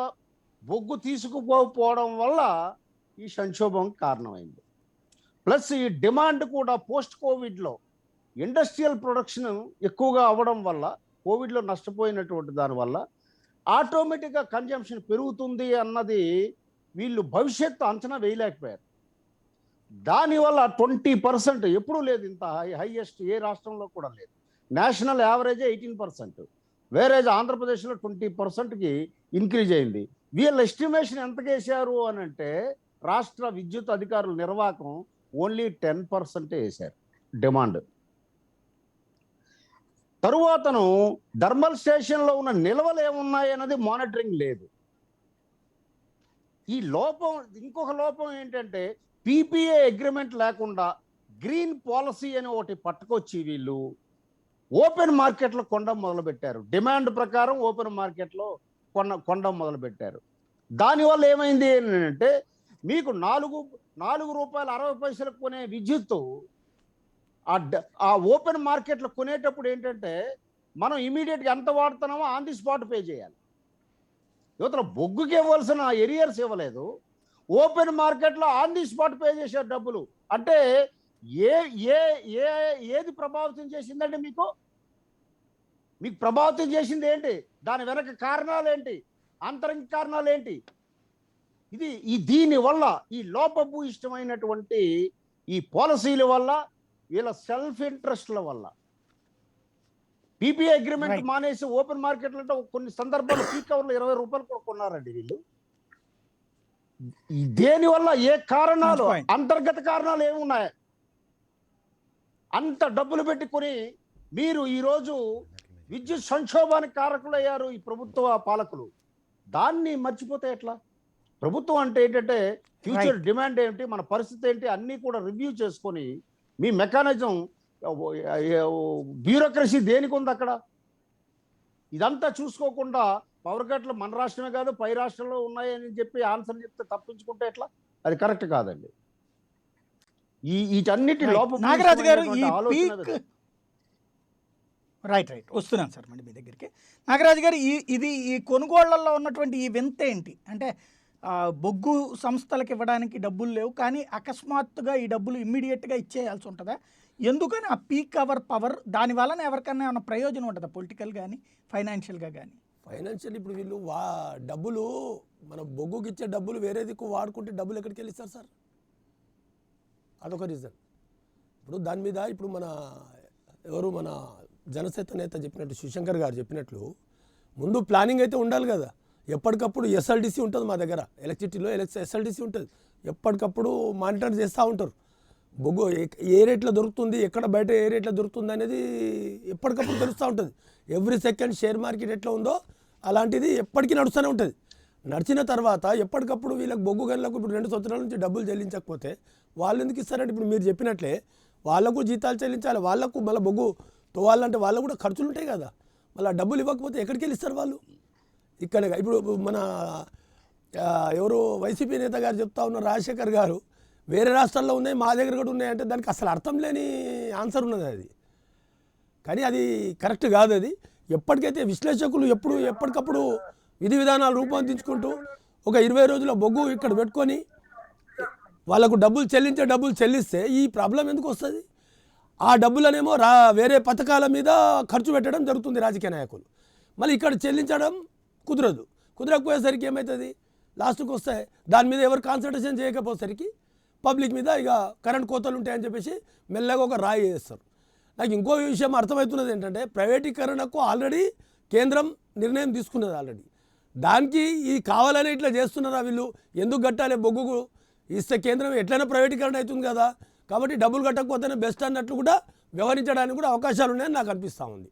బొగ్గు తీసుకుపోవడం వల్ల ఈ సంక్షోభం కారణమైంది. ప్లస్ ఈ డిమాండ్ కూడా పోస్ట్ కోవిడ్లో ఇండస్ట్రియల్ ప్రొడక్షన్ ఎక్కువగా అవ్వడం వల్ల, కోవిడ్లో నష్టపోయినటువంటి దానివల్ల ఆటోమేటిక్గా కన్జంప్షన్ పెరుగుతుంది అన్నది వీళ్ళు భవిష్యత్తు అంచనా వేయలేకపోయారు. దానివల్ల 20% ఎప్పుడూ లేదు, ఇంత హైయెస్ట్ ఏ రాష్ట్రంలో కూడా లేదు. నేషనల్ యావరేజ్ 18%, వేరేజ్ ఆంధ్రప్రదేశ్లో 20%కి ఇంక్రీజ్ అయింది. వీళ్ళ ఎస్టిమేషన్ ఎంతకేసారు అని అంటే రాష్ట్ర విద్యుత్ అధికారుల నిర్వాహకం ఓన్లీ 10% వేశారు డిమాండ్. తరువాతను థర్మల్ స్టేషన్లో ఉన్న నిల్వలు ఏమున్నాయి అన్నది మానిటరింగ్ లేదు. ఈ లోపం, ఇంకొక లోపం ఏంటంటే PPA అగ్రిమెంట్ లేకుండా గ్రీన్ పాలసీ అని ఒకటి పట్టుకొచ్చి వీళ్ళు ఓపెన్ మార్కెట్లో కొనడం మొదలుపెట్టారు. డిమాండ్ ప్రకారం ఓపెన్ మార్కెట్లో కొనడం మొదలుపెట్టారు. దానివల్ల ఏమైంది అంటే మీకు 4 రూపాయలు 60 పైసలకు కొనే విద్యుత్తు ఆ ఓపెన్ మార్కెట్లో కొనేటప్పుడు ఏంటంటే మనం ఇమీడియట్గా ఎంత వాడుతున్నామో ఆన్ ది స్పాట్ పే చేయాలి. యువతల బొగ్గుకి ఇవ్వాల్సిన ఎరియర్స్ ఇవ్వలేదు, ఓపెన్ మార్కెట్లో ఆన్ ది స్పాట్ పే చేశారు డబ్బులు. అంటే ఏది ప్రభావితం చేసిందండి? మీకు ప్రభావితం చేసింది ఏంటి? దాని వెనక కారణాలు ఏంటి? అంతరంగ కారణాలు ఏంటి? దీనివల్ల ఈ లోపభూయిష్టమైనటువంటి ఈ పాలసీల వల్ల, వీళ్ళ సెల్ఫ్ ఇంట్రెస్ట్ల వల్ల పీపీఐ అగ్రిమెంట్ మానేసి ఓపెన్ మార్కెట్లో కొన్ని సందర్భాల్లో పీక్ అవర్లో 20 రూపాయలు కూడా కొన్నారండి వీళ్ళు. దేనివల్ల? ఏ కారణాలు, అంతర్గత కారణాలు ఏమున్నాయి? అంత డబ్బులు పెట్టుకుని మీరు ఈరోజు విద్యుత్ సంక్షోభానికి కారకులయ్యారు ఈ ప్రభుత్వ పాలకులు. దాన్ని మర్చిపోతే ఎట్లా? ప్రభుత్వం అంటే ఏంటంటే ఫ్యూచర్ డిమాండ్ ఏంటి, మన పరిస్థితి ఏంటి అన్నీ కూడా రివ్యూ చేసుకొని మీ మెకానిజం, బ్యూరోక్రసీ దేనికి ఉంది అక్కడ? ఇదంతా చూసుకోకుండా పవర్ కట్లు మన రాష్ట్రమే కాదు పై రాష్ట్రంలో ఉన్నాయని చెప్పి ఆన్సర్ చెప్తే తప్పించుకుంటే ఎట్లా? అది కరెక్ట్ కాదండి. వీటన్నిటి లోపం నాగరాజు గారు ఈ పీక్ రైట్ వస్తున్నాను సార్ మళ్ళీ మీ దగ్గరికి. నాగరాజు గారు ఈ కొనుగోళ్లలో ఉన్నటువంటి ఈ వింత ఏంటి అంటే బొగ్గు సంస్థలకు ఇవ్వడానికి డబ్బులు లేవు, కానీ అకస్మాత్తుగా ఈ డబ్బులు ఇమ్మీడియట్గా ఇచ్చేయాల్సి ఉంటుందా? ఎందుకని ఆ పీక్ అవర్ పవర్? దాని వలన ఎవరికైనా ఏమైనా ప్రయోజనం ఉంటుందా పొలిటికల్ కానీ ఫైనాన్షియల్గా కానీ? ఫైనాన్షియల్ ఇప్పుడు వీళ్ళు డబ్బులు మన బొగ్గుకి ఇచ్చే డబ్బులు వేరే దిక్కు వాడుకుంటే డబ్బులు ఎక్కడికి వెళ్ళిస్తారు సార్? అదొక రీజన్. ఇప్పుడు దాని మీద ఇప్పుడు మన జనసేన నేత చెప్పినట్టు శివశంకర్ గారు చెప్పినట్లు ముందు ప్లానింగ్ అయితే ఉండాలి కదా. ఎప్పటికప్పుడు ఎస్ఎల్డిసి ఉంటుంది మా దగ్గర, ఎలక్ట్రిసిటీలో ఎస్ఎల్డిసి ఉంటుంది. ఎప్పటికప్పుడు మానిటర్ చేస్తూ ఉంటారు. బొగ్గు ఏ రేట్లో దొరుకుతుంది, ఎక్కడ బయట ఏ రేట్లో దొరుకుతుంది అనేది ఎప్పటికప్పుడు తెలుస్తూ ఉంటుంది. ఎవ్రీ సెకండ్ షేర్ మార్కెట్ ఎట్లా ఉందో అలాంటిది ఎప్పటికీ నడుస్తూనే ఉంటుంది. నడిచిన తర్వాత ఎప్పటికప్పుడు వీళ్ళకి బొగ్గు గనులకు ఇప్పుడు 2 సంవత్సరాల నుంచి డబ్బులు చెల్లించకపోతే వాళ్ళు ఎందుకు ఇస్తారంటే ఇప్పుడు మీరు చెప్పినట్లే వాళ్ళకు జీతాలు చెల్లించాలి, వాళ్ళకు మళ్ళీ బొగ్గు తోవాలంటే వాళ్ళకు కూడా ఖర్చులు ఉంటాయి కదా. మళ్ళీ డబ్బులు ఇవ్వకపోతే ఎక్కడికి వెళ్ళిస్తారు వాళ్ళు? ఇక్కడ ఇప్పుడు మన ఎవరు వైసీపీ నేత గారు చెప్తా ఉన్నారు, రాజశేఖర్ గారు, వేరే రాష్ట్రాల్లో ఉన్నాయి మా దగ్గర కూడా ఉన్నాయంటే దానికి అసలు అర్థం లేని ఆన్సర్ ఉన్నది అది. కానీ అది కరెక్ట్ కాదు. అది ఎప్పటికైతే విశ్లేషకులు ఎప్పటికప్పుడు విధి విధానాలు రూపొందించుకుంటూ ఒక 20 రోజుల బొగ్గు ఇక్కడ పెట్టుకొని వాళ్ళకు డబ్బులు చెల్లిస్తే ఈ ప్రాబ్లం ఎందుకు వస్తుంది? ఆ డబ్బులనేమో వేరే పథకాల మీద ఖర్చు పెట్టడం జరుగుతుంది రాజకీయ నాయకులు. మళ్ళీ ఇక్కడ చెల్లించడం కుదరకపోయేసరికి ఏమవుతుంది? లాస్ట్కి వస్తే దాని మీద ఎవరు కాన్సన్ట్రేషన్ చేయకపోయేసరికి పబ్లిక్ మీద ఇక కరెంట్ కోతలు ఉంటాయని చెప్పేసి మెల్లగా ఒక రాయి వేస్తారు. నాకు ఇంకో విషయం అర్థమవుతున్నది ఏంటంటే ప్రైవేటీకరణకు ఆల్రెడీ కేంద్రం నిర్ణయం తీసుకున్నది ఆల్రెడీ. దానికి ఇది కావాలని ఇట్లా చేస్తున్నారా వీళ్ళు? ఎందుకు కట్టాలి? బొగ్గుకు ఇస్తే కేంద్రం ఎట్లయినా ప్రైవేటీకరణ అవుతుంది కదా, కాబట్టి డబ్బులు కట్టకపోతేనే బెస్ట్ అన్నట్లు కూడా వ్యవహరించడానికి కూడా అవకాశాలు ఉన్నాయని నాకు అనిపిస్తూ ఉంది.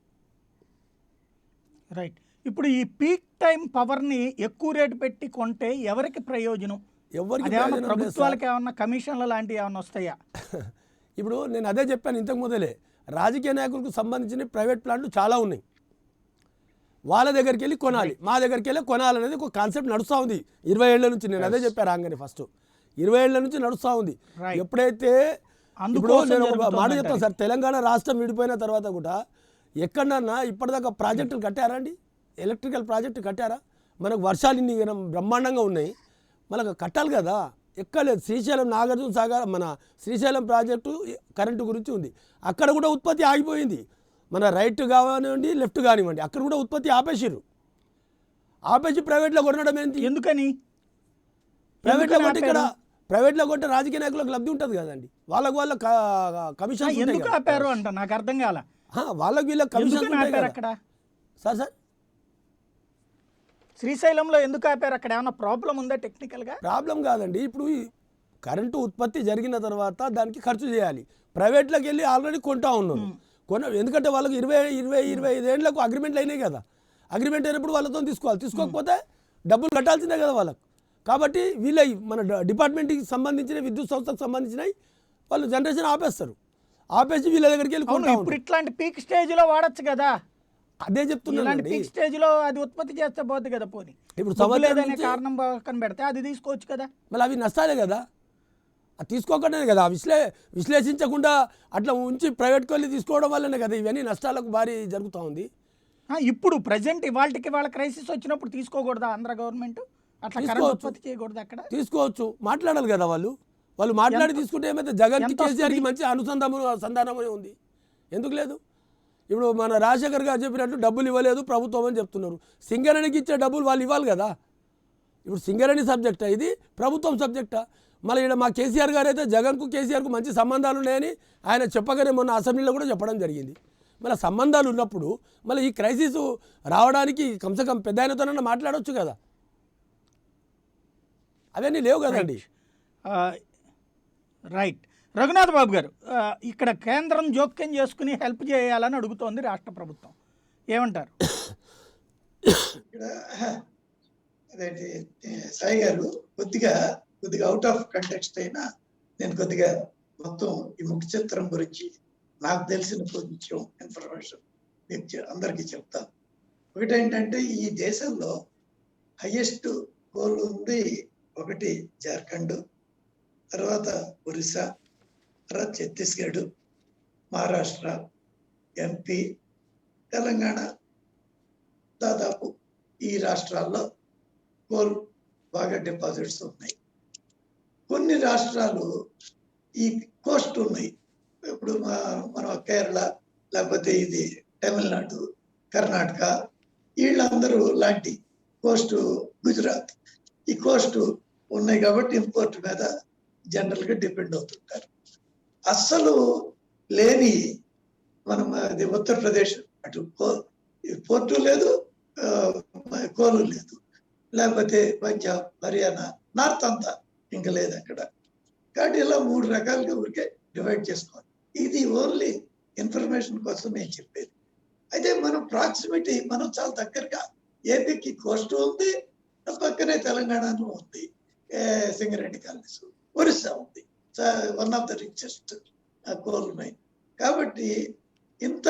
రైట్. ఇప్పుడు ఈ పీక్ టైం పవర్ని ఎక్కువ రేటు పెట్టి కొంటే ఎవరికి ప్రయోజనం? ప్రభుత్వాలకు ఏమన్నా కమిషన్ల లాంటివి ఏమన్నా వస్తాయా? ఇప్పుడు నేను అదే చెప్పాను ఇంతకు మొదలే, రాజకీయ నాయకులకు సంబంధించిన ప్రైవేట్ ప్లాంట్లు చాలా ఉన్నాయి. వాళ్ళ దగ్గరికి వెళ్ళి కొనాలి, మా దగ్గరికి వెళ్ళి కొనాలనేది ఒక కాన్సెప్ట్ నడుస్తూ ఉంది 20 ఏళ్ల నుంచి. నేను అదే చెప్పాను రాగానే ఫస్ట్ 20 ఏళ్ల నుంచి నడుస్తూ ఉంది. ఎప్పుడైతే ఇప్పుడు నేను ఒక మాట చెప్తాను సార్, తెలంగాణ రాష్ట్రం విడిపోయిన తర్వాత కూడా ఎక్కడన్నా ఇప్పటిదాకా ప్రాజెక్టులు కట్టారా అండి? ఎలక్ట్రికల్ ప్రాజెక్టు కట్టారా? మనకు వర్షాలు ఇన్ని బ్రహ్మాండంగా ఉన్నాయి, మనకు కట్టాలి కదా. ఎక్కలేదు. శ్రీశైలం నాగార్జున సాగర్ మన శ్రీశైలం ప్రాజెక్టు కరెంటు గురించి ఉంది, అక్కడ కూడా ఉత్పత్తి ఆగిపోయింది. మన రైట్ కానివ్వండి లెఫ్ట్ కానివ్వండి అక్కడ కూడా ఉత్పత్తి ఆపేసి ప్రైవేట్లో కొనడం ఏంటి? ఎందుకని? ప్రైవేట్లో కొంటే ఇక్కడ ప్రైవేట్లో కొంటే రాజకీయ నాయకులకు లబ్ధి ఉంటుంది కదండి, వాళ్ళ కమిషన్. ఎందుకు ఆపారు అంట నాకు అర్థం కాల. వాళ్ళకి వీళ్ళకి కమిషన్ అక్కడ. సార్ శ్రీశైలంలో ఎందుకు ఆపారు? అక్కడ ఏమైనా ప్రాబ్లం ఉందా టెక్నికల్గా? ప్రాబ్లం కాదండి. ఇప్పుడు కరెంటు ఉత్పత్తి జరిగిన తర్వాత దానికి ఖర్చు చేయాలి. ప్రైవేట్లోకి వెళ్ళి ఆల్రెడీ కొంటా ఉన్నాను ఎందుకంటే వాళ్ళకి 20-25 ఏళ్ళకు అగ్రిమెంట్లు అయినాయి కదా. అగ్రిమెంట్ అయినప్పుడు వాళ్ళతో తీసుకోకపోతే డబ్బులు కట్టాల్సిందే కదా వాళ్ళకు. కాబట్టి వీళ్ళ మన డిపార్ట్మెంట్కి సంబంధించిన విద్యుత్ సంస్థకు సంబంధించినవి వాళ్ళు జనరేషన్ ఆపేసి వీళ్ళ దగ్గరికి వెళ్ళి ఇప్పుడు ఇట్లాంటి పీక్ స్టేజ్లో వాడచ్చు కదా. అదే ఇలాంటి చెప్తున్నానండి. పీక్ స్టేజ్ లో అది ఉత్పత్తి చేస్తే పోద్ది కదా. పోనీ ఇప్పుడు బొగ్గు సంవత్సరం లేదనే నుంచి కారణం పక్కన పెడితే అది తీసుకోవచ్చు కదా. మళ్ళీ అవి నష్టాలే కదా, అది తీసుకోకుండానే కదా, విశ్లేషించకుండా అట్లా ఉంచి ప్రైవేట్ కోళ్ళు తీసుకోవడం వల్లనే కదా ఇవన్నీ నష్టాలకు భారీ జరుగుతూ ఉంది. ఇప్పుడు ప్రజెంట్ ఇవాళకి వాళ్ళ క్రైసిస్ వచ్చినప్పుడు తీసుకోకూడదా ఆంధ్ర గవర్నమెంట్? అట్లా కరెంట్ తీసుకోవచ్చు. ఉత్పత్తి చేయకూడదు అక్కడ. తీసుకోవచ్చు, మాట్లాడాలి కదా వాళ్ళు మాట్లాడి తీసుకుంటే ఏమైతే జగన్కి ఎంత కేసీఆర్కి వస్తుంది? మంచి సంధానమే ఉంది. ఎందుకు లేదు? ఇప్పుడు మన రాజశేఖర్ గారు చెప్పినట్టు డబ్బులు ఇవ్వలేదు ప్రభుత్వం అని చెప్తున్నారు. సింగరేణికి ఇచ్చే డబ్బులు వాళ్ళు ఇవ్వాలి కదా. ఇప్పుడు సింగరేణి సబ్జెక్టా, ఇది ప్రభుత్వం సబ్జెక్టా? మళ్ళీ ఇక్కడ మా కేసీఆర్ గారు అయితే జగన్కు కేసీఆర్కు మంచి సంబంధాలు ఉన్నాయని ఆయన చెప్పగానే మొన్న అసెంబ్లీలో కూడా చెప్పడం జరిగింది. మళ్ళీ సంబంధాలు ఉన్నప్పుడు మళ్ళీ ఈ క్రైసిస్ రావడానికి కమ్సకం పెద్ద ఆయనతోనన్నా మాట్లాడవచ్చు కదా. అవన్నీ లేవు కదండి. రైట్. రఘునాథ్ బాబు గారు, ఇక్కడ కేంద్రం జోక్యం చేసుకుని హెల్ప్ చేయాలని అడుగుతోంది రాష్ట్ర ప్రభుత్వం, ఏమంటారు? ఇక్కడ అదేంటి సాయి గారు కొద్దిగా అవుట్ ఆఫ్ కంటెక్స్ట్ అయినా నేను కొద్దిగా మొత్తం ఈ ముఖ్య చిత్రం గురించి నాకు తెలిసిన కొంచెం ఇన్ఫర్మేషన్ మీకు అందరికీ చెప్తాను. ఒకటేంటంటే ఈ దేశంలో హైయెస్ట్ కోల్ ఉంది ఒకటి జార్ఖండ్, తర్వాత ఒరిస్సా, తర్వాత ఛత్తీస్గఢ్, మహారాష్ట్ర, ఎంపీ, తెలంగాణ, దాదాపు ఈ రాష్ట్రాల్లో కోల్ బాగా డిపాజిట్స్ ఉన్నాయి. కొన్ని రాష్ట్రాలు ఈ కోస్ట్ ఉన్నాయి. ఇప్పుడు మన కేరళ, లేకపోతే ఇది తమిళనాడు, కర్ణాటక, వీళ్ళందరూ లాంటి కోస్ట్, గుజరాత్, ఈ కోస్ట్ ఉన్నాయి కాబట్టి ఇంపోర్ట్ మీద జనరల్గా డిపెండ్ అవుతుంటారు. అస్సలు లేని మనం అది ఉత్తరప్రదేశ్, అటు పోర్టు లేదు, కోలు లేదు, లేకపోతే పంజాబ్, హర్యానా, నార్త్ అంతా ఇంకా లేదు అక్కడ. కాబట్టి ఇలా 3 రకాలుగా ఊరికే డివైడ్ చేసుకోవాలి. ఇది ఓన్లీ ఇన్ఫర్మేషన్ కోసం నేను చెప్పేది. అయితే మనం ప్రాక్సిమిటీ, మనం చాలా దగ్గరగా, ఏపీకి కోస్ట్ ఉంది, పక్కనే తెలంగాణను ఉంది, సింగరేణి కాలనీస్, ఒరిస్సా ఉంది, one of the richest coal mine. కాబట్టి ఇంత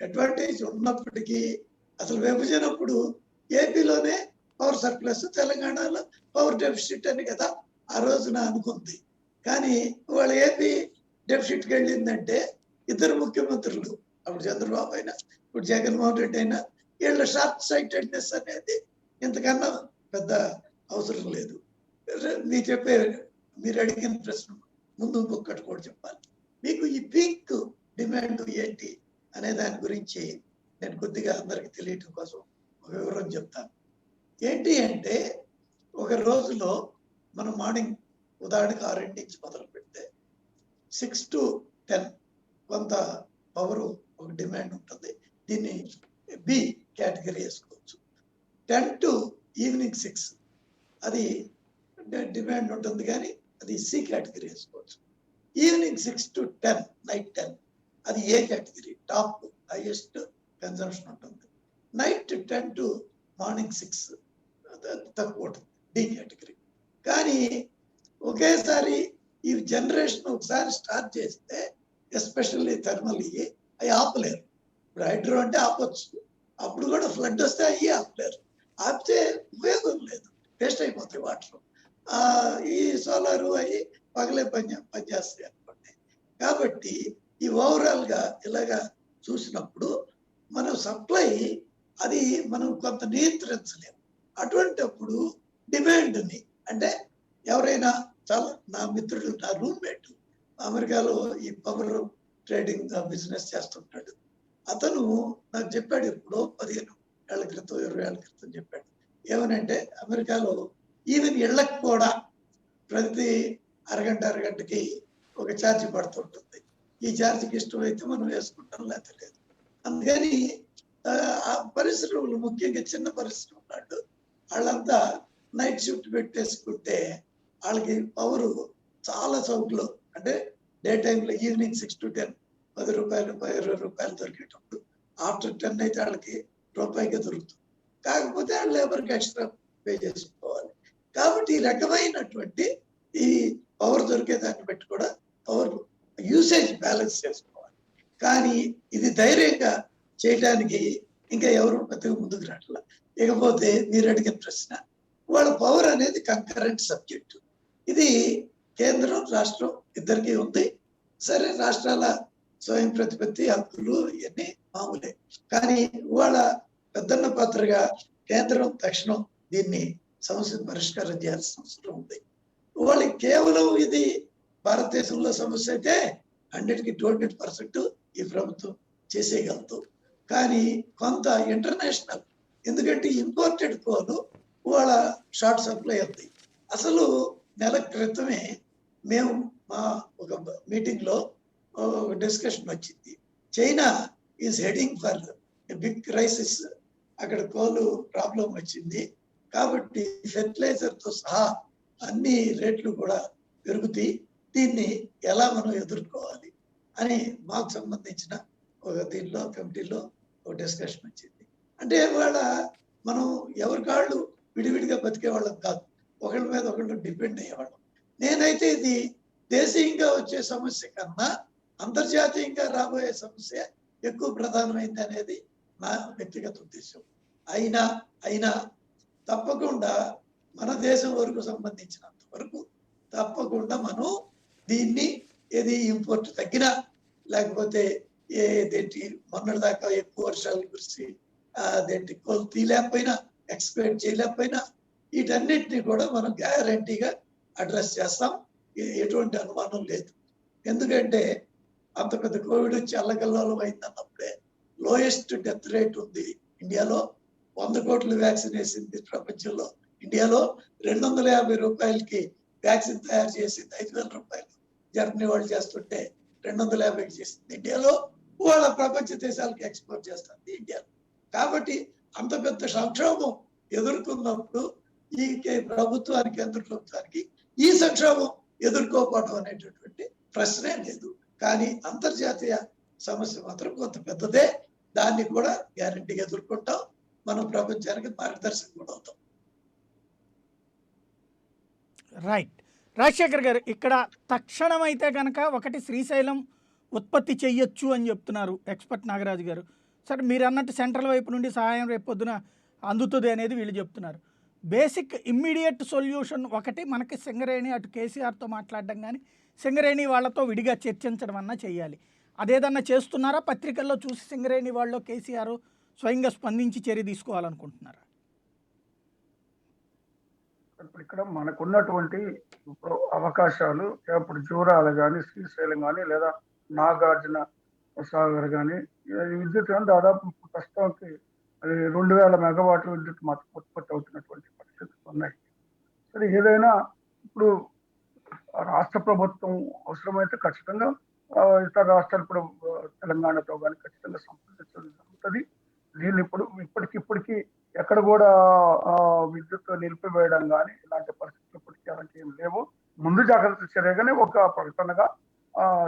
అడ్వాంటేజ్ ఉన్నప్పటికీ అసలు విభజనప్పుడు ఏపీలోనే పవర్ సర్ప్లస్, తెలంగాణలో పవర్ డెఫిసిట్ అని కదా ఆ రోజున అనుకుంది. కానీ వాళ్ళ ఏపీ డెఫిసిట్కి వెళ్ళిందంటే ఇద్దరు ముఖ్యమంత్రులు, అప్పుడు చంద్రబాబు అయినా ఇప్పుడు జగన్మోహన్ రెడ్డి అయినా, వీళ్ళ షార్ట్ సైటెడ్నెస్ అనేది ఇంతకన్నా పెద్ద అవసరం లేదు. మీరు అడిగిన ప్రశ్న ముందు ఇంకొకటి కూడా చెప్పాలి. మీకు ఈ పీక్ డిమాండ్ ఏంటి అనే దాని గురించి నేను కొద్దిగా అందరికి తెలియటం కోసం ఒక వివరం చెప్తాను. ఏంటి అంటే, ఒక రోజులో మనం మార్నింగ్ ఉదాహరణకు 6 నుంచి మొదలు పెడితే 6 to 10 కొంత పవర్ ఒక డిమాండ్ ఉంటుంది. దీన్ని బి కేటగిరీ వేసుకోవచ్చు. 10 to ఈవినింగ్ 6 అది డిమాండ్ ఉంటుంది, కానీ అది సి కేటగిరీ వేసుకోవచ్చు. ఈవినింగ్ 6 to 10 నైట్ 10 అది ఏ కేటగిరీ, టాప్ హైయెస్ట్ కన్జంప్షన్ ఉంటుంది. నైట్ 10 to మార్నింగ్ 6 తక్కువ ఉంటుంది, డి కేటగిరీ. కానీ ఒకేసారి ఈ జనరేషన్ ఒకసారి స్టార్ట్ చేస్తే ఎస్పెషల్లీ థర్మల్ అవి ఆపలేరు. ఇప్పుడు హైడ్రో అంటే ఆపొచ్చు, అప్పుడు కూడా ఫ్లడ్ వస్తే అవి ఆపలేరు. ఆపితే ఉపయోగం లేదు, వేస్ట్ అయిపోతాయి వాటర్. ఈ సోలారు అవి పగలే పనిచేస్తాయి అనుకోండి. కాబట్టి ఈ ఓవరాల్ గా ఇలాగా చూసినప్పుడు మనం సప్లై అది మనం కొంత నియంత్రించలేము. అటువంటిప్పుడు డిమాండ్ని, అంటే ఎవరైనా చాలా, నా మిత్రుడు, నా రూమ్మేట్ అమెరికాలో ఈ పవర్ ట్రేడింగ్ బిజినెస్ చేస్తుంటాడు. అతను నాకు చెప్పాడు, ఎప్పుడో 15 ఏళ్ల క్రితం 20 ఏళ్ల క్రితం చెప్పాడు. ఏమనంటే, అమెరికాలో ఈవెన్ ఇళ్లకు కూడా ప్రతి అరగంటకి ఒక ఛార్జ్ పడుతుంటుంది. ఈ ఛార్జ్కి ఇష్టమైతే మనం వేసుకుంటాం, లేకపోతే లేదు. అందుకని ఆ పరిశ్రమలు, ముఖ్యంగా చిన్న పరిశ్రమలు, వాళ్ళంతా నైట్ షిఫ్ట్ పెట్టేసుకుంటే వాళ్ళకి పవరు చాలా చౌకలో, అంటే డే టైంలో ఈవినింగ్ 6 to 10 10 రూపాయలు 20 రూపాయలు దొరికేటప్పుడు, ఆఫ్టర్ 10 అయితే వాళ్ళకి రూపాయికే దొరుకుతుంది. కాకపోతే వాళ్ళు లేబర్కి ఎక్స్ట్రా పే చేసుకోవాలి. కాబట్టి ఈ రకమైనటువంటి ఈ పవర్ దొరికే దాన్ని బట్టి కూడా పవర్ యూసేజ్ బ్యాలెన్స్ చేసుకోవాలి. కానీ ఇది ధైర్యంగా చేయడానికి ఇంకా ఎవరు పెద్దగా ముందుకు రావట్లా. ఇకపోతే మీరు అడిగిన ప్రశ్న, వాళ్ళ పవర్ అనేది కంకరెంట్ సబ్జెక్టు. ఇది కేంద్రం రాష్ట్రం ఇద్దరికీ ఉంది. సరే, రాష్ట్రాల స్వయం ప్రతిపత్తి హక్కులు ఇవన్నీ మామూలే. కానీ వాళ్ళ పెద్దన్న పాత్రగా కేంద్రం తక్షణం దీన్ని సమస్యను పరిష్కారం చేయాల్సిన అవసరం ఉంది. వాళ్ళకి కేవలం ఇది భారతదేశంలో సమస్య అయితే 100కి 200% ఈ ప్రభుత్వం చేసేయగలదు. కానీ కొంత ఇంటర్నేషనల్, ఎందుకంటే ఇంపోర్టెడ్ కోల్ వాళ్ళ షార్ట్ సప్లై ఉంది. అసలు నెల క్రితమే మేము మా ఒక మీటింగ్ లో డిస్కషన్ వచ్చింది. China is heading for big crisis. అక్కడ కోల్ ప్రాబ్లం వచ్చింది కాబట్టి ఫెర్టిలైజర్ తో సహా అన్ని రేట్లు కూడా పెరుగుతాయి. దీన్ని ఎలా మనం ఎదుర్కోవాలి అని మాకు సంబంధించిన ఒక దీనిలో కమిటీలో ఒక డిస్కషన్ వచ్చింది. అంటే వాళ్ళ మనం ఎవరికాళ్ళు విడివిడిగా బతికే వాళ్ళం కాదు, ఒకళ్ళ మీద ఒకళ్ళు డిపెండ్ అయ్యేవాళ్ళం. నేనైతే ఇది దేశీయంగా వచ్చే సమస్య కన్నా అంతర్జాతీయంగా రాబోయే సమస్య ఎక్కువ ప్రధానమైంది అనేది నా వ్యక్తిగత ఉద్దేశం. అయినా తప్పకుండా మన దేశం వరకు సంబంధించినంత వరకు తప్పకుండా మనం దీన్ని ఏది ఇంపోర్ట్ తగ్గినా, లేకపోతే ఏదేంటి మొన్నటి దాకా ఎక్కువ వర్షాలు కురిసి అదేంటి కోల్ తీయలేకపోయినా, ఎక్స్పెక్ట్ చేయలేకపోయినా, వీటన్నిటిని కూడా మనం గ్యారంటీగా అడ్రస్ చేస్తాం. ఎటువంటి అనుమానం లేదు. ఎందుకంటే అంత పెద్ద కోవిడ్ వచ్చి అల్లకల్లోలం అయిందన్నప్పుడే లోయెస్ట్ డెత్ రేట్ ఉంది ఇండియాలో. 100 కోట్ల వ్యాక్సిన్ వేసింది ప్రపంచంలో. ఇండియాలో 250 రూపాయలకి వ్యాక్సిన్ తయారు చేసింది, 5,000 రూపాయలు జర్మనీ వాళ్ళు చేస్తుంటే 250కి చేసింది ఇండియాలో. వాళ్ళ ప్రపంచ దేశాలకు ఎక్స్పోర్ట్ చేస్తుంది ఇండియాలో. కాబట్టి అంత పెద్ద సంక్షోభం ఎదుర్కొన్నప్పుడు ఈ ప్రభుత్వానికి, కేంద్ర ప్రభుత్వానికి ఈ సంక్షోభం ఎదుర్కోకపోవడం అనేటటువంటి ప్రశ్నే లేదు. కానీ అంతర్జాతీయ సమస్య మాత్రం కొంత పెద్దదే. దాన్ని కూడా గ్యారంటీగా ఎదుర్కొంటాం. మనం ప్రపంచానికి మార్గదర్శకం కూడా అవుతాం. రైట్. రాజశేఖర్ గారు, ఇక్కడ తక్షణం అయితే కనుక ఒకటి శ్రీశైలం ఉత్పత్తి చెయ్యొచ్చు అని చెప్తున్నారు ఎక్స్పర్ట్ నాగరాజు గారు. సరే, మీరు అన్నట్టు సెంట్రల్ వైపు నుండి సహాయం రేపు పొద్దున అందుతుంది అనేది వీళ్ళు చెప్తున్నారు. బేసిక్ ఇమ్మీడియట్ సొల్యూషన్ ఒకటి మనకి సింగరేణి అటు కేసీఆర్తో మాట్లాడడం కానీ సింగరేణి వాళ్ళతో విడిగా చర్చించడం అన్నా చేయాలి. అదేదన్నా చేస్తున్నారా? పత్రికల్లో చూసి సింగరేణి వాళ్ళు కేసీఆర్ స్వయంగా స్పందించి చర్య తీసుకోవాలనుకుంటున్నారా? ఇప్పుడు ఇక్కడ మనకున్నటువంటి అవకాశాలు ఇప్పుడు జూరాలు కానీ, శ్రీశైలం కానీ, లేదా నాగార్జున సాగర్ కానీ, విద్యుత్ కానీ దాదాపు ప్రస్తుతానికి 2,000 మెగావాట్ల విద్యుత్ ఉత్పత్తి అవుతున్నటువంటి పరిస్థితులు ఉన్నాయి. సరే, ఏదైనా ఇప్పుడు రాష్ట్ర ప్రభుత్వం అవసరమైతే ఖచ్చితంగా ఇతర రాష్ట్రాలు ఇప్పుడు తెలంగాణతో కానీ ఖచ్చితంగా సంప్రదించడం జరుగుతుంది. దీన్ని ఇప్పటికి ఎక్కడ కూడా విద్యుత్ నిలిపివేయడం కానీ ఇలాంటి పరిస్థితులు ఇప్పటికీ అలాంటి ఏం లేవు. ముందు జాగ్రత్త చర్యగానే ఒక ప్రకటనగా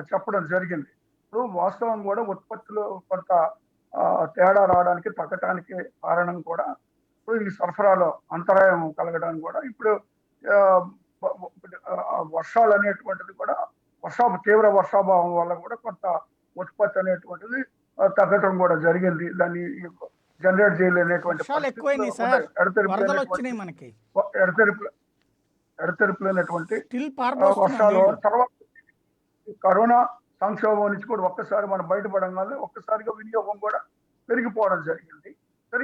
చెప్పడం జరిగింది. ఇప్పుడు వాస్తవం కూడా ఉత్పత్తులు కొంత తేడా రావడానికి, తగ్గటానికి కారణం కూడా ఇప్పుడు ఈ సరఫరాలో అంతరాయం కలగడానికి కూడా ఇప్పుడు వర్షాలు అనేటువంటిది కూడా తీవ్ర వర్షాభావం వల్ల కూడా కొంత ఉత్పత్తి అనేటువంటిది తగ్గటం కూడా జరిగింది. దాన్ని జనరేట్ చేయలేనటువంటి ఎడతెరిపిలేనటువంటి వర్షాలు. తర్వాత కరోనా సంక్షోభం నుంచి కూడా ఒక్కసారి మనం బయటపడంగానే ఒక్కసారిగా వినియోగం కూడా పెరిగిపోవడం జరిగింది. సరే,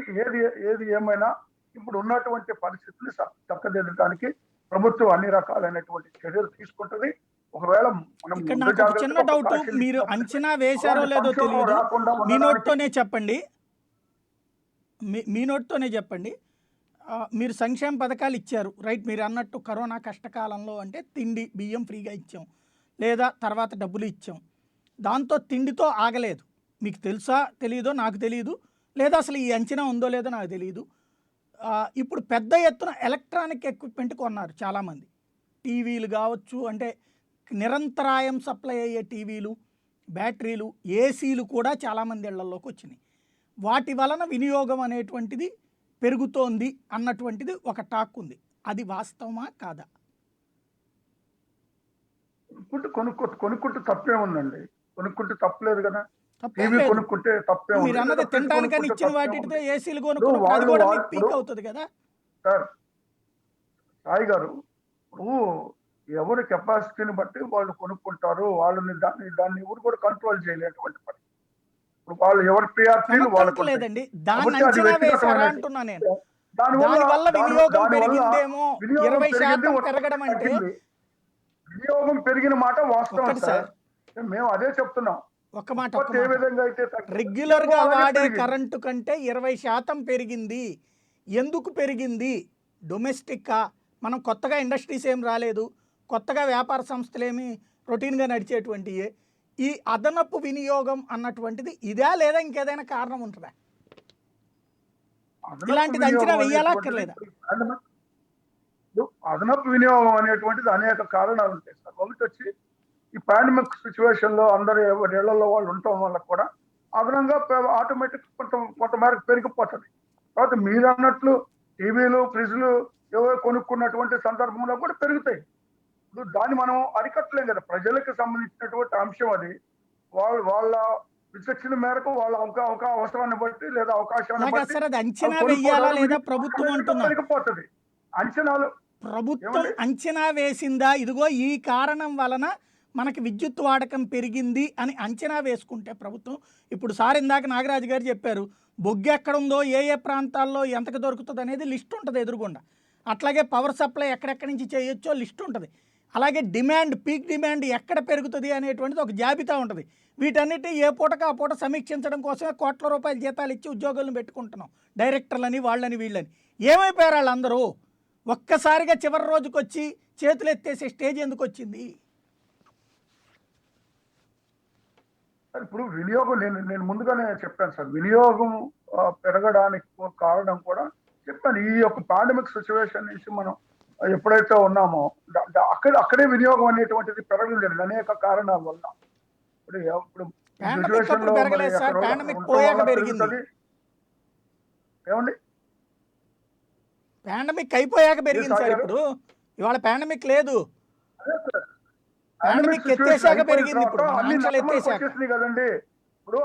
ఏది ఏమైనా ఇప్పుడు ఉన్నటువంటి పరిస్థితులు చక్కదిద్దడానికి ప్రభుత్వం అన్ని రకాలైనటువంటి చర్యలు తీసుకుంటుంది. ఒకవేళ మనం చిన్న డౌట్, మీరు అంచనా వేశారో లేదో తెలియదు, మీ నోట్తోనే చెప్పండి. మీరు సంక్షేమ పథకాలు ఇచ్చారు, రైట్. మీరు అన్నట్టు కరోనా కష్టకాలంలో అంటే తిండి, బియ్యం ఫ్రీగా ఇచ్చాం, లేదా తర్వాత డబ్బులు ఇచ్చాం. దాంతో తిండితో ఆగలేదు. మీకు తెలుసా తెలియదో నాకు తెలియదు, లేదా అసలు ఈ అంచనా ఉందో లేదో నాకు తెలియదు. ఇప్పుడు పెద్ద ఎత్తున ఎలక్ట్రానిక్ ఎక్విప్మెంట్ కొన్నారు చాలామంది. టీవీలు కావచ్చు, అంటే నిరంతరాయం సప్లై అయ్యే టీవీలు, బ్యాటరీలు, ఏసీలు కూడా చాలామంది ఇళ్లలోకి వచ్చినాయి. వాటి వలన వినియోగం అనేటువంటిది పెరుగుతోంది అన్నటువంటిది ఒక టాక్ ఉంది. అది వాస్తవమా కాదా? కొనుక్కుంటూ తప్పే ఉందండి. కొనుక్కుంటూ తప్పలేదు కదా. తప్పేం టీవీ లేదు. కొనుక్కుంటే తప్పే ఉంది, మీరు అన్నది లేదా ఫ్రిడ్జ్ తినడానికని కొనుక్కుంటే ఇచ్చిన తప్పే వాటితో ఉంది. ఏసీలు ఇప్పుడు కొనుక్కున్నప్పుడు అది వాళ్ళు కూడా వాళ్ళు మీకు పీక్ ఇప్పుడు అవుతుంది కదా. సార్ సాయి గారు, ఇప్పుడు ఎవరి కెపాసిటీని బట్టి వాళ్ళు కొనుక్కుంటారు. వాళ్ళని దాన్ని ఎవరు కూడా కంట్రోల్ చేయలేటువంటి పని. ఇప్పుడు వాళ్ళు ఎవరి ప్రియారిటీలు వాళ్ళకు ఉంటాయి. లేదండి, దాన్ని కాబట్టి అది అంచనా వేశారా వ్యక్తిగతమైనది. అంటున్నా నేను. దానివల్ల దానివల్ల వినియోగం దానివల్ల పెరిగిందేమో, వినియోగం 20% ఉత్పత్తి పెరగడం అంటే తగ్గింది. వినియోగం పెరిగిన మాట వాస్తవం ఒక్కటి సార్. సార్, మేము అదే చెప్తున్నాం. ఒక్క మాట ఉత్పత్తి ఏ విధంగా అయితే తగ్గిందో, రెగ్యులర్గా వినియోగం అలాగే వాడే పెరిగింది. కరెంటు కంటే 20% పెరిగింది. ఎందుకు పెరిగింది? డొమెస్టిక్కా, మనం కొత్తగా ఇండస్ట్రీస్ ఏం రాలేదు, కొత్తగా వ్యాపార సంస్థలు ఏమి రొటీన్గా నడిచేటువంటివి. ఈ అదనపు వినియోగం అన్నటువంటిది ఇదా, లేదా ఇంకేదైనా కారణం ఉంటుందా? అదనపు ఇలాంటిది అంచనా వినియోగం వెయ్యాలా అనేటువంటిది అక్కర్లేదా? అదనపు వినియోగం అనేటువంటిది అనేక కారణాలు ఉంటాయి సార్. ఒకటి వచ్చి ఈ పాండమిక్ సిచ్యువేషన్ లో అందరూ ఇళ్లలో వాళ్ళు ఉండటం వల్ల కూడా అదనంగా ఆటోమేటిక్ కొంత మేరకు పెరిగిపోతుంది. తర్వాత మీరు అన్నట్లు టీవీలు ఫ్రిడ్జ్లు ఏవో కొనుక్కున్నటువంటి సందర్భంలో కూడా పెరుగుతాయి. ఇప్పుడు దాన్ని మనం అరికట్టలేం కదా. ప్రజలకు సంబంధించినటువంటి అంశం అది. వాళ్ళ విచక్షణ మేరకు వాళ్ళ అవసరాన్ని బట్టి లేదా అవకాశాన్ని అలాగే బట్టి సార్, అది అంచనా అవి వెయ్యాలా కొనుక్కోవడం లేదా ఇది ప్రభుత్వం ఆటోమేటిక్గా అంటున్నా. పెరిగిపోతుంది. అంచనాలు ప్రభుత్వం ఏమండి? అంచనా వేసిందా, ఇదిగో ఈ కారణం వలన మనకి విద్యుత్ వాడకం పెరిగింది అని అంచనా వేసుకుంటే ప్రభుత్వం. ఇప్పుడు సార్ ఇందాక నాగరాజు గారు చెప్పారు, బొగ్గు ఎక్కడుందో, ఏ ఏ ప్రాంతాల్లో ఎంతకు దొరుకుతుంది అనేది లిస్ట్ ఉంటుంది ఎదురుగుండా. అట్లాగే పవర్ సప్లై ఎక్కడెక్కడి నుంచి చేయొచ్చో లిస్ట్ ఉంటుంది. అలాగే డిమాండ్, పీక్ డిమాండ్ ఎక్కడ పెరుగుతుంది అనేటువంటిది ఒక జాబితా ఉంటుంది. వీటన్నిటి ఏ పూటకు ఆ పూట సమీక్షించడం కోసమే కోట్ల రూపాయల జీతాలు ఇచ్చి ఉద్యోగులను పెట్టుకుంటున్నాం, డైరెక్టర్లని వాళ్ళని వీళ్ళని. ఏమైపోయారు వాళ్ళందరూ? ఒక్కసారిగా చివరి రోజుకి వచ్చి చేతులు ఎత్తేసే స్టేజ్ ఎందుకు వచ్చింది? ఇప్పుడు వినియోగం నేను ముందుగానే చెప్పాను సార్. వినియోగం పెరగడానికి కారణం కూడా చెప్పాను. ఈ యొక్క పాండమిక్ సిచ్యువేషన్ నుంచి మనం ఎప్పుడైతే ఉన్నామో అక్కడే వినియోగం అనేటువంటిది పెరగడం జరిగింది అనేక కారణాల వల్ల. ఇప్పుడు పాండమిక్ అప్పుడు పెరగలేదు సార్, పాండమిక్ పోయాక పెరిగింది. ఏమండి? పాండమిక్ అయిపోయాక పెరిగింది సార్. ఇప్పుడు ఇవాళ పాండమిక్ లేదు, పాండమిక్ ఎత్తేసాక పెరిగింది. ఇప్పుడు ఆంక్షలు ఎత్తేసాక కదండి. ఇప్పుడు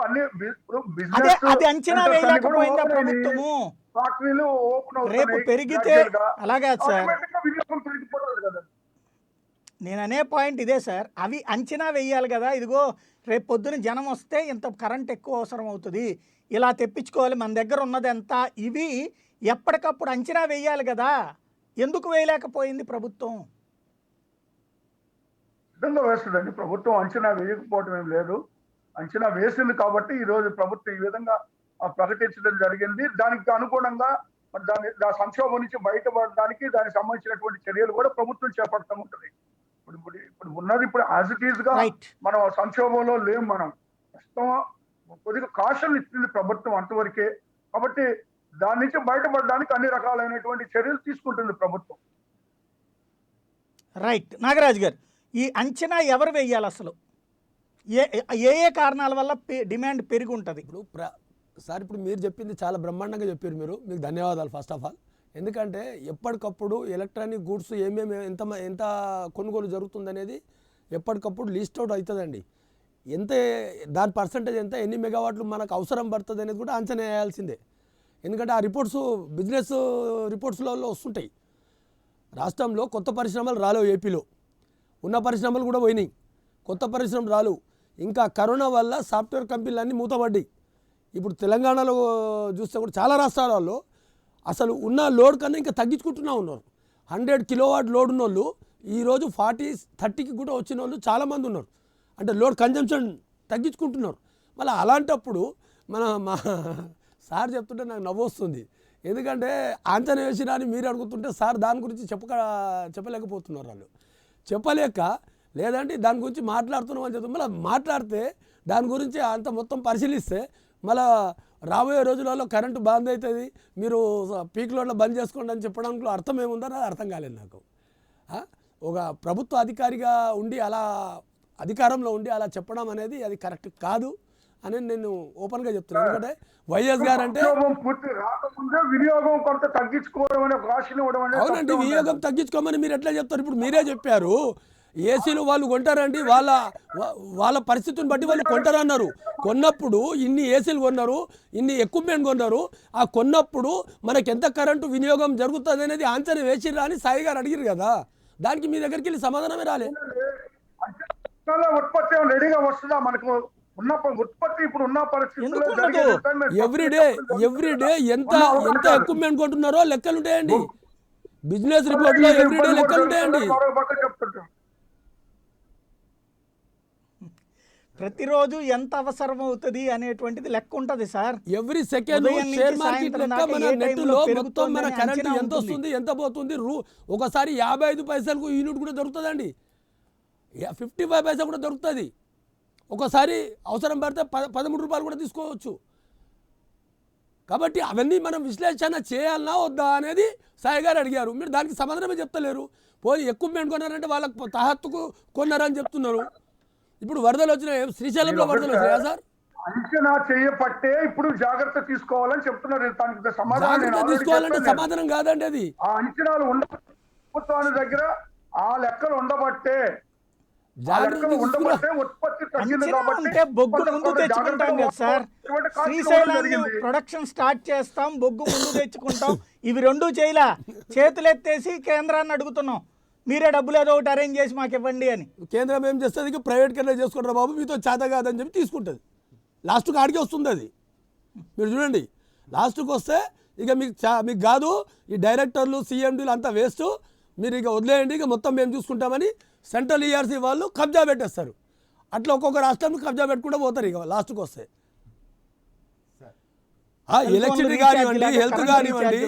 అదే, అది అంచనా వేయలేకపోయిందా ప్రభుత్వము? ఫ్యాక్టరీలు ఓపెన్ రేపు పెరిగితే అలాగే సార్, వినియోగం పెరిగిపోతుంది కదా. నేను అనే పాయింట్ ఇదే సార్. అవి అంచనా వేయాలి కదా. ఇదిగో రేపు పొద్దున జనం వస్తే ఇంత కరెంట్ ఎక్కువ అవసరం అవుతుంది, ఇలా తెప్పించుకోవాలి, మన దగ్గర ఉన్నది ఎంత, ఇవి ఎప్పటికప్పుడు అంచనా వేయాలి కదా. ఎందుకు వేయలేకపోయింది ప్రభుత్వం? సిద్ధంగా వేస్తుందండి ప్రభుత్వం. అంచనా వేయకపోవడం ఏం లేదు, అంచనా వేసింది కాబట్టి ఈ రోజు ప్రభుత్వం ఈ విధంగా ప్రకటించడం జరిగింది. దానికి అనుగుణంగా దాని సంక్షోభం నుంచి బయటపడడానికి దానికి సంబంధించినటువంటి చర్యలు కూడా ప్రభుత్వం చేపడుతూ ఉంటుంది. ఇప్పుడు ఉన్నది ఇప్పుడు యాజ్ ఇట్ ఈజ్ గా రైట్. మనం సంక్షోభంలో లేము. మనం ప్రస్తుతం కొద్దిగా కాషన్ ఇచ్చింది ప్రభుత్వం అంతవరకే. కాబట్టి దాని నుంచి బయటపడడానికి అన్ని రకాలైనటువంటి చర్యలు తీసుకుంటుంది ప్రభుత్వం. రైట్. నాగరాజు గారు, ఈ అంచనా ఎవరు వేయాలి అసలు? ఏ ఏ కారణాల వల్ల డిమాండ్ పెరిగి ఉంటుంది? ఇప్పుడు సార్, ఇప్పుడు మీరు చెప్పింది చాలా బ్రహ్మాండంగా చెప్పారు. మీకు ధన్యవాదాలు ఫస్ట్ ఆఫ్ ఆల్. ఎందుకంటే ఎప్పటికప్పుడు ఎలక్ట్రానిక్ గూడ్స్ ఏమేమి ఎంత కొనుగోలు జరుగుతుందనేది ఎప్పటికప్పుడు లిస్ట్ అవుట్ అవుతుందండి. దాని పర్సంటేజ్ ఎంత, ఎన్ని మెగావాట్లు మనకు అవసరం పడుతుంది అనేది కూడా అంచనా వేయాల్సిందే. ఎందుకంటే ఆ రిపోర్ట్స్ బిజినెస్ రిపోర్ట్స్లలో వస్తుంటాయి. రాష్ట్రంలో కొత్త పరిశ్రమలు రాలేవు, ఏపీలో ఉన్న పరిశ్రమలు కూడా పోయినాయి, కొత్త పరిశ్రమలు రాలేవు. ఇంకా కరోనా వల్ల సాఫ్ట్వేర్ కంపెనీలన్నీ మూతపడ్డాయి. ఇప్పుడు తెలంగాణలో చూస్తే కూడా చాలా రాష్ట్రాలలో అసలు ఉన్న లోడ్ కన్నా ఇంకా తగ్గించుకుంటూనే ఉన్నారు. 100 కిలోవాట్ లోడ్ ఉన్న వాళ్ళు ఈరోజు 40-30కి కూడా వచ్చిన వాళ్ళు చాలామంది ఉన్నారు. అంటే లోడ్ కన్జంప్షన్ తగ్గించుకుంటున్నారు. మళ్ళీ అలాంటప్పుడు మా సార్ చెప్తుంటే నాకు నవ్వు వస్తుంది. ఎందుకంటే అంచనా వేసినా అని మీరు అడుగుతుంటే సార్ దాని గురించి చెప్పలేకపోతున్నారు. వాళ్ళు చెప్పలేక, లేదంటే దాని గురించి మాట్లాడుతున్నాం అని చెప్తాం. మళ్ళీ మాట్లాడితే దాని గురించి అంత మొత్తం పరిశీలిస్తే మళ్ళీ రాబోయే రోజులలో కరెంటు బంద్ అవుతుంది, మీరు పీక్ లోడ్లో బంద్ చేసుకోండి అని చెప్పడానికి అర్థం ఏముందని అర్థం కాలేదు నాకు. ఒక ప్రభుత్వ అధికారిగా ఉండి అలా అధికారంలో ఉండి అలా చెప్పడం అనేది అది కరెక్ట్ కాదు అని నేను ఓపెన్గా చెప్తున్నాను. ఎందుకంటే వైఎస్ గారు అంటే వినియోగం కొంత తగ్గించుకోవడం అనే భాషను ఇవ్వడం అనేది అవునండి, వినియోగం తగ్గించుకోమని మీరు ఎట్లా చెప్తారు? ఇప్పుడు మీరే చెప్పారు ఏసీలు వాళ్ళు కొంటారండి, వాళ్ళ పరిస్థితిని బట్టి వాళ్ళు కొంటారన్నారు. కొన్నప్పుడు ఇన్ని ఏసీలు కొన్నారు, ఇన్ని ఎక్విప్మెంట్ కొన్నారు. ఆ కొన్నప్పుడు మనకి ఎంత కరెంటు వినియోగం జరుగుతుంది అనేది ఆన్సర్ వేసిర్రా అని సాయి గారు అడిగిరు కదా. దానికి మీ దగ్గరికి వెళ్ళి సమాధానమే రాలే. ఉత్పత్తి రెడీగా వస్తుందా మనకు? ఉన్న ఉత్పత్తి ఇప్పుడు ఉన్న పరిస్థితుల్లో ఎవ్రీడే ఎంత ఎక్విప్మెంట్ కొంటున్నారో లెక్కలు ఉంటాయండి. బిజినెస్ రిపోర్ట్ లో ఎవ్రీడే లెక్కలు ఉంటాయండి. ప్రతిరోజు ఎంత అవసరం అవుతుంది అనేటువంటిది లెక్క ఉంటది sir. Every second share market లెక్క మన నెట్ లో మొత్తం మన కరెంట్ ఎంత వస్తుంది, ఎంత పోతుంది. ఒకసారి 55 పైసలకు యూనిట్ కూడా దొరుకుతుందండి, 55 పైసా కూడా దొరుకుతుంది. ఒకసారి అవసరం పడితే 13 రూపాయలు కూడా తీసుకోవచ్చు. కాబట్టి అవన్నీ మనం విశ్లేషణ చేయాలన్నా వద్దా అనేది సాయి గారు అడిగారు. మీరు దానికి సమాధానమే చెప్తలేరు. పోయి ఎక్విప్మెంట్ కొన్నారంటే వాళ్ళకు తహత్తుకు కొన్నారని చెప్తున్నారు. ఇప్పుడు వరదలు వచ్చినాయి, శ్రీశైలంలో వరదలు వచ్చినాయా సార్? అంచనా చేయబట్టే ఇప్పుడు జాగ్రత్త తీసుకోవాలని చెప్తున్నారు. దానికి సమాధానం తీసుకోవాలంటే సమాధానం కాదండి అది. ఆ అంచనాలు ప్రభుత్వాన్ని దగ్గర ఆ లెక్కలు ఉండబట్టే ఉత్పత్తి తగ్గింది కాబట్టి అంటే బొగ్గు ముందు తెచ్చుకుంటాం కదా సార్. శ్రీశైలాన్ని ప్రొడక్షన్ స్టార్ట్ చేస్తాం, బొగ్గు ముందు తెచ్చుకుంటాం. ఇవి రెండు చేయలా, చేతులెత్తేసి కేంద్రాన్ని అడుగుతున్నాం, మీరే డబ్బులు ఏదో ఒకటి అరేంజ్ చేసి మాకు ఇవ్వండి అని. కేంద్రం ఏం చేస్తుంది, ప్రైవేట్ కన్నా చేసుకుంటారా బాబు, మీతో చేత కాదని చెప్పి తీసుకుంటుంది. లాస్ట్కి ఆడికి వస్తుంది అది. మీరు చూడండి, లాస్ట్కి వస్తే ఇక మీకు కాదు, ఈ డైరెక్టర్లు సీఎండీలు అంతా వేస్ట్, మీరు ఇక వదిలేయండి, ఇక మొత్తం మేము చూసుకుంటామని సెంట్రల్ ఈఆర్సీ వాళ్ళు కబ్జా పెట్టేస్తారు. అట్లా ఒక్కొక్క రాష్ట్రం కబ్జా పెట్టుకుంటూ పోతారు ఇక లాస్ట్కి వస్తే. ఎలక్ట్రిసిటీ కానివ్వండి, హెల్త్ కానివ్వండి,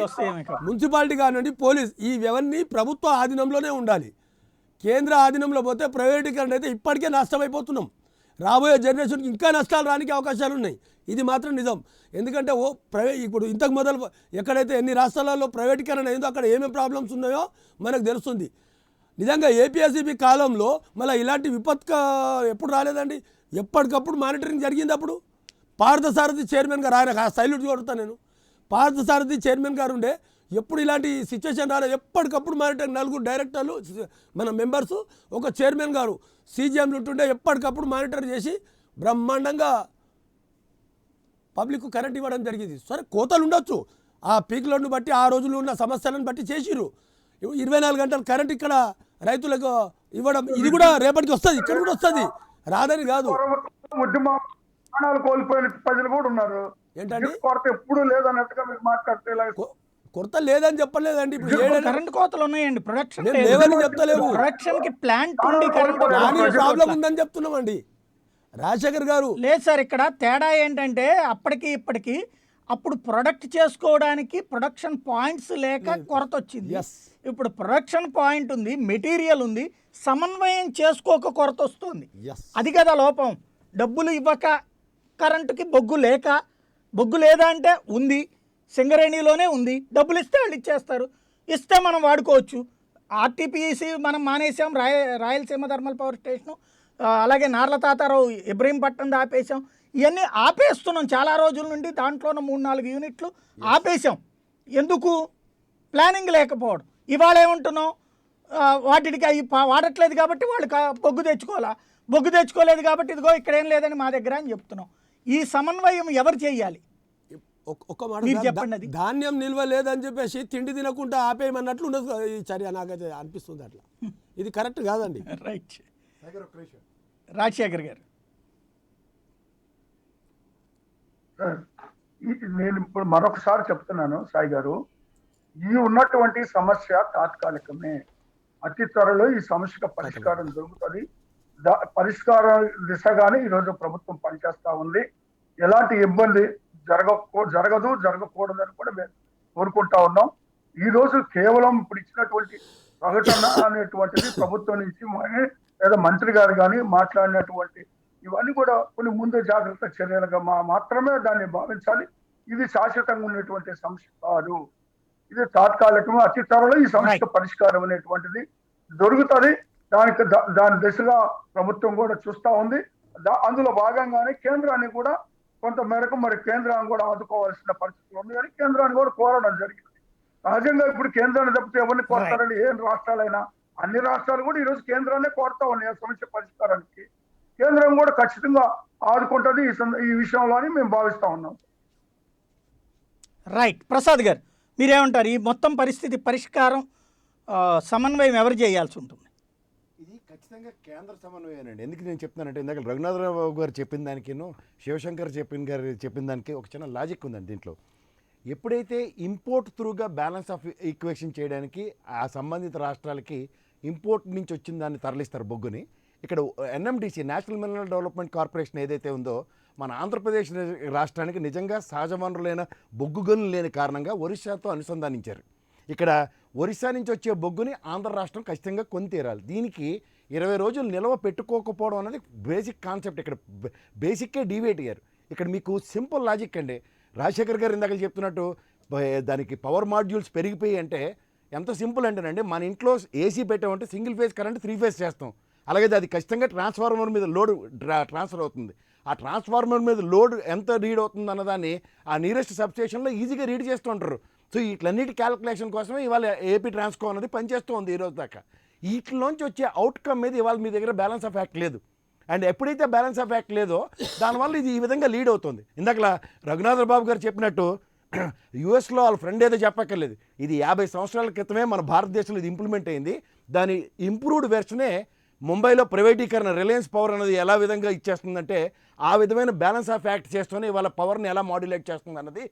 మున్సిపాలిటీ కానివ్వండి, పోలీస్, ఇవన్నీ ప్రభుత్వ ఆధీనంలోనే ఉండాలి. కేంద్ర ఆధీనంలో పోతే ప్రైవేటీకరణ అయితే ఇప్పటికే నష్టమైపోతున్నాం. రాబోయే జనరేషన్కి ఇంకా నష్టాలు రానికి అవకాశాలు ఉన్నాయి. ఇది మాత్రం నిజం. ఎందుకంటే ఇప్పుడు ఇంతకు మొదలు ఎక్కడైతే ఎన్ని రాష్ట్రాలలో ప్రైవేటీకరణ అయిందో అక్కడ ఏమేమి ప్రాబ్లమ్స్ ఉన్నాయో మనకు తెలుస్తుంది. నిజంగా ఏపీఎస్సీబీ కాలంలో మళ్ళీ ఇలాంటి విపత్క ఎప్పుడు రాలేదండి. ఎప్పటికప్పుడు మానిటరింగ్ జరిగింది. అప్పుడు పార్థసారథి చైర్మన్ గారు, ఆయన సైల్యూట్ కొడతాను నేను, పార్థసారథి చైర్మన్ గారు ఉండే, ఎప్పుడు ఇలాంటి సిచ్యువేషన్ రాలేదు. ఎప్పటికప్పుడు మానిటరింగ్, 4 డైరెక్టర్లు మన మెంబర్సు, ఒక చైర్మన్ గారు, సీజీఎంలు ఉంటుండే, ఎప్పటికప్పుడు మానిటర్ చేసి బ్రహ్మాండంగా పబ్లిక్ కరెంట్ ఇవ్వడం జరిగింది. సరే కోతలు ఉండొచ్చు, ఆ పీక్ లోడ్ను బట్టి, ఆ రోజుల్లో ఉన్న సమస్యలను బట్టి చేసిరు. 24 గంటలు కరెంట్ ఇక్కడ రైతులకు ఇవ్వడం, ఇది కూడా రేపటికి వస్తుంది, ఇక్కడ కూడా వస్తుంది, రాదని కాదు. కోల్పోయిన ప్రజలు కూడా ఉన్నారు. ఏంటండి కొరత ఎప్పుడు లేదన్నట్టుగా మీరు మాట్లాడితే కొరత లేదని చెప్పలేదండి. ఇప్పుడు కరెంట్ కోతలు ఉన్నాయండి, ప్రొడక్షన్ లేవని చెప్తలేము. ప్రొడక్షన్ కి ప్లాంట్ ఉండి ప్రాబ్లం ఉందని చెప్తున్నామండి రాజశేఖర్ గారు. లేదు సార్, ఇక్కడ తేడా ఏంటంటే అప్పటికి ఇప్పటికి, అప్పుడు ప్రొడక్ట్ చేసుకోవడానికి ప్రొడక్షన్ పాయింట్స్ లేక కొరత వచ్చింది. ఇప్పుడు ప్రొడక్షన్ పాయింట్ ఉంది, మెటీరియల్ ఉంది, సమన్వయం చేసుకోక కొరత వస్తుంది. అది కదా లోపం. డబ్బులు ఇవ్వక, కరెంటుకి బొగ్గు లేక, బొగ్గు లేదా అంటే ఉంది, సింగరేణిలోనే ఉంది, డబ్బులు ఇస్తే వాళ్ళు ఇచ్చేస్తారు, ఇస్తే మనం వాడుకోవచ్చు. ఆర్టీపీసీ మనం మానేసాం, రాయలసీమ థర్మల్ పవర్ స్టేషను, అలాగే నార్ల తాతారావు ఇబ్రహీంపట్నం ఆపేసాం. ఇవన్నీ ఆపేస్తున్నాం చాలా రోజుల నుండి. దాంట్లోనే 3-4 యూనిట్లు ఆపేసాం. ఎందుకు? ప్లానింగ్ లేకపోవడం. ఇవాళ ఏమంటున్నాం, వాటికి అవి వాడట్లేదు కాబట్టి వాళ్ళు బొగ్గు తెచ్చుకోవాలా, బొగ్గు తెచ్చుకోలేదు కాబట్టి ఇదిగో ఇక్కడేం లేదని మా దగ్గర అని చెప్తున్నాం. ఈ సమన్వయం ఎవరు చేయాలి? ఒక్క మాట, మీరు చెప్పండి. అది ధాన్యం నిల్వ లేదని చెప్పేసి తిండి తినకుండా ఆపేయమన్నట్లు ఉండదు ఈ చర్య, నాకైతే అనిపిస్తుంది అట్లా. ఇది కరెక్ట్ కాదండి. రైట్. రాజశేఖర్ గారు, నేను ఇప్పుడు మరొకసారి చెప్తున్నాను సాయి గారు, ఈ ఉన్నటువంటి సమస్య తాత్కాలికమే. అతి త్వరలో ఈ సమస్యకు పరిష్కారం దొరుకుతుంది. పరిష్కార దిశగానే ఈరోజు ప్రభుత్వం పనిచేస్తా ఉంది. ఎలాంటి ఇబ్బంది జరగదు, జరగకూడదని కూడా మేము కోరుకుంటా ఉన్నాం. ఈ రోజు కేవలం ఇప్పుడు ఇచ్చినటువంటి ప్రకటన అనేటువంటిది ప్రభుత్వం నుంచి లేదా మంత్రి గారు కానీ మాట్లాడినటువంటి ఇవన్నీ కూడా కొన్ని ముందు జాగ్రత్త చర్యలుగా మాత్రమే దాన్ని భావించాలి. ఇది శాశ్వతంగా ఉన్నటువంటి సమస్య కాదు, ఇది తాత్కాలికము. అతి త్వరలో ఈ సమస్య పరిష్కారం అనేటువంటిది దొరుకుతుంది. దాని దిశగా ప్రభుత్వం కూడా చూస్తూ ఉంది. అందులో భాగంగానే కేంద్రాన్ని కూడా కొంత మేరకు మరి కేంద్రాన్ని కూడా ఆదుకోవాల్సిన పరిస్థితులు ఉంది కానీ కేంద్రాన్ని కూడా కోరడం జరిగింది. సహజంగా ఇప్పుడు కేంద్రాన్ని తప్పితే ఎవరిని కోరతారని, ఏ రాష్ట్రాలైనా అన్ని రాష్ట్రాలు కూడా ఈరోజు కేంద్రాన్ని కోరుతా ఉన్నాయి ఆ సమస్య పరిష్కారానికి. కేంద్రం కూడా ఖచ్చితంగా ఆదుకుంటుంది ఈ విషయంలో అని మేము భావిస్తా ఉన్నాం. రైట్. ప్రసాద్ గారు మీరేమంటారు? ఈ మొత్తం పరిస్థితి పరిష్కారం సమన్వయం ఎవరు చేయాల్సి ఉంటుంది? ఇది ఖచ్చితంగా కేంద్ర సమన్వయనండి. ఎందుకు నేను చెప్తున్నానంటే ఇందాక రఘునాథరావు గారు చెప్పిన దానికిను శివశంకర్ చెప్పిన దానికి ఒక చిన్న లాజిక్ ఉందండి దీంట్లో. ఎప్పుడైతే ఇంపోర్ట్ త్రూగా బ్యాలెన్స్ ఆఫ్ ఈక్వేషన్ చేయడానికి ఆ సంబంధిత రాష్ట్రాలకి ఇంపోర్ట్ నుంచి వచ్చిన దాన్ని తరలిస్తారు బొగ్గుని, ఇక్కడ NMDC national mineral development corporation ఏదైతే ఉందో మన ఆంధ్రప్రదేశ్ రాష్ట్రానికి నిజంగా సహజ వనరులైన బొగ్గు గనులు లేని కారణంగా ఒరిస్సాతో అనుసంధానించారు. ఇక్కడ ఒరిస్సా నుంచి వచ్చే బొగ్గుని ఆంధ్ర రాష్ట్రం ఖచ్చితంగా కొని తీరాలి. దీనికి 20 రోజులు నిల్వ పెట్టుకోకపోవడం అనేది బేసిక్ కాన్సెప్ట్. ఇక్కడ బేసిక్కే డీవేట్ అయ్యారు. ఇక్కడ మీకు సింపుల్ లాజిక్ అండి. రాజశేఖర్ గారు ఇందాక చెప్తున్నట్టు దానికి పవర్ మాడ్యూల్స్ పెరిగిపోయి అంటే ఎంత సింపుల్ అంటేనండి, మన ఇంట్లో ఏసీ పెట్టామంటే సింగిల్ ఫేజ్ కరెంట్ 3 ఫేజ్ చేస్తాం. అలాగే అది ఖచ్చితంగా ట్రాన్స్ఫార్మర్ మీద లోడ్ ట్రాన్స్ఫర్ అవుతుంది. ఆ ట్రాన్స్ఫార్మర్ మీద లోడ్ ఎంత రీడ్ అవుతుంది అన్నదాన్ని ఆ నియరెస్ట్ సబ్స్టేషన్లో ఈజీగా రీడ్ చేస్తూ ఉంటారు. సో వీటిలన్నిటి క్యాలిక్యులేషన్ కోసమే ఇవాళ ఏపీ ట్రాన్స్కో అనేది పనిచేస్తూ ఉంది ఈ రోజు దాకా. వీటిలోంచి వచ్చే అవుట్కమ్ మీద ఇవాళ మీ దగ్గర బ్యాలెన్స్ ఆఫ్ యాక్ట్ లేదు. అండ్ ఎప్పుడైతే బ్యాలెన్స్ ఆఫ్ యాక్ట్ లేదో దానివల్ల ఇది ఈ విధంగా లీడ్ అవుతుంది. ఇందాక రఘునాథ బాబు గారు చెప్పినట్టు యూఎస్లో వాళ్ళ ఫ్రెండ్ ఏదో చెప్పక్కర్లేదు. ఇది 50 సంవత్సరాల క్రితమే మన భారతదేశంలో ఇది ఇంప్లిమెంట్ అయింది. దాని ఇంప్రూవ్డ్ వెర్షనే ముంబైలో ప్రైవేటీకరణ రిలయన్స్ పవర్ అనేది ఎలా విధంగా ఇచ్చేస్తుందంటే ఆ విధమైన బ్యాలెన్స్ ఆఫ్ యాక్ట్ చేస్తూనే వాళ్ళ పవర్ని ఎలా మాడ్యులేట్ చేస్తుంది అన్నది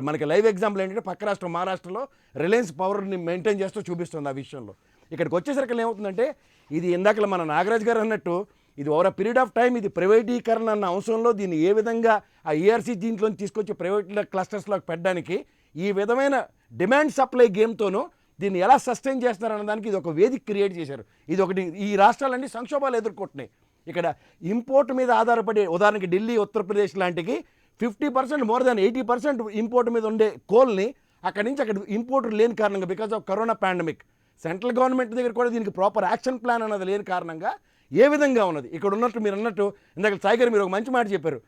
మనకి లైవ్ ఎగ్జాంపుల్ ఏంటంటే పక్క రాష్ట్రం మహారాష్ట్రలో రిలయన్స్ పవర్ని మెయింటైన్ చేస్తూ చూపిస్తుంది ఆ విషయంలో. ఇక్కడికి వచ్చేసరికి ఏమవుతుందంటే ఇది ఇందాక మన నాగరాజ్ గారు అన్నట్టు ఇది over a period of time ఇది ప్రైవేటీకరణ అన్న అంశంలో దీన్ని ఏ విధంగా ఆ ఈఆర్సీ దీంట్లో తీసుకొచ్చి ప్రైవేట్ క్లస్టర్స్లోకి పెట్టడానికి ఈ విధమైన డిమాండ్ సప్లై గేమ్తోనూ దీన్ని ఎలా సస్టైన్ చేస్తారన్న దానికి ఇది ఒక వేదిక క్రియేట్ చేశారు. ఇది ఒకటి ఈ రాష్ట్రాలన్నీ సంక్షోభాలు ఎదుర్కొంటున్నాయి. ఇక్కడ ఇంపోర్ట్ మీద ఆధారపడే ఉదాహరణకి ఢిల్లీ ఉత్తరప్రదేశ్ లాంటికి 50% మోర్ దాన్ 80% ఇంపోర్ట్ మీద ఉండే కోల్ని అక్కడి నుంచి అక్కడ ఇంపోర్ట్ లేని కారణంగా because of corona pandemic central government దగ్గర కూడా దీనికి ప్రాపర్ యాక్షన్ ప్లాన్ అన్నది లేని కారణంగా ఏ విధంగా ఉన్నది ఇక్కడ ఉన్నట్టు మీరు అన్నట్టు ఇందాక సాయి గారు మీరు ఒక మంచి మాట చెప్పారు.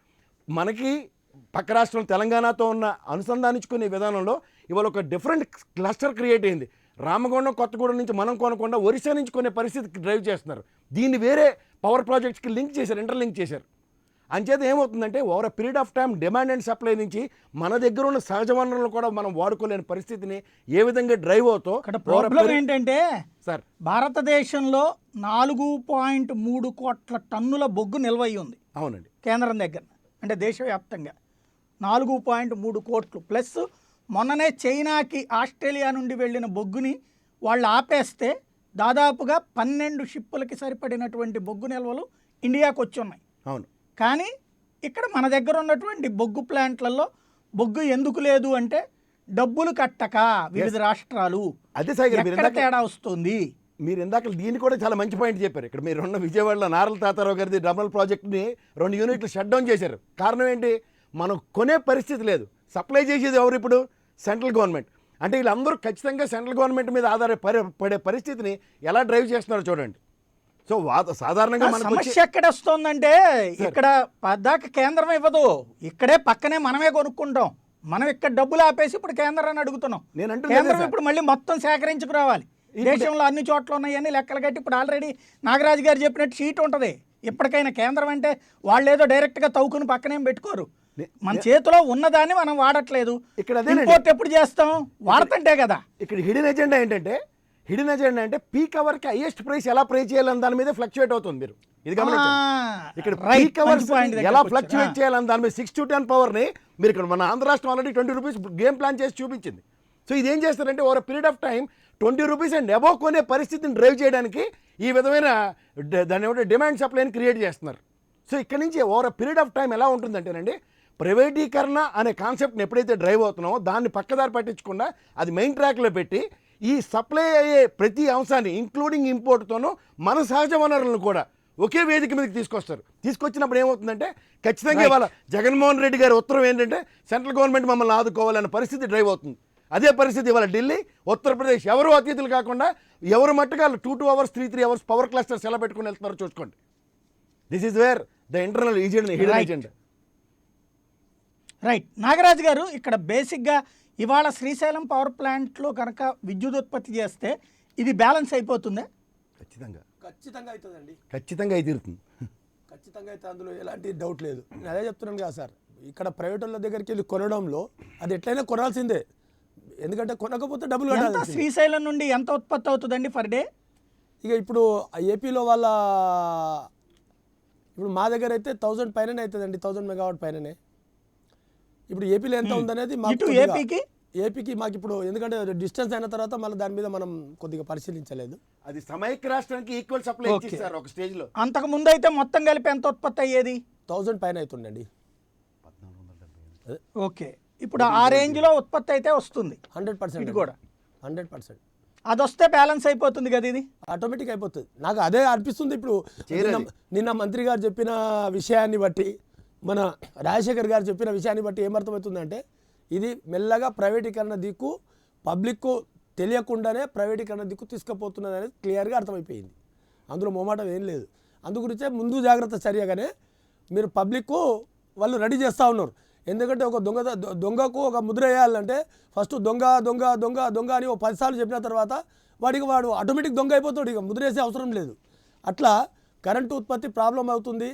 మనకి పక్క రాష్ట్రం తెలంగాణతో ఉన్న అనుసంధానించుకునే విధానంలో ఇవాళ ఒక డిఫరెంట్ క్లస్టర్ క్రియేట్ అయింది. రామగుండం కొత్తగూడెం నుంచి మనం కొనకుండా ఒరిస్సా నుంచి కొనే పరిస్థితికి డ్రైవ్ చేస్తున్నారు. దీన్ని వేరే పవర్ ప్రాజెక్ట్స్కి లింక్ చేశారు, ఇంటర్లింక్ చేశారు. అంచేత ఏమవుతుందంటే over period of time demand and supply నుంచి మన దగ్గర ఉన్న సహజ వనరులను కూడా మనం వాడుకోలేని పరిస్థితిని ఏ విధంగా డ్రైవ్ అవుతో ఇక్కడ ప్రాబ్లం ఏంటంటే సార్ భారతదేశంలో 4.3 కోట్ల టన్నుల బొగ్గు నిల్వయి ఉంది. అవునండి. కేంద్రం దగ్గర అంటే దేశవ్యాప్తంగా 4.3 కోట్లు ప్లస్ మొన్ననే చైనాకి ఆస్ట్రేలియా నుండి వెళ్ళిన బొగ్గుని వాళ్ళు ఆపేస్తే దాదాపుగా 12 షిప్పులకి సరిపడినటువంటి బొగ్గు నిల్వలు ఇండియాకు వచ్చి ఉన్నాయి. అవును. కానీ ఇక్కడ మన దగ్గర ఉన్నటువంటి బొగ్గు ప్లాంట్లలో బొగ్గు ఎందుకు లేదు అంటే డబ్బులు కట్టక వివిధ రాష్ట్రాలు అదే సాయి గారు ఎక్కడ తేడా వస్తుంది. మీరు ఇందాక దీన్ని కూడా చాలా మంచి పాయింట్ చెప్పారు. ఇక్కడ మీరు ఉన్న విజయవాడలో నారల తాతారావు గారిది డబల్ ప్రాజెక్ట్ని 2 యూనిట్లు షట్ డౌన్ చేశారు. కారణం ఏంటి? మనం కొనే పరిస్థితి లేదు. సప్లై చేసేది ఎవరు ఇప్పుడు? Central government. అంటే వీళ్ళందరూ ఖచ్చితంగా సెంట్రల్ గవర్నమెంట్ మీద ఆధారపడే పరిస్థితిని ఎలా డ్రైవ్ చేస్తున్నారో చూడండి. సో సాధారణంగా మన సమస్య ఎక్కడ వస్తుందంటే ఇక్కడ పద్దాక కేంద్రం ఇవ్వదు, ఇక్కడే పక్కనే మనమే కొనుక్కుంటాం. మనం ఇక్కడ డబ్బులు ఆపేసి ఇప్పుడు కేంద్రాన్ని అడుగుతున్నాం. కేంద్రం ఇప్పుడు మళ్ళీ మొత్తం సేకరించుకురావాలి. దేశంలో అన్ని చోట్ల ఉన్నాయని లెక్కలు కట్టి ఇప్పుడు ఆల్రెడీ నాగరాజు గారు చెప్పినట్టు షీట్ ఉంటుంది. ఇప్పటికైనా కేంద్రం అంటే వాళ్ళు ఏదో డైరెక్ట్గా తవ్వుకుని పక్కనేం పెట్టుకోరు. మన చేతిలో ఉన్నదాన్ని మనం వాడట్లేదు. ఇక్కడ ఇంపోర్ట్ ఎప్పుడు చేస్తాం? వాడుతుంటే కదా. ఇక్కడ హిడెన్ ఎజెండా అంటే పీక్ అవర్కి హైయెస్ట్ ప్రైస్ ఎలా ప్రే చేయాలని దాని మీద ఫ్లక్చువేట్ అవుతుంది. మీరు ఇది గమనించండి. ఇక్కడ పీక్ అవర్స్ ఎలా ఫ్లక్చువేట్ చేయాలని దాని మీద 6 to 10 పవర్ని మీరు ఇక్కడ మన ఆంధ్ర రాష్ట్రం ఆల్రెడీ 20 రూపీస్ గేమ్ ప్లాన్ చేసి చూపించింది. సో ఇదేం చేస్తారంటే over period of time 20 rupees and above కొనే పరిస్థితిని డ్రైవ్ చేయడానికి ఈ విధమైన దాన్ని ఏమంటే డిమాండ్ సప్లైని క్రియేట్ చేస్తున్నారు. సో ఇక్కడ నుంచి ఓవర్ పీరియడ్ ఆఫ్ టైం ఎలా ఉంటుందంటేనండి ప్రైవేటీకరణ అనే కాన్సెప్ట్ని ఎప్పుడైతే డ్రైవ్ అవుతున్నామో దాన్ని పక్కదారి పట్టించకుండా అది మెయిన్ ట్రాక్లో పెట్టి ఈ సప్లై అయ్యే ప్రతి అంశాన్ని ఇంక్లూడింగ్ ఇంపోర్ట్తోనూ మన సహజ వనరులను కూడా ఒకే వేదిక మీదకి తీసుకొచ్చినప్పుడు ఏమవుతుందంటే ఖచ్చితంగా ఇవాళ జగన్మోహన్ రెడ్డి గారి ఉత్తరం ఏంటంటే సెంట్రల్ గవర్నమెంట్ మమ్మల్ని ఆదుకోవాలనే పరిస్థితి డ్రైవ్ అవుతుంది. అదే పరిస్థితి ఇవాళ ఢిల్లీ, ఉత్తరప్రదేశ్ ఎవరు అతిథులు కాకుండా ఎవరు మట్టుగా 2 hours 3 hours పవర్ క్లస్టర్స్ ఎలా పెట్టుకుని వెళ్తున్నారో చూసుకోండి. This is where the internal agenda. Right. Nagaraju గారు ఇక్కడ బేసిక్గా ఇవాళ శ్రీశైలం పవర్ ప్లాంట్లో కనుక విద్యుత్ ఉత్పత్తి చేస్తే ఇది బ్యాలెన్స్ అయిపోతుందా? ఖచ్చితంగా ఖచ్చితంగా అవుతుందండి, ఖచ్చితంగా అయి తీరుతుంది. ఖచ్చితంగా అయితే అందులో ఎలాంటి డౌట్ లేదు. నేను అదే చెప్తున్నాను కదా సార్, ఇక్కడ ప్రైవేట్ వాళ్ళ దగ్గరికి వెళ్ళి కొనడంలో అది ఎట్లయినా కొనాల్సిందే, ఎందుకంటే కొనకపోతే డబ్బులు ఎంత కట్టాల్సిందే. శ్రీశైలం నుండి ఎంత ఉత్పత్తి అవుతుందండి పర్ డే? ఇక ఇప్పుడు ఏపీలో వాళ్ళ ఇప్పుడు మా దగ్గర అయితే 1000 పైననే అవుతుందండి, 1000 మెగావాట్ పైననే. ఇప్పుడు ఏపీలో ఎంత ఉందనేది మాకు ఇటు కొద్దిగా- ఏపీకి ఏపీకి మాకు ఇప్పుడు ఎందుకంటే డిస్టెన్స్ అయిన తర్వాత మళ్ళీ దాని మీద మనం కొద్దిగా పరిశీలించలేదు. అది సమైక్య రాష్ట్రానికి ఈక్వల్ సప్లై ఓకే. ఇచ్చిస్తారు ఒక స్టేజ్లో. అంతకు ముందు అయితే మొత్తం కలిపి ఎంత ఉత్పత్తి అయ్యేది? 1000 పైన అవుతుండండి. 1470. ఓకే, ఇప్పుడు ఆ రేంజ్లో ఉత్పత్తి అయితే వస్తుంది 100% ఇటు కూడా. 100% అది వస్తే బ్యాలెన్స్ అయిపోతుంది కదా ఇది. ఆటోమేటిక్ అయిపోతుంది. నాకు అదే అనిపిస్తుంది. ఇప్పుడు చేరాలి. నిన్న మంత్రి గారు చెప్పిన విషయాన్ని బట్టి, మన రాజశేఖర్ గారు చెప్పిన విషయాన్ని బట్టి ఏమర్థమవుతుందంటే, ఇది మెల్లగా ప్రైవేటీకరణ దిక్కు, పబ్లిక్కు తెలియకుండానే ప్రైవేటీకరణ దిక్కు తీసుకుపోతున్నది అనేది క్లియర్గా అర్థమైపోయింది. అందులో మొమాటం ఏం లేదు. అందుగురించే ముందు జాగ్రత్త చర్యగానే మీరు పబ్లిక్కు వాళ్ళు రెడీ చేస్తూ ఉన్నారు. ఎందుకంటే ఒక దొంగకు ఒక ముద్ర వేయాలంటే ఫస్ట్ దొంగ దొంగ దొంగ దొంగ అని 10 సార్లు చెప్పిన తర్వాత వాడు ఆటోమేటిక్ దొంగ అయిపోతాడు, ఇక ముద్ర వేసే అవసరం లేదు. అట్లా కరెంటు ఉత్పత్తి ప్రాబ్లం అవుతుంది.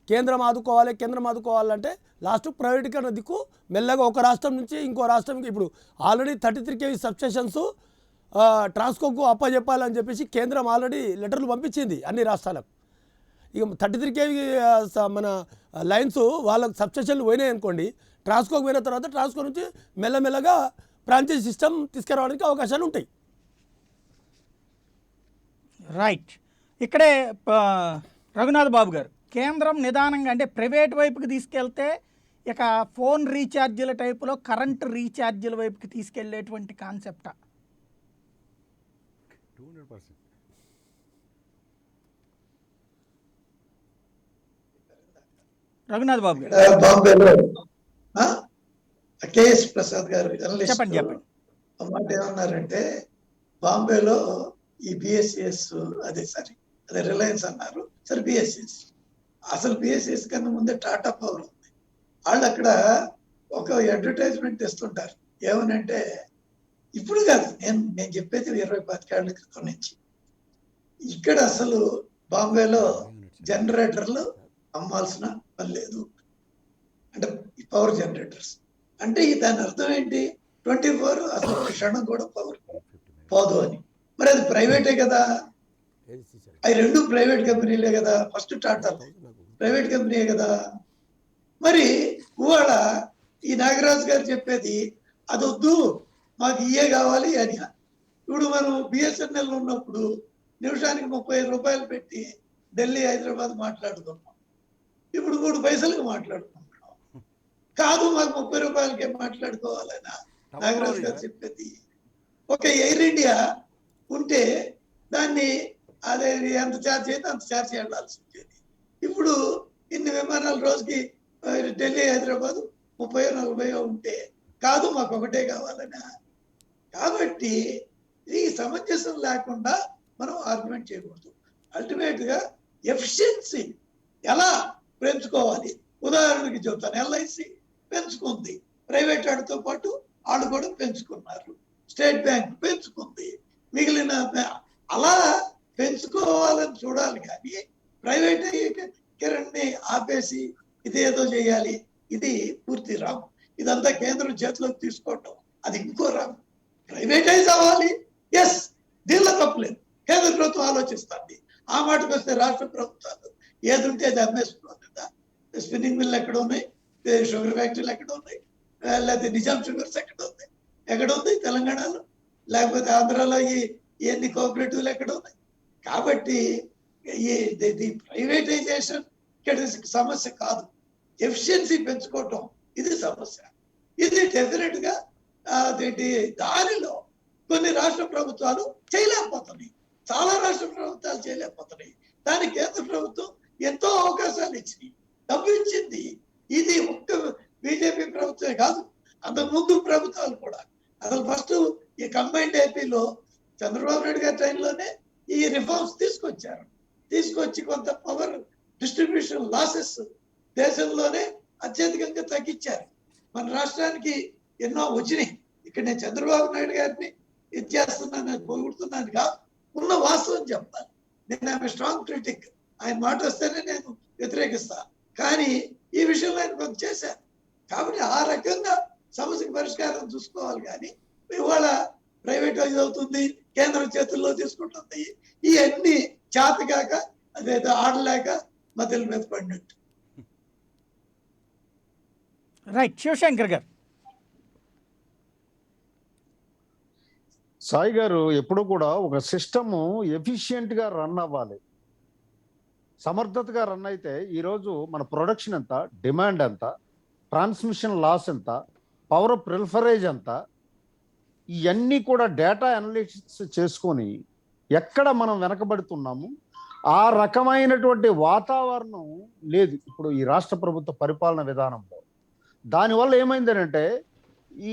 కేంద్రం ఆదుకోవాలంటే లాస్ట్ ప్రైవేటీకరణ దిక్కు మెల్లగా ఒక రాష్ట్రం నుంచి ఇంకో రాష్ట్రంకి. ఇప్పుడు ఆల్రెడీ 33 kV సబ్స్టేషన్స్ ట్రాన్స్కోకు అప్పచెప్పాలని చెప్పేసి కేంద్రం ఆల్రెడీ లెటర్లు పంపించింది అన్ని రాష్ట్రాలకు. ఇక 33 kV మన లైన్స్ వాళ్ళకి సబ్స్టేషన్లు పోయినాయి అనుకోండి, ట్రాన్స్కోకి పోయిన తర్వాత ట్రాన్స్కో నుంచి మెల్లమెల్లగా ఫ్రాంచైజ్ సిస్టమ్ తీసుకురావడానికి అవకాశాలు ఉంటాయి. రైట్. ఇక్కడే రఘునాథ్ బాబు గారు, కేంద్రం నిదానంగా అంటే ప్రైవేట్ వైపుకి తీసుకెళ్తే ఇక ఫోన్ రీఛార్జీల టైపులో కరెంటు రీఛార్జీల వైపుకి తీసుకెళ్లేటువంటి కాన్సెప్టా? 200%. రఘునాథ్ బాబు గారు బాంబేలో కేఎస్ ప్రసాద్ గారు జర్నలిస్ట్ చెప్పండి. ఒక మాట ఏమన్నారంటే, బాంబేలో ఈ బిఎస్సిఎస్ అదే రిలయన్స్ అన్నారు, సరే బిఎస్సిఎస్, అసలు బిఎస్సిఎస్ కన్నా ముందే టాటా పవర్ ఉంది. వాళ్ళు అక్కడ ఒక అడ్వర్టైజ్మెంట్ ఇస్తుంటారు, ఏమనంటే ఇప్పుడు కాదు, నేను చెప్పేది 20-25 ఏళ్ల క్రితం నుంచి. ఇక్కడ అసలు బాంబేలో జనరేటర్లు అమ్మాల్సిన పని లేదు, అంటే పవర్ జనరేటర్స్ అంటే దాని అర్థం ఏంటి, 24 అసలు ఒక క్షణం కూడా పవర్ పోదు అని. మరి అది ప్రైవేటే కదా, అవి 2 ప్రైవేట్ కంపెనీలే కదా. ఫస్ట్ టాటా ప్రైవేట్ కంపెనీయే కదా. మరి ఇవాళ ఈ నాగరాజు గారు చెప్పేది అదొద్దు, మాకు ఇయే కావాలి అని. ఇప్పుడు మనం బిఎస్ఎన్ఎల్ ఉన్నప్పుడు నిమిషానికి 35 రూపాయలు పెట్టి ఢిల్లీ హైదరాబాద్ మాట్లాడుతున్నాం, ఇప్పుడు 3 పైసలకు మాట్లాడుకుంటున్నాం. కాదు మాకు 30 రూపాయలకే మాట్లాడుకోవాలన్నా నాగరాజు గారు చెప్పేది. ఒక ఎయిర్ ఇండియా ఉంటే దాన్ని అదే ఎంత ఛార్జ్ అయితే అంత ఛార్జ్ చేయాల్సి వచ్చేది. ఇప్పుడు ఇన్ని విమానాలు రోజుకి ఢిల్లీ హైదరాబాద్ 30-40 ఉంటే కాదు మాకు ఒకటే కావాలన్నా. కాబట్టి ఈ సమంజసం లేకుండా మనం ఆర్గ్యుమెంట్ చేయకూడదు. అల్టిమేట్ గా ఎఫిషియన్సీ ఎలా పెంచుకోవాలి. ఉదాహరణకి చెబుతాను, ఎల్ఐసి పెంచుకుంది, ప్రైవేట్ వాడితో పాటు వాళ్ళు కూడా పెంచుకున్నారు, స్టేట్ బ్యాంక్ పెంచుకుంది, మిగిలిన అలా పెంచుకోవాలని చూడాలి. కానీ ప్రైవేటీకరణని ఆపేసి ఇదేదో చేయాలి, ఇది పూర్తి రాంగ్. ఇదంతా కేంద్రం చేతిలోకి తీసుకోవటం, అది ఇంకో రాంగ్. ప్రైవేటైజ్ అవ్వాలి, ఎస్, దీనిలో తప్పలేదు, కేంద్ర ప్రభుత్వం ఆలోచిస్తుంది. ఆ మాటకు వస్తే రాష్ట్ర ప్రభుత్వాలు ఏది ఉంటే అది అమ్మేసుకున్నాం కదా. స్పిన్నింగ్ మిల్ ఎక్కడ ఉన్నాయి, షుగర్ ఫ్యాక్టరీలు ఎక్కడ ఉన్నాయి, లేకపోతే నిజాం షుగర్స్ ఎక్కడ ఉంది తెలంగాణలో, లేకపోతే ఆంధ్రాలో ఇవన్నీ కోఆపరేటివ్లు ఎక్కడ ఉన్నాయి. కాబట్టి ఈ ప్రైవేటైజేషన్ ఇక్కడ సమస్య కాదు, ఎఫిషియన్సీ పెంచుకోవటం ఇది సమస్య. ఇది డెఫినెట్ గా దానిలో కొన్ని రాష్ట్ర ప్రభుత్వాలు చేయలేకపోతున్నాయి, చాలా రాష్ట్ర ప్రభుత్వాలు చేయలేకపోతున్నాయి. దానికి కేంద్ర ప్రభుత్వం ఎంతో అవకాశాలు ఇచ్చినాయి, డబ్బు ఇచ్చింది. ఇది ఒక్క బీజేపీ ప్రభుత్వమే కాదు, అంతకుముందు ప్రభుత్వాలు కూడా. అసలు ఫస్ట్ ఈ కంబైన్డ్ ఏపీలో చంద్రబాబు నాయుడు గారి టైంలోనే ఈ రిఫార్మ్స్ తీసుకొచ్చి కొంత పవర్ డిస్ట్రిబ్యూషన్ లాసెస్ దేశంలోనే అత్యధికంగా తగ్గించారు. మన రాష్ట్రానికి ఎన్నో వచ్చినాయి. ఇక్కడ నేను చంద్రబాబు నాయుడు గారిని ఇది చేస్తున్నాను, పొగుడుతున్నాను కాదు, ఉన్న వాస్తవం చెప్పాలి. నేను ఆమె స్ట్రాంగ్ క్రిటిక్. ఆయన మాట వస్తేనే నేను వ్యతిరేకిస్తా. కానీ ఈ విషయంలో ఆయన కొంత చేశారు. కాబట్టి ఆ రకంగా సమస్యకు పరిష్కారం చూసుకోవాలి. కానీ ఇవాళ ప్రైవేటైజ్ అవుతుంది, కేంద్రం చేతుల్లో తీసుకుంటుంది, ఇవన్నీ చేతగాక అదేదో ఆడలేక మధ్యల మీద పడినట్టు. రైట్, శివశంకర్ గారు. సాయి గారు, ఎప్పుడు కూడా ఒక సిస్టమ్ ఎఫిషియెంట్ గా రన్ అవ్వాలి, సమర్థతగా రన్ అయితే ఈరోజు మన ప్రొడక్షన్ ఎంత, డిమాండ్ ఎంత, ట్రాన్స్మిషన్ లాస్ ఎంత, పవర్ ప్రిఫరేజ్ ఎంత, ఇవన్నీ కూడా డేటా అనలిటిక్స్ చేసుకొని ఎక్కడ మనం వెనకబడుతున్నాము, ఆ రకమైనటువంటి వాతావరణం లేదు ఇప్పుడు ఈ రాష్ట్ర ప్రభుత్వ పరిపాలన విధానంలో. దానివల్ల ఏమైందనంటే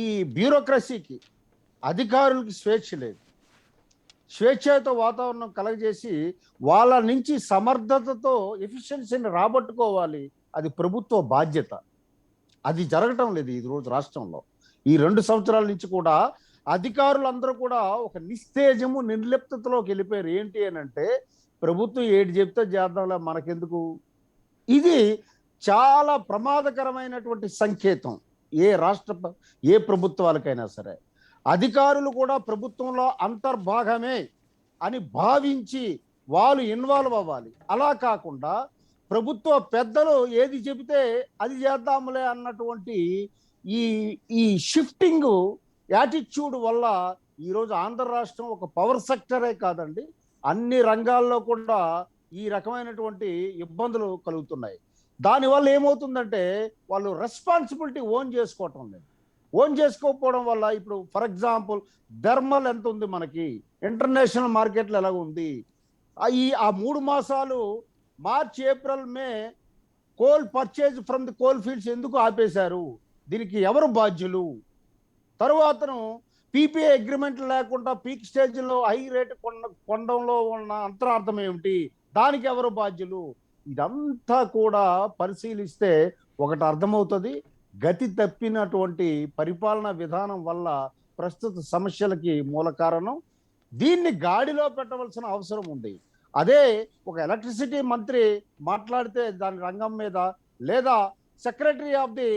ఈ బ్యూరోక్రసీకి, అధికారులకి స్వేచ్ఛ లేదు. స్వేచ్ఛతో వాతావరణం కలగజేసి వాళ్ళ నుంచి సమర్థతతో ఎఫిషియన్సీని రాబట్టుకోవాలి. అది ప్రభుత్వ బాధ్యత. అది జరగటం లేదు ఈ రోజు రాష్ట్రంలో. ఈ 2 సంవత్సరాల నుంచి కూడా అధికారులందరూ కూడా ఒక నిస్తేజము, నిర్లిప్తతలోకి వెళ్ళిపోయారు. ఏంటి అని అంటే ప్రభుత్వం ఏడు చెప్తే చేద్దాంలే, మనకెందుకు. ఇది చాలా ప్రమాదకరమైనటువంటి సంకేతం ఏ ప్రభుత్వాలకైనా సరే. అధికారులు కూడా ప్రభుత్వంలో అంతర్భాగమే అని భావించి వాళ్ళు ఇన్వాల్వ్ అవ్వాలి. అలా కాకుండా ప్రభుత్వ పెద్దలు ఏది చెబితే అది చేద్దాములే అన్నటువంటి ఈ షిఫ్టింగ్ యాటిట్యూడ్ వల్ల ఈరోజు ఆంధ్ర రాష్ట్రం ఒక పవర్ సెక్టరే కాదండి, అన్ని రంగాల్లో కూడా ఈ రకమైనటువంటి ఇబ్బందులు కలుగుతున్నాయి. దానివల్ల ఏమవుతుందంటే వాళ్ళు రెస్పాన్సిబిలిటీ ఓన్ చేసుకోవటం లేదు. ఓన్ చేసుకోకపోవడం వల్ల ఇప్పుడు ఫర్ ఎగ్జాంపుల్ థర్మల్ ఎంత ఉంది మనకి, ఇంటర్నేషనల్ మార్కెట్లో ఎలాగ ఉంది, ఆ 3 మాసాలు March, April, May coal purchase from the coal fields ఎందుకు ఆపేశారు, దీనికి ఎవరు బాధ్యులు? తరువాతను పీపీఏ అగ్రిమెంట్ లేకుండా పీక్ స్టేజ్లో హై రేట్ కొనడంలో ఉన్న అంతరార్థం ఏమిటి, దానికి ఎవరు బాధ్యులు? ఇదంతా కూడా పరిశీలిస్తే ఒకటి అర్థమవుతుంది, గతి తప్పినటువంటి పరిపాలనా విధానం వల్ల ప్రస్తుత సమస్యలకి మూల కారణం. దీన్ని గాడిలో పెట్టవలసిన అవసరం ఉంది. అదే ఒక ఎలక్ట్రిసిటీ మంత్రి మాట్లాడితే దాని రంగం మీద, లేదా secretary of the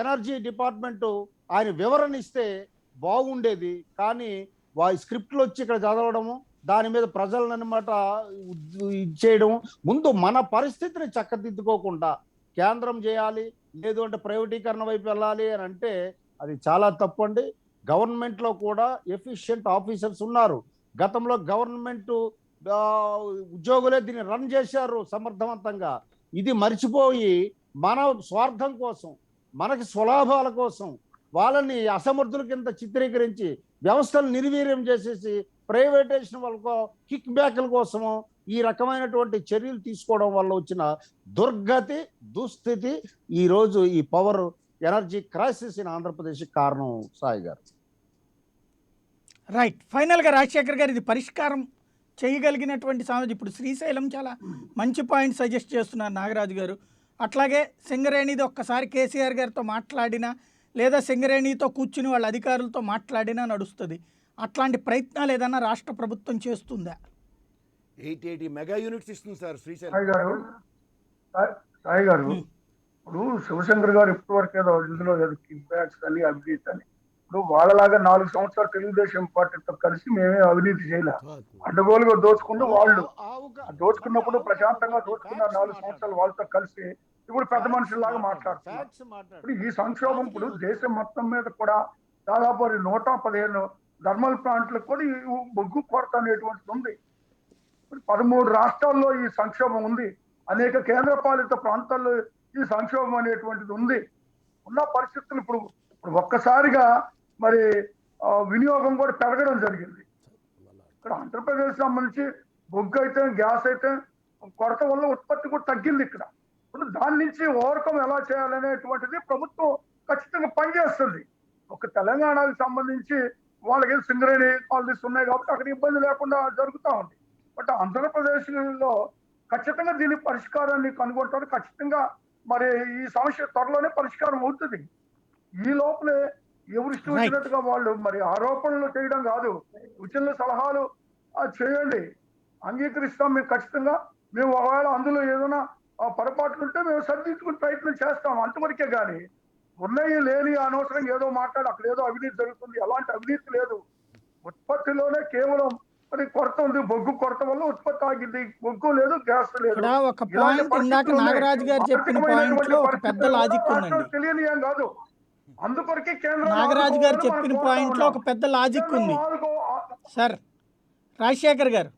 energy department ఆయన వివరణ ఇస్తే బాగుండేది. కానీ స్క్రిప్ట్లు వచ్చి ఇక్కడ చదవడము, దాని మీద ప్రజలను అనమాట ఇచ్చేయడం, ముందు మన పరిస్థితిని చక్కదిద్దుకోకుండా కేంద్రం చేయాలి, లేదు అంటే ప్రైవేటీకరణ వైపు వెళ్ళాలి అని అంటే అది చాలా తప్పు అండి. గవర్నమెంట్లో కూడా ఎఫిషియెంట్ ఆఫీసర్స్ ఉన్నారు. గతంలో గవర్నమెంట్ ఉద్యోగులే దీన్ని రన్ చేశారు సమర్థవంతంగా. ఇది మర్చిపోయి మన స్వార్థం కోసం, మనకి స్వలాభాల కోసం వాళ్ళని అసమర్థుల కింద చిత్రీకరించి వ్యవస్థలు నిర్వీర్యం చేసేసి ప్రైవేటైజేషన్ వాళ్ళకో కిక్ బ్యాక్ల కోసమో ఈ రకమైనటువంటి చర్యలు తీసుకోవడం వల్ల వచ్చిన దుస్థితి ఈరోజు ఈ power energy crisis in Andhra Pradesh కారణం. సాయి గారు. రైట్, ఫైనల్గా రాజశేఖర్ గారు, ఇది పరిష్కారం చేయగలిగినటువంటి సమస్య. ఇప్పుడు శ్రీశైలం చాలా మంచి పాయింట్ సజెస్ట్ చేస్తున్నారు నాగరాజు గారు. అట్లాగే సింగరేణిది ఒక్కసారి కేసీఆర్ గారితో మాట్లాడినా, లేదా సింగరేణితో కూర్చుని వాళ్ళ అధికారులతో మాట్లాడినా నడుస్తుంది. అట్లాంటి ప్రయత్నాలు ఏదైనా రాష్ట్ర ప్రభుత్వం చేస్తుందా? 880 మెగా యూనిట్స్ ఇస్తుంది సార్ శ్రీశైలం. సాయి గారు, ఇప్పుడు శివశంకర్ గారు ఇప్పటి వరకు ఏదో ఇందులో ఏదో కిక్ బ్యాక్స్ అని అవినీతి అని, ఇప్పుడు వాళ్ళలాగా 4 సంవత్సరాలు తెలుగుదేశం పార్టీతో కలిసి మేమే అవినీతి చేయలే, అడ్డగోలుగా దోచుకుంటూ వాళ్ళు దోచుకున్నప్పుడు ప్రశాంతంగా దోచుకున్న 4 సంవత్సరాలు వాళ్ళతో కలిసి ఇప్పుడు పెద్ద మనుషుల్లాగా మాట్లాడుతున్నారు. ఇప్పుడు ఈ సంక్షోభం ఇప్పుడు దేశం మొత్తం మీద కూడా దాదాపు 115 థర్మల్ ప్లాంట్లకు కూడా ఈ బొగ్గు కొరత అనేటువంటిది ఉంది. 13 రాష్ట్రాల్లో ఈ సంక్షోభం ఉంది, అనేక కేంద్ర పాలిత ప్రాంతాల్లో ఈ సంక్షోభం అనేటువంటిది ఉంది. ఉన్న పరిస్థితులు ఇప్పుడు ఒక్కసారిగా మరి వినియోగం కూడా పెరగడం జరిగింది. ఇక్కడ ఆంధ్రప్రదేశ్ సంబంధించి బొగ్గు అయితే, గ్యాస్ అయితే కొరత వల్ల ఉత్పత్తి కూడా తగ్గింది ఇక్కడ. ఇప్పుడు దాని నుంచి ఓవర్కమ్ ఎలా చేయాలనేటువంటిది ప్రభుత్వం ఖచ్చితంగా పనిచేస్తుంది. ఒక తెలంగాణకు సంబంధించి వాళ్ళకి సింగరేణి కాలనీస్ ఉన్నాయి కాబట్టి అక్కడ ఇబ్బంది లేకుండా జరుగుతూ ఉంది. బట్ ఆంధ్రప్రదేశ్లో ఖచ్చితంగా దీని పరిష్కారాన్ని కనుగొంటారు. ఖచ్చితంగా మరి ఈ సమస్య త్వరలోనే పరిష్కారం అవుతుంది. ఈ లోపలే ఎవరు ఇష్టం వచ్చినట్టుగా వాళ్ళు మరి ఆరోపణలు చేయడం కాదు, సూచనలు సలహాలు చేయండి. అంగీకరిస్తాం. మేము ఖచ్చితంగా మేము ఒకవేళ అందులో ఏదైనా పొరపాట్లు ఉంటే మేము సరిదిద్దుకునే ప్రయత్నం చేస్తాం, అంతవరకే. కానీ ఉన్నాయి లేని అనవసరంగా ఏదో మాట్లాడి అక్కడ ఏదో అవినీతి జరుగుతుంది, అలాంటి అవినీతి లేదు. ఉత్పత్తిలోనే కేవలం మరి కొరత ఉంది, బొగ్గు కొరత వల్ల ఉత్పత్తి ఆగింది. బొగ్గు లేదు, గ్యాస్ లేదు. ఇక్కడ ఒక ఇలాంటి పాయింట్ ఇందాక పరిస్థితుల్లోనే నాగరాజు గారు చెప్పిన పాయింట్ లో ఒక పెద్ద లాజిక్ ఉందండి. తెలియని ఏం కాదు. అందుకొరకే కేంద్రం నాగరాజు గారు చెప్పిన పాయింట్ లో ఒక పెద్ద లాజిక్ ఉంది సార్. రాజశేఖర్ గారు,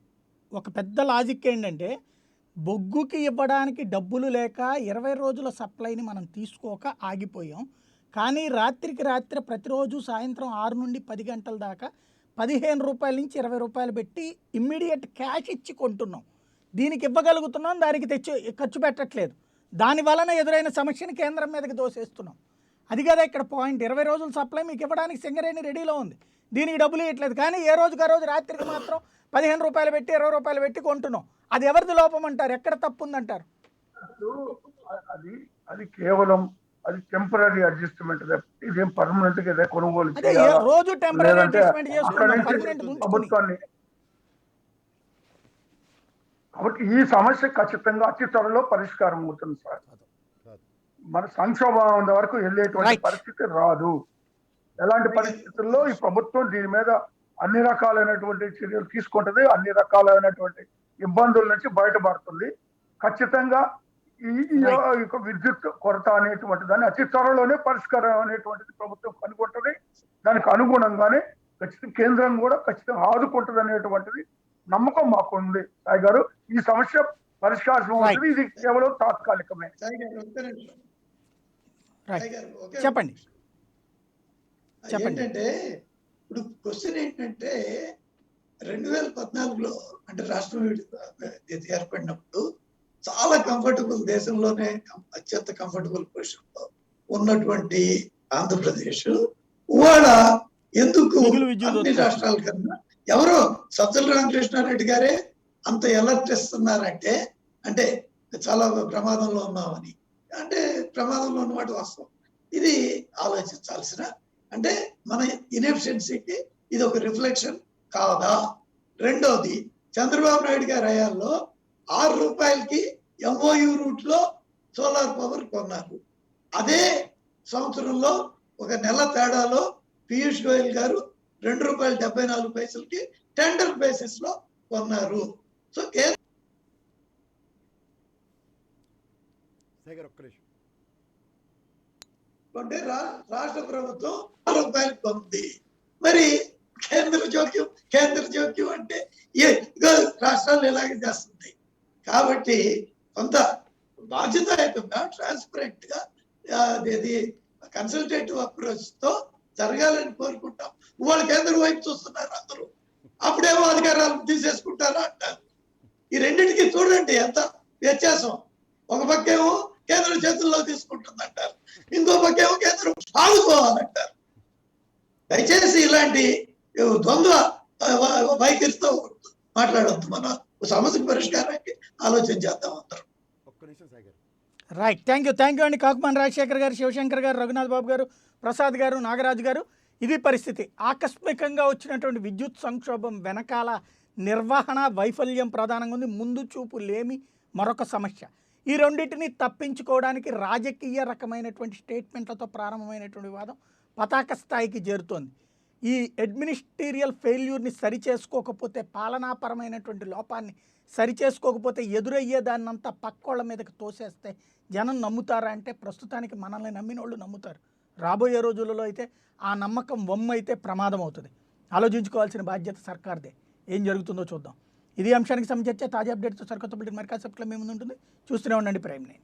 ఒక పెద్ద లాజిక్ ఏంటంటే బొగ్గుకి ఇవ్వడానికి డబ్బులు లేక 20 రోజుల సప్లైని మనం తీసుకోక ఆగిపోయాం. కానీ రాత్రికి రాత్రి ప్రతిరోజు సాయంత్రం 6 నుండి 10 గంటల దాకా 15 రూపాయల నుంచి 20 రూపాయలు పెట్టి ఇమ్మీడియట్ క్యాష్ ఇచ్చి కొంటున్నాం. దీనికి ఇవ్వగలుగుతున్నాం, దానికి ఖర్చు పెట్టట్లేదు. దాని వలన ఎదురైన సమస్యని కేంద్రం మీదకి దోసేస్తున్నాం. అది కదా ఇక్కడ పాయింట్. 20 రోజుల సప్లై మీకు ఇవ్వడానికి సింగరేణి రెడీలో ఉంది, దీనికి డబ్బులు ఇవ్వట్లేదు. కానీ ఏ రోజుకి ఆ రోజు రాత్రికి మాత్రం 15 రూపాయలు పెట్టి 20 రూపాయలు పెట్టి కొంటున్నాం. అది ఎవరిది లోపం అంటారు? ఎక్కడ తప్పు ఉందంటారు? అది కేవలం అది టెంపరీ అడ్జస్ట్మెంట్, ఇదేం పర్మనెంట్ గా కొనుగోలు అదే రోజు టెంపరీ అడ్జస్ట్మెంట్ చేసుకుంటున్నాం ప్రభుత్వాన్ని. కాబట్టి ఈ సమస్య ఖచ్చితంగా అతి త్వరలో పరిష్కారం అవుతుంది సార్. మన సంక్షోభం వరకు వెళ్ళేటువంటి పరిస్థితి రాదు. ఎలాంటి పరిస్థితుల్లో ఈ ప్రభుత్వం దీని మీద అన్ని రకాలైనటువంటి చర్యలు తీసుకుంటుంది, అన్ని రకాలైనటువంటి ఇబ్బందుల నుంచి బయటపడుతుంది. ఖచ్చితంగా ఈ విద్యుత్ కొరత అనేటువంటి దాన్ని అతి త్వరలోనే పరిష్కారం అనేటువంటిది ప్రభుత్వం కనుగొంటుంది. దానికి అనుగుణంగానే ఖచ్చితంగా కేంద్రం కూడా ఖచ్చితంగా ఆదుకుంటుంది అనేటువంటిది నమ్మకం మాకు ఉంది. సాయి గారు, ఈ సమస్య పరిష్కారం అవుతుంది. ఇది కేవలం తాత్కాలికమే. చెప్పండి. ఏంటంటే ఇప్పుడు క్వశ్చన్ ఏంటంటే 2014లో అంటే రాష్ట్రం ఏర్పడినప్పుడు చాలా కంఫర్టబుల్, దేశంలోనే అత్యంత కంఫర్టబుల్ పొజిషన్ లో ఉన్నటువంటి ఆంధ్రప్రదేశ్ ఇవాళ ఎందుకు అన్ని రాష్ట్రాల కన్నా ఎవరో సజ్జల రామకృష్ణారెడ్డి గారే అంత ఎలర్ట్ ఇస్తున్నారంటే అంటే చాలా ప్రమాదంలో ఉన్నామని. అంటే ప్రమాదంలో ఉన్నమాట వాస్తవం. ఇది ఆలోచించాల్సిన, అంటే మన ఇన్ఎఫిషియన్సీకి ఇది ఒక రిఫ్లెక్షన్ కాదా? రెండోది, చంద్రబాబు నాయుడు గారి హయాంలో 6 రూపాయలకి ఎంఓయు రూట్ లో సోలార్ పవర్ కొన్నారు. అదే సంవత్సరంలో ఒక నెల తేడాలో పీయూష్ గోయల్ గారు 2 రూపాయలు 74 పైసలకి టెండర్ బేసిస్ లో కొన్నారు. సో అంటే రాష్ట్ర ప్రభుత్వం 6 రూపాయలు కొంది. మరి కేంద్ర జోక్యం అంటే రాష్ట్రాలు ఇలాగే చేస్తుంది. కాబట్టి కొంత బాధ్యతాయుతంగా, ట్రాన్స్పరెంట్ గా అది కన్సల్టేటివ్ అప్రోచ్ తో జరగాలని కోరుకుంటాం. వాళ్ళు కేంద్రం వైపు చూస్తున్నారు అందరూ, అప్పుడేమో అధికారాలు తీసేసుకుంటారా అంటారు. ఈ రెండింటికి చూడండి ఎంత వ్యత్యాసం. ఒక పక్కేమో కేంద్రం చేతుల్లో తీసుకుంటుంది అంటారు, ఇంకో పక్కేమో కేంద్రం ఆదుకోవాలంటారు. దయచేసి ఇలాంటి ద్వంద్వ వైఖరితో మాట్లాడొద్దు. మన సమస్య పరిష్కారానికి ఆలోచన చేద్దాం అందరం. రైట్, థ్యాంక్ యూ అండి. కాకుమాన్ రాజశేఖర్ గారు, శివశంకర్ గారు, రఘునాథ్ బాబు గారు, ప్రసాద్ గారు, నాగరాజు గారు. ఇది పరిస్థితి. ఆకస్మికంగా వచ్చినటువంటి విద్యుత్ సంక్షోభం వెనకాల నిర్వహణ వైఫల్యం ప్రధానంగా ఉంది. ముందు చూపు లేమి మరొక సమస్య. ఈ రెండింటిని తప్పించుకోవడానికి రాజకీయ రకమైనటువంటి స్టేట్మెంట్లతో ప్రారంభమైనటువంటి వాదం పతాక స్థాయికి చేరుతోంది. ఈ అడ్మినిస్ట్రీరియల్ ఫెయిల్యూర్ని సరిచేసుకోకపోతే, పాలనాపరమైనటువంటి లోపాన్ని సరిచేసుకోకపోతే ఎదురయ్యే దాన్నంతా పక్కోళ్ళ మీదకి తోసేస్తే జనం నమ్ముతారా అంటే ప్రస్తుతానికి మనల్ని నమ్మిన వాళ్ళు నమ్ముతారు. రాబోయే రోజులలో అయితే ఆ నమ్మకం వమ్మైతే ప్రమాదం అవుతుంది. ఆలోచించుకోవాల్సిన బాధ్యత సర్కార్దే. ఏం జరుగుతుందో చూద్దాం. ఇది అంశానికి సంబంధించి తాజా అప్డేట్తో సరికొత్త బిల్డింగ్ మరికా సబ్స్క్రైబ్ మీ ముందు ఉంటుంది. చూస్తూనే ఉండండి ప్రైమ్ 9.